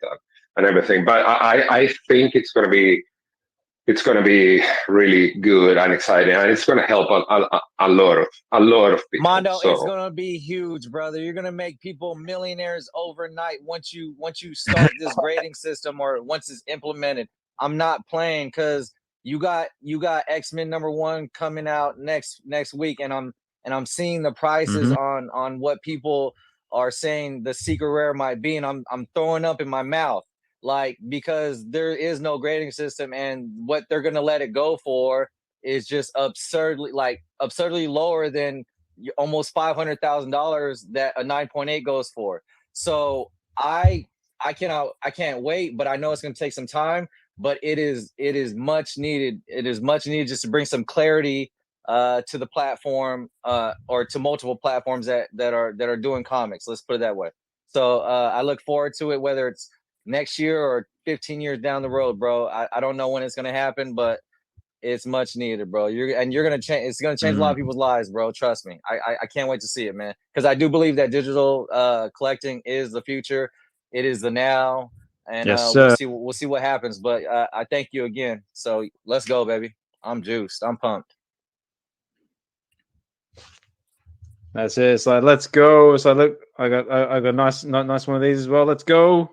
S7: and everything. But I think it's going to be really good and exciting, and it's going to help a lot of people.
S9: Mondo, it's going to be huge, brother. You're going to make people millionaires overnight once you start this grading system, or once it's implemented. I'm not playing, because you got X-Men #1 coming out next week, and I'm seeing the prices on what people are saying the secret rare might be, and I'm throwing up in my mouth, like, because there is no grading system, and what they're gonna let it go for is just absurdly lower than almost $500,000 that a 9.8 goes for. So I can't wait, but I know it's gonna take some time. But it is much needed. It is much needed just to bring some clarity to the platform, or to multiple platforms that are doing comics. Let's put it that way. So I look forward to it, whether it's next year or 15 years down the road, bro. I don't know when it's gonna happen, but it's much needed, bro. You're gonna change. It's gonna change a lot of people's lives, bro. Trust me. I can't wait to see it, man. Because I do believe that digital collecting is the future. It is the now. And we'll see what happens. But I thank you again. So let's go, baby. I'm juiced. I'm pumped.
S1: That's it. It's like, let's go. So look, I got a nice one of these as well. Let's go.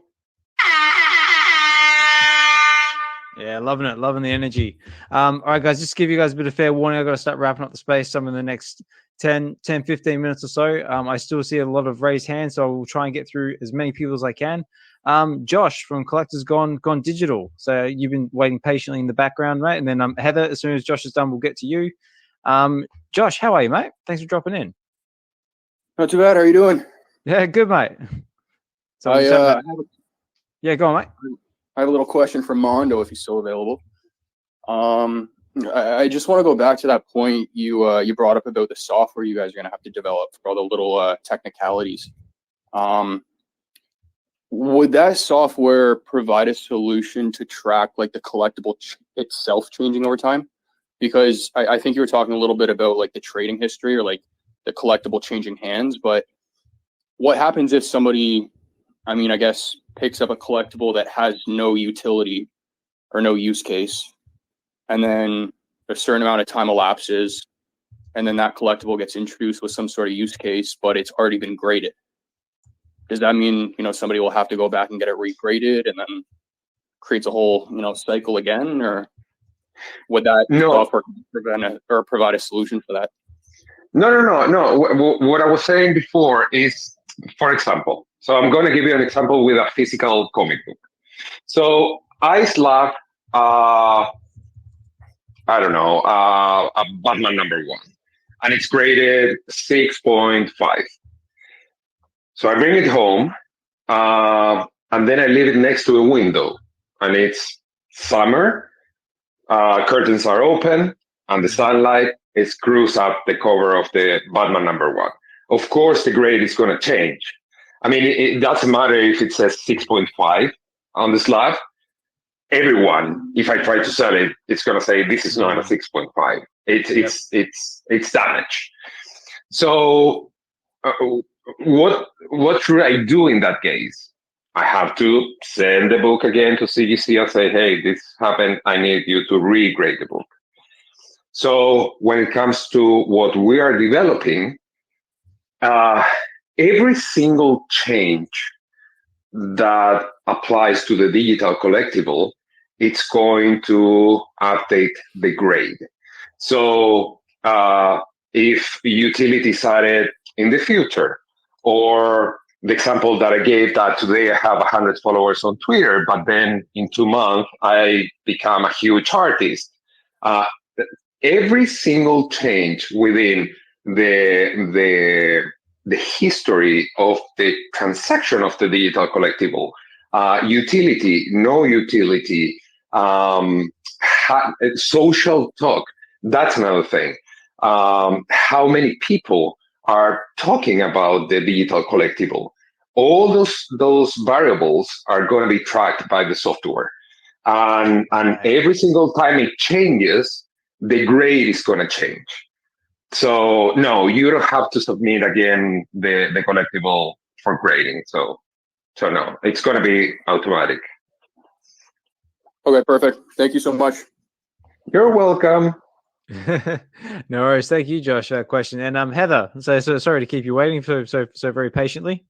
S1: Yeah, loving it. Loving the energy. All right, guys, just to give you guys a bit of fair warning, I've got to start wrapping up the space some in the next 10, 15 minutes or so. I still see a lot of raised hands, so I will try and get through as many people as I can. Josh from Collectors Gone Digital. So you've been waiting patiently in the background, mate. And then Heather, as soon as Josh is done, we'll get to you. Josh, how are you, mate? Thanks for dropping in.
S12: Not too bad. How are you doing?
S1: Yeah, good, mate. So yeah, go on, mate.
S12: I have a little question from Mondo, if he's still available. I just want to go back to that point you brought up about the software you guys are going to have to develop for all the little technicalities. Would that software provide a solution to track like the collectible itself changing over time? Because I think you were talking a little bit about like the trading history or like the collectible changing hands, but what happens if somebody, I guess, picks up a collectible that has no utility or no use case, and then a certain amount of time elapses, and then that collectible gets introduced with some sort of use case, but it's already been graded? Does that mean, somebody will have to go back and get it regraded and then creates a whole, cycle again? Or would that software provide a solution for that?
S7: No. What I was saying before is, for example, so I'm going to give you an example with a physical comic book. So I slap, a Batman #1, and it's graded 6.5. So I bring it home, and then I leave it next to a window, and it's summer, curtains are open, and the sunlight screws up the cover of the Batman #1. Of course, the grade is going to change. I mean, it doesn't matter if it says 6.5 on the slab. Everyone, if I try to sell it, it's going to say this is not a 6.5. It's damaged. So, what should I do in that case? I have to send the book again to CGC and say, hey, this happened. I need you to regrade the book. So when it comes to what we are developing, every single change that applies to the digital collectible, it's going to update the grade. So if utilities added in the future, or the example that I gave that today I have 100 followers on Twitter, but then in 2 months I become a huge artist. Every single change within the history of the transaction of the digital collectible, utility, no utility, social talk, that's another thing. How many people are talking about the digital collectible? All those variables are going to be tracked by the software. And every single time it changes, the grade is going to change. So no, you don't have to submit again the collectible for grading. So no, it's going to be automatic.
S12: Okay, perfect. Thank you so much.
S7: You're welcome.
S1: No worries. Thank you, Josh, for that question. And Heather, so sorry to keep you waiting so very patiently.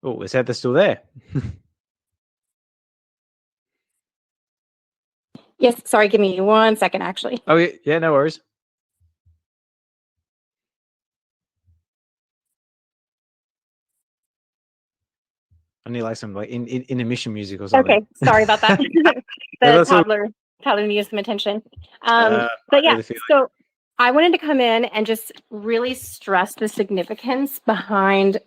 S1: Oh, is Heather still there?
S6: Yes, sorry, give me 1 second, actually.
S1: Oh, yeah, no worries. I need like some like intermission music or something.
S6: Okay, sorry about that. The toddler needs some attention. But yeah, so I wanted to come in and just really stress the significance behind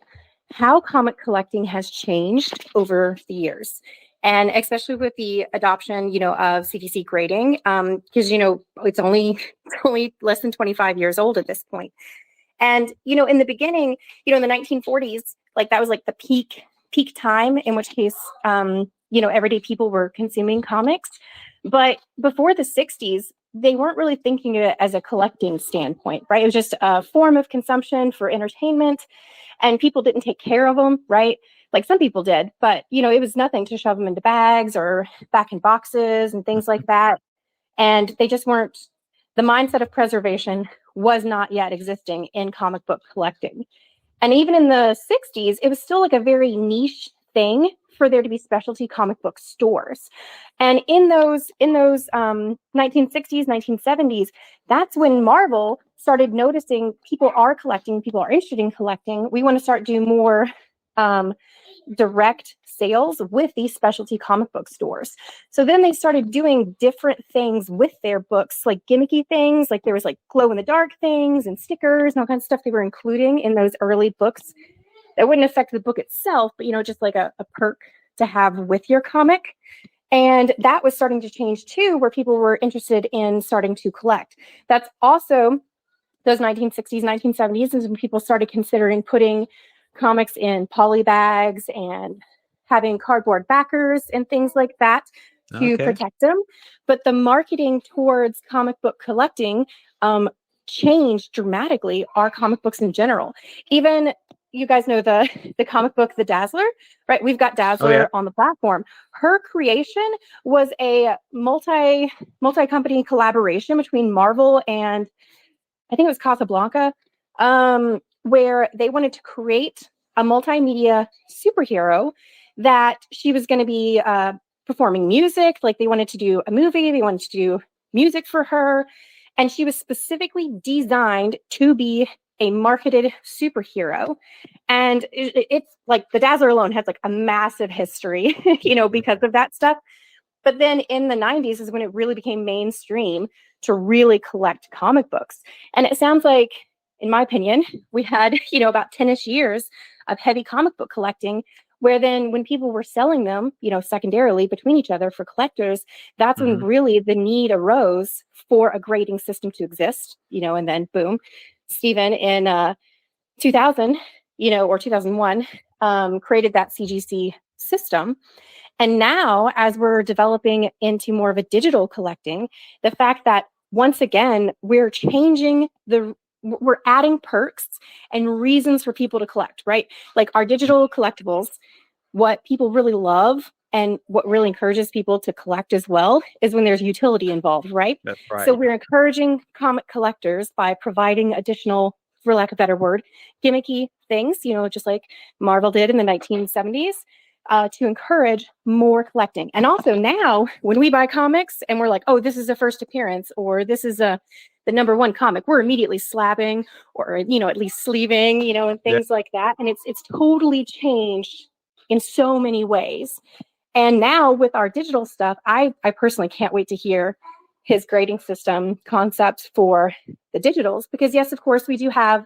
S6: how comic collecting has changed over the years. And especially with the adoption, of CGC grading, because, it's only less than 25 years old at this point. And, in the beginning, in the 1940s, like that was like the peak time, in which case, everyday people were consuming comics. But before the 60s, they weren't really thinking of it as a collecting standpoint, right? It was just a form of consumption for entertainment, and people didn't take care of them, right? Like some people did, but it was nothing to shove them into bags or back in boxes and things like that. And they just weren't, the mindset of preservation was not yet existing in comic book collecting. And even in the 60s, it was still like a very niche thing for there to be specialty comic book stores. And in those 1960s, 1970s, that's when Marvel started noticing people are collecting, people are interested in collecting. We want to start doing more direct sales with these specialty comic book stores. So then they started doing different things with their books, like gimmicky things, like there was like glow in the dark things and stickers and all kinds of stuff they were including in those early books that wouldn't affect the book itself, but just like a perk to have with your comic. And that was starting to change too, where people were interested in starting to collect. That's also those 1960s, 1970s is when people started considering putting comics in poly bags and having cardboard backers and things like that to protect them. But the marketing towards comic book collecting changed dramatically our comic books in general. Even you guys know the comic book, The Dazzler, right? We've got Dazzler on the platform. Her creation was a multi-company collaboration between Marvel and I think it was Casablanca, where they wanted to create a multimedia superhero that she was going to be performing music. Like they wanted to do a movie, they wanted to do music for her. And she was specifically designed to be a marketed superhero. And it's like the Dazzler alone has like a massive history, because of that stuff. But then in the 90s is when it really became mainstream to really collect comic books. And it sounds like, in my opinion, we had, about 10-ish years of heavy comic book collecting Where then when people were selling them, secondarily between each other for collectors, that's when really the need arose for a grading system to exist, and then boom, Stephen in 2000, or 2001, created that CGC system. And now, as we're developing into more of a digital collecting, the fact that once again, we're adding perks and reasons for people to collect, right? Like our digital collectibles, what people really love and what really encourages people to collect as well is when there's utility involved, right?
S1: That's right.
S6: So we're encouraging comic collectors by providing additional, for lack of a better word, gimmicky things, just like Marvel did in the 1970s, to encourage more collecting. And also now, when we buy comics and we're like, oh, this is a first appearance, or this is the number one comic, we're immediately slabbing or, at least sleeving, and things like that. And it's totally changed in so many ways. And now with our digital stuff, I personally can't wait to hear his grading system concepts for the digitals, because yes, of course, we do have,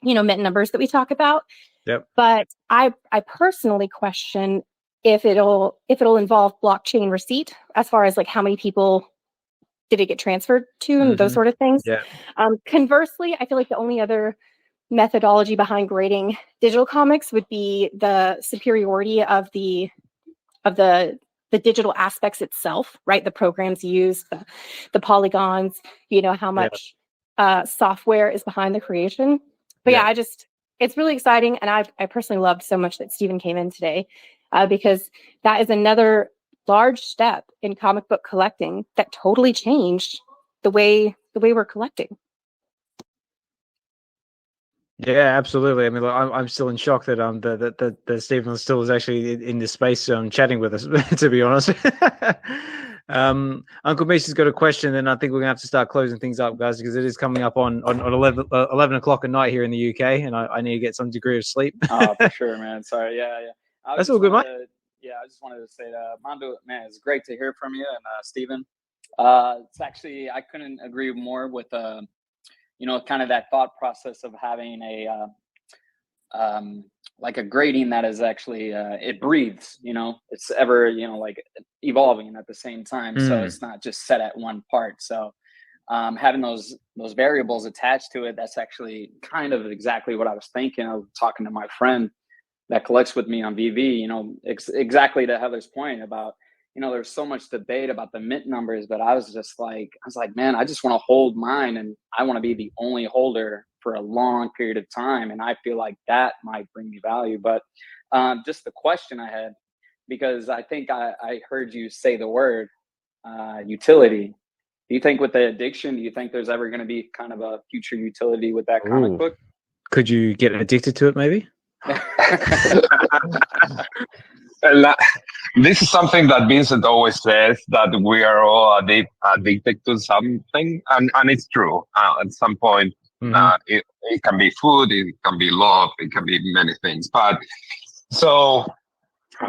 S6: mint numbers that we talk about.
S1: Yep.
S6: But I personally question if it'll involve blockchain receipt as far as like how many people did it get transferred to and those sort of things.
S1: Yeah.
S6: Conversely, I feel like the only other methodology behind grading digital comics would be the superiority of the digital aspects itself, right? The programs used, the polygons, how much software is behind the creation. But it's really exciting. And I personally loved so much that Stephen came in today because that is another large step in comic book collecting that totally changed the way we're collecting.
S1: Yeah, absolutely. I mean, I'm still in shock that that Stephen still is actually in this space chatting with us. To be honest, UnkleMeesh has got a question, and I think we're gonna have to start closing things up, guys, because it is coming up on 11 o'clock at night here in the UK, and I need to get some degree of sleep.
S2: Oh, for sure, man. Sorry, yeah.
S1: That's all good, mate.
S2: I just wanted to say that Mondo, man, it's great to hear from you, and Stephen. It's actually, I couldn't agree more with kind of that thought process of having a like a grading that is actually it breathes, it's ever like evolving at the same time. So it's not just set at one part. So having those variables attached to it, that's actually kind of exactly what I was thinking of talking to my friend that collects with me on VeVe. Exactly to Heather's point about there's so much debate about the mint numbers, but I was like, man, I just want to hold mine, and I want to be the only holder for a long period of time. And I feel like that might bring me value. But just the question I had, because I think I heard you say the word utility. Do you think with the addiction, do you think there's ever going to be kind of a future utility with that comic book?
S1: Could you get addicted to it, maybe?
S7: This is something that Vincent always says, that we are all addicted to something, and it's true. At some point, it can be food, it can be love, it can be many things. But so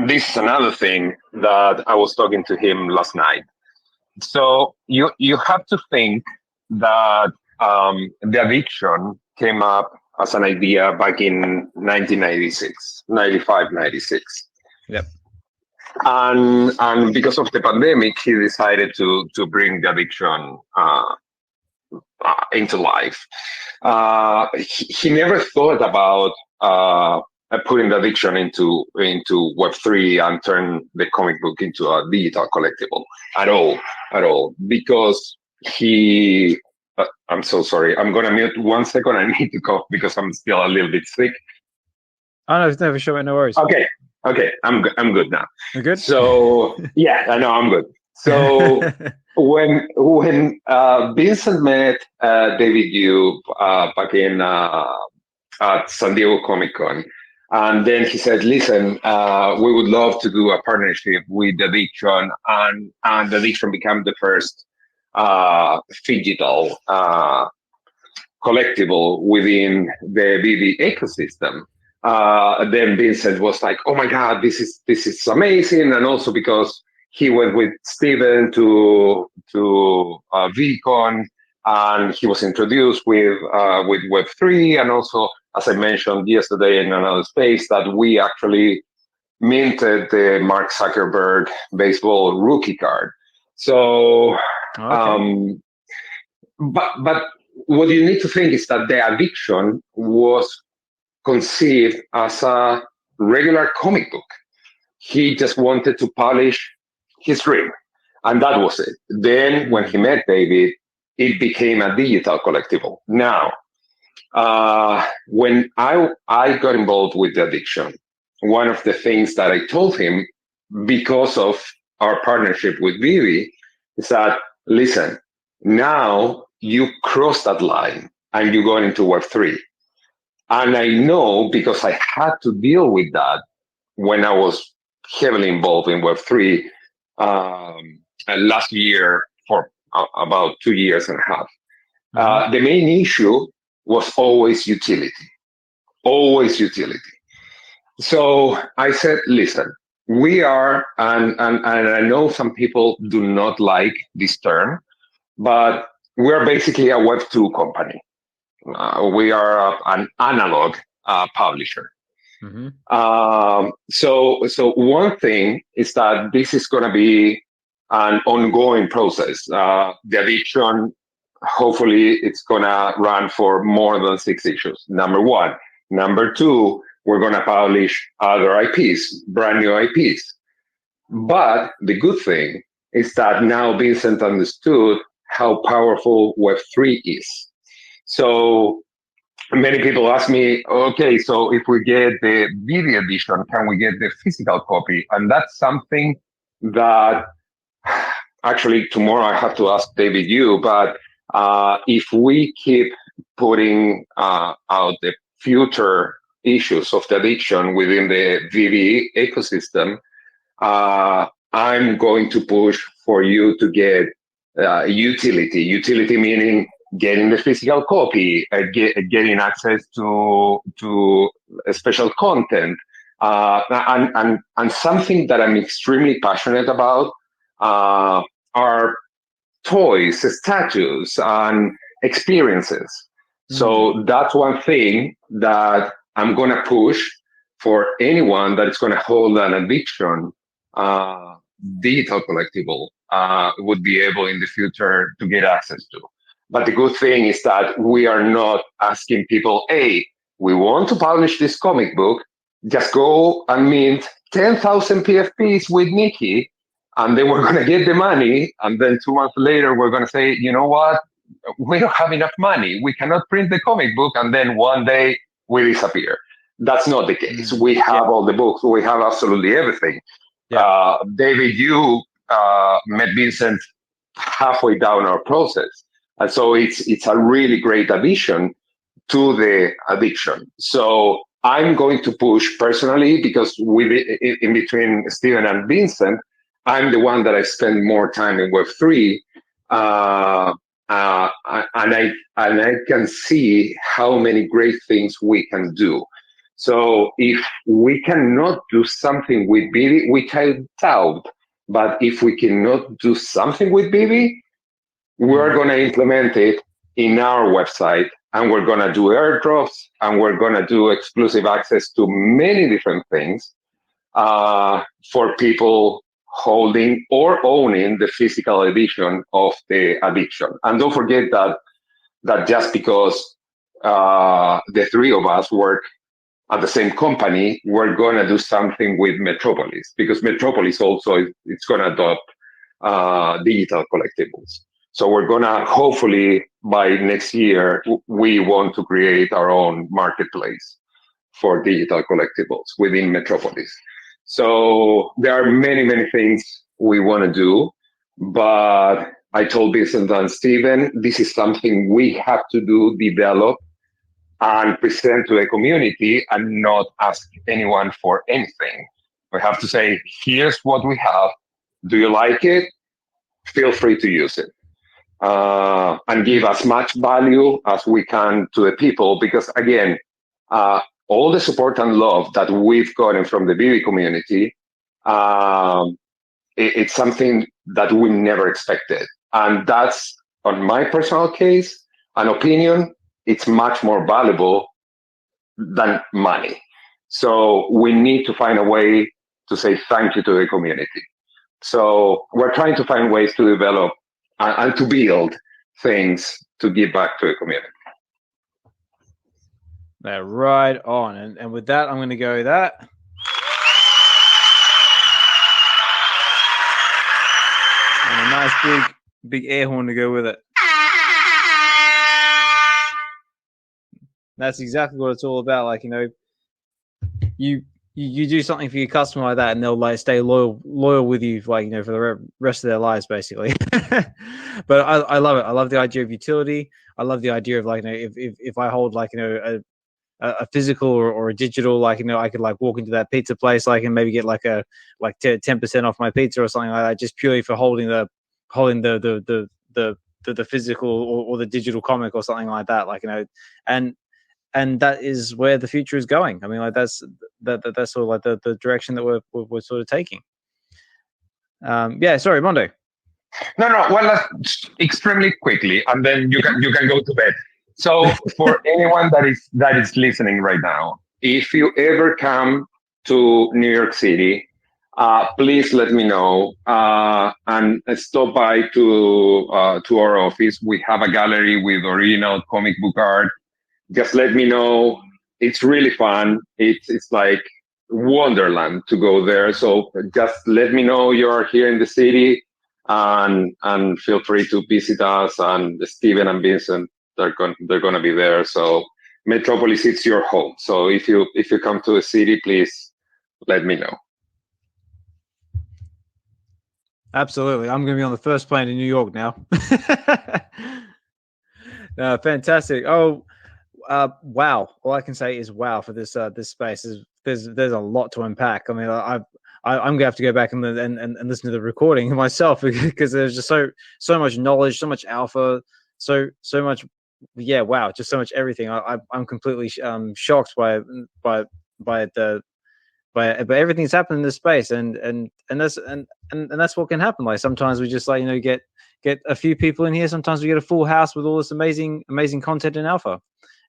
S7: this is another thing that I was talking to him last night. So you have to think that the addiction came up as an idea back in 1996, 95, 96.
S1: Yep.
S7: And because of the pandemic, he decided to bring the addiction into life. He never thought about putting the addiction into Web3 and turn the comic book into a digital collectible at all, because he. I'm so sorry. I'm gonna mute 1 second. I need to cough because I'm still a little bit sick.
S1: Oh no, it's never sure. No worries.
S7: Okay, I'm good now.
S1: You're good.
S7: So yeah, I know I'm good. So when Vincent met David Yu back in at San Diego Comic Con, and then he said, "Listen, we would love to do a partnership with Addiction," and Addiction became the first digital collectible within the VeVe ecosystem. Then Vincent was like, "Oh my God, this is amazing!" And also because he went with Steven to VCon, and he was introduced with Web3, and also, as I mentioned yesterday in another space, that we actually minted the Mark Zuckerberg baseball rookie card. So, but what you need to think is that the addiction was conceived as a regular comic book. He just wanted to polish his dream, and that was it. Then when he met David, it became a digital collectible. Now, when I got involved with the addiction, one of the things that I told him, because of our partnership with VeVe, is that, listen, now you cross that line and you go into Web3. And I know, because I had to deal with that when I was heavily involved in Web3 last year for about 2 years and a half. The main issue was always utility. So I said, listen, we are, and I know some people do not like this term, but we're basically a Web2 company. We are an analog publisher. So one thing is that this is going to be an ongoing process. The addiction, hopefully, it's going to run for more than 6 issues. Number one. Number two, we're going to publish other IPs, brand new IPs. But the good thing is that now Vincent understood how powerful Web3 is. So many people ask me, okay, so if we get the video edition, can we get the physical copy? And that's something that actually tomorrow I have to ask David you, but if we keep putting out the future issues of the addiction within the VeVe ecosystem, I'm going to push for you to get utility meaning getting the physical copy, getting access to special content, and something that I'm extremely passionate about are toys, statues, and experiences. So that's one thing that I'm going to push for anyone that is going to hold an addiction. Digital collectible would be able in the future to get access to. But the good thing is that we are not asking people, hey, we want to publish this comic book, just go and mint 10,000 PFPs with Nikki, and then we're going to get the money. And then 2 months later, we're going to say, you know what? We don't have enough money. We cannot print the comic book. And then one day we disappear. That's not the case. We have all the books. We have absolutely everything. David, you met Vincent halfway down our process. And so it's a really great addition to the addiction. So I'm going to push personally, because in between Steven and Vincent, I'm the one that I spend more time in Web3. And I can see how many great things we can do. So if we cannot do something with VeVe, which I doubt, but if we cannot do something with VeVe, we're going to implement it in our website, and we're going to do airdrops, and we're going to do exclusive access to many different things for people holding or owning the physical edition of the addiction. And don't forget that just because the three of us work at the same company, we're going to do something with Metropolis, because Metropolis also it's going to adopt digital collectibles. So we're going to, hopefully by next year, we want to create our own marketplace for digital collectibles within Metropolis. So there are many, many things we want to do, but I told Vincent and Steven, this is something we have to do, develop, and present to the community, and not ask anyone for anything. We have to say, here's what we have. Do you like it? Feel free to use it. And give as much value as we can to the people, because again, all the support and love that we've gotten from the VeVe community, it's something that we never expected. And that's, on my personal case, an opinion, it's much more valuable than money. So we need to find a way to say thank you to the community. So we're trying to find ways to develop and to build things to give back to the community.
S1: Right on. And with that, I'm going to go with that. And a nice big air horn to go with it. That's exactly what it's all about. Like, you know, you do something for your customer like that, and they'll like stay loyal with you, like, you know, for the rest of their lives, basically. But I love it. I love the idea of utility. I love the idea of, like, you know, if I hold, like, you know, a physical or a digital, like, you know, I could like walk into that pizza place, like, and maybe get like 10% off my pizza or something like that, just purely for holding the physical or the digital comic or something like that, like, you know, and that is where the future is going. I mean, like, that's sort of like the direction that we're sort of taking. Yeah, sorry, Mondo.
S7: No. Well, that's extremely quickly, and then you can go to bed. So for anyone that is listening right now, if you ever come to New York City, please let me know and stop by to our office. We have a gallery with original comic book art. Just let me know. It's really fun. It's like wonderland to go there. So just let me know you're here in the city, and feel free to visit us. And Steven and Vincent, they're going to be there. So Metropolis, it's your home. So if you come to the city, please let me know.
S1: Absolutely. I'm going to be on the first plane in New York now. Fantastic. Oh, wow. All I can say is wow for this space. There's a lot to unpack. I mean, I'm going to have to go back and listen to the recording myself, because there's just so much knowledge, so much alpha, so much. Yeah, wow, just so much everything. I'm completely shocked by everything that's happened in this space, and that's what can happen. Like, sometimes we just, like, you know, get a few people in here. Sometimes we get a full house with all this amazing content in alpha.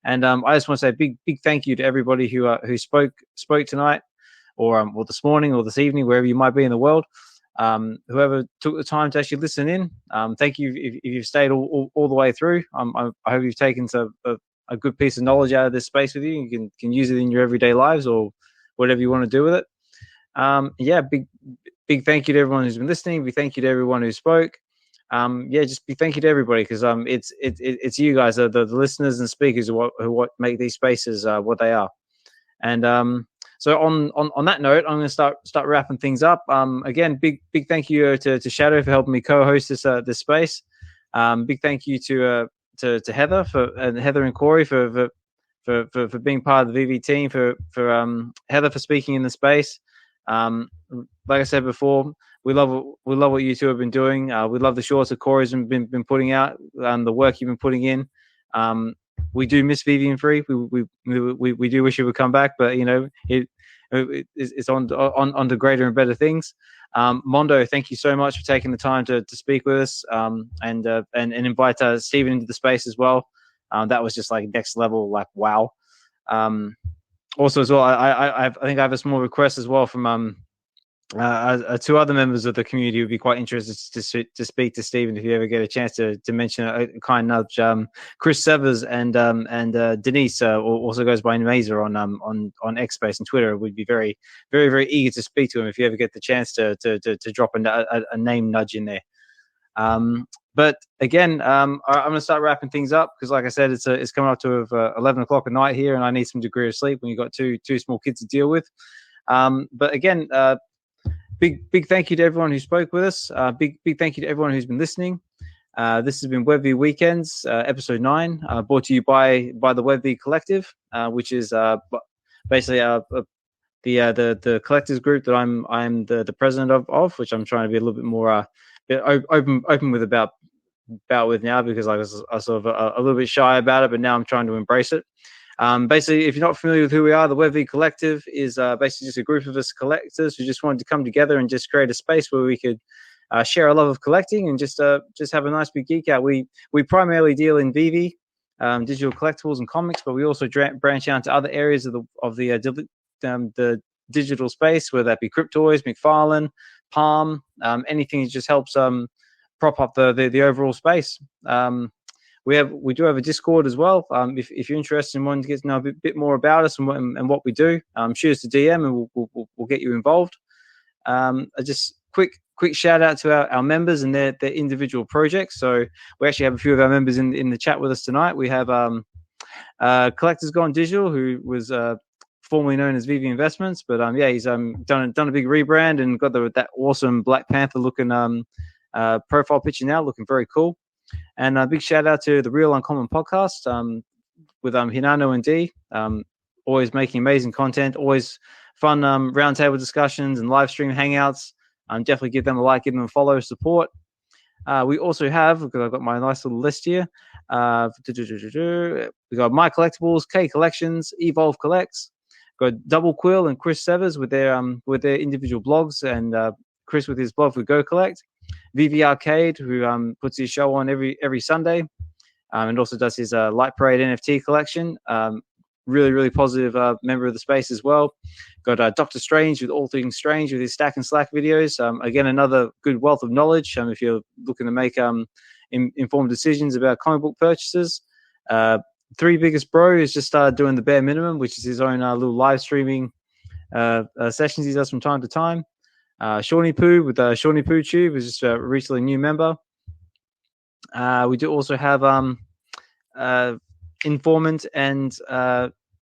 S1: And I just want to say a big thank you to everybody who spoke tonight, or this morning or this evening, wherever you might be in the world. Whoever took the time to actually listen in, thank you if you've stayed all the way through. I hope you've taken a good piece of knowledge out of this space with you. You can use it in your everyday lives or whatever you want to do with it. Yeah, big thank you to everyone who's been listening. Big thank you to everyone who spoke. Yeah, just big thank you to everybody, because it's you guys, the listeners and speakers who what make these spaces what they are. And so on that note, I'm going to start wrapping things up. Again, big thank you to Shadow for helping me co-host this space. Big thank you to Heather Heather and Corey for being part of the VeVe team, for Heather for speaking in the space. Like I said before, we love what you two have been doing. We love the shorts that Corey's been putting out, and the work you've been putting in. We do miss VeVe and Free. We do wish it would come back, but, you know, it's on to greater and better things. Mondo, thank you so much for taking the time to speak with us, and invite Steven into the space as well. That was just like next level, like wow. Also as well, I think I have a small request as well from two other members of the community who would be quite interested to speak to Steven if you ever get a chance to mention a kind nudge. Chris Severs and Denise also goes by Mazer on X Space and Twitter. We'd be very, very, very eager to speak to him if you ever get the chance to drop a name nudge in there. But again, I'm going to start wrapping things up, because, like I said, it's coming up to 11 o'clock at night here, and I need some degree of sleep when you've got two small kids to deal with. But again, big thank you to everyone who spoke with us. Big thank you to everyone who's been listening. This has been VeVe Weekends, episode 9, brought to you by the VeVe Collective, which is basically the collectors group that I'm the president of, which I'm trying to be a little bit more open with about with now, because I was sort of a little bit shy about it, but now I'm trying to embrace it. Basically, if you're not familiar with who we are, the VeVe Collective is basically just a group of us collectors who just wanted to come together and just create a space where we could share our love of collecting and just have a nice big geek out. We primarily deal in VeVe, digital collectibles and comics, but we also branch out to other areas of the digital space, whether that be Cryptoys, McFarlane, Palm, anything that just helps prop up the overall space. We do have a Discord as well. If you're interested in wanting to get to know a bit more about us and what we do, shoot us a DM and we'll get you involved. Just quick shout out to our members and their individual projects. So we actually have a few of our members in the chat with us tonight. We have Collectors Gone Digital, who was formerly known as VeVe Investments, but he's done a big rebrand and got that awesome Black Panther looking profile picture now, looking very cool. And a big shout out to the Real Uncommon podcast with Hinano and D, always making amazing content, always fun roundtable discussions and live stream hangouts. Definitely give them a like, give them a follow, support. We also have, because I've got my nice little list here, we got My Collectables, K Collections, Evolve Collects, got Double Quill and Chris Severs with their individual blogs, and Chris with his blog for Go Collect. VeVe Arcade, who puts his show on every Sunday, and also does his Light Parade NFT collection. Really positive member of the space as well. Got Dr. Strange with All Things Strange with his Stack and Slack videos. Again, another good wealth of knowledge if you're looking to make informed decisions about comic book purchases. Three Biggest Bro has just started doing the bare minimum, which is his own little live streaming sessions he does from time to time. Shawnee Poo with Shawnee Poo Tube is just recently a new member. We do also have Informant and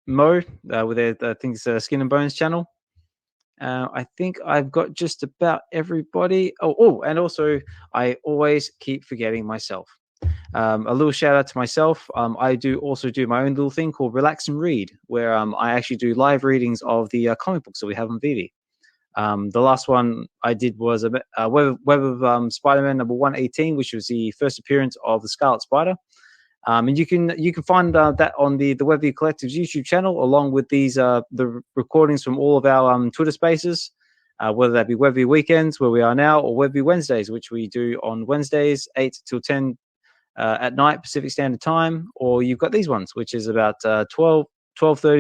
S1: Mo with their I think it's Skin and Bones channel. I think I've got just about everybody. Oh, and also I always keep forgetting myself. A little shout out to myself. I also do my own little thing called Relax and Read, where I actually do live readings of the comic books that we have on VeVe. The last one I did was a Web of Spider-Man number 118, which was the first appearance of the Scarlet Spider. And you can find that on the VeVe Collective's YouTube channel, along with these the recordings from all of our Twitter Spaces, whether that be VeVe Weekends, where we are now, or VeVe Wednesdays, which we do on Wednesdays 8 till 10 at night Pacific Standard Time, or you've got these ones, which is about 12:30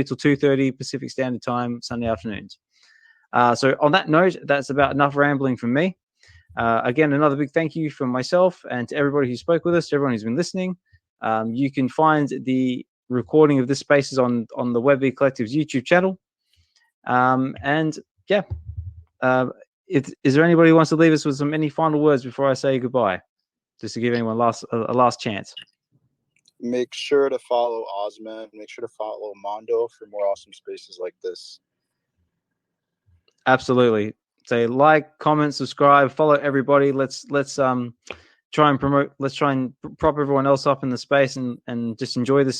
S1: till 2:30 Pacific Standard Time Sunday afternoons. So on that note, that's about enough rambling from me. Again, another big thank you from myself and to everybody who spoke with us, to everyone who's been listening. You can find the recording of this Spaces on the VeVe Collective's YouTube channel. Is there anybody who wants to leave us with any final words before I say goodbye? Just to give anyone a last chance.
S3: Make sure to follow Ozman. Make sure to follow Mondo for more awesome spaces like this.
S1: Absolutely. Say like, comment, subscribe, follow everybody. Let's try and promote. Let's try and prop everyone else up in the space and just enjoy this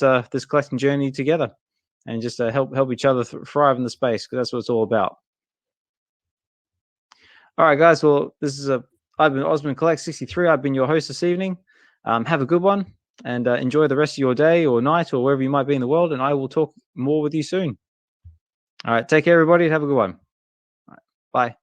S1: collecting journey together, and just help each other thrive in the space, because that's what it's all about. All right, guys. Well, I've been Osman Collect 63. I've been your host this evening. Have a good one, and enjoy the rest of your day or night or wherever you might be in the world. And I will talk more with you soon. All right. Take care, everybody. Have a good one. All right, bye.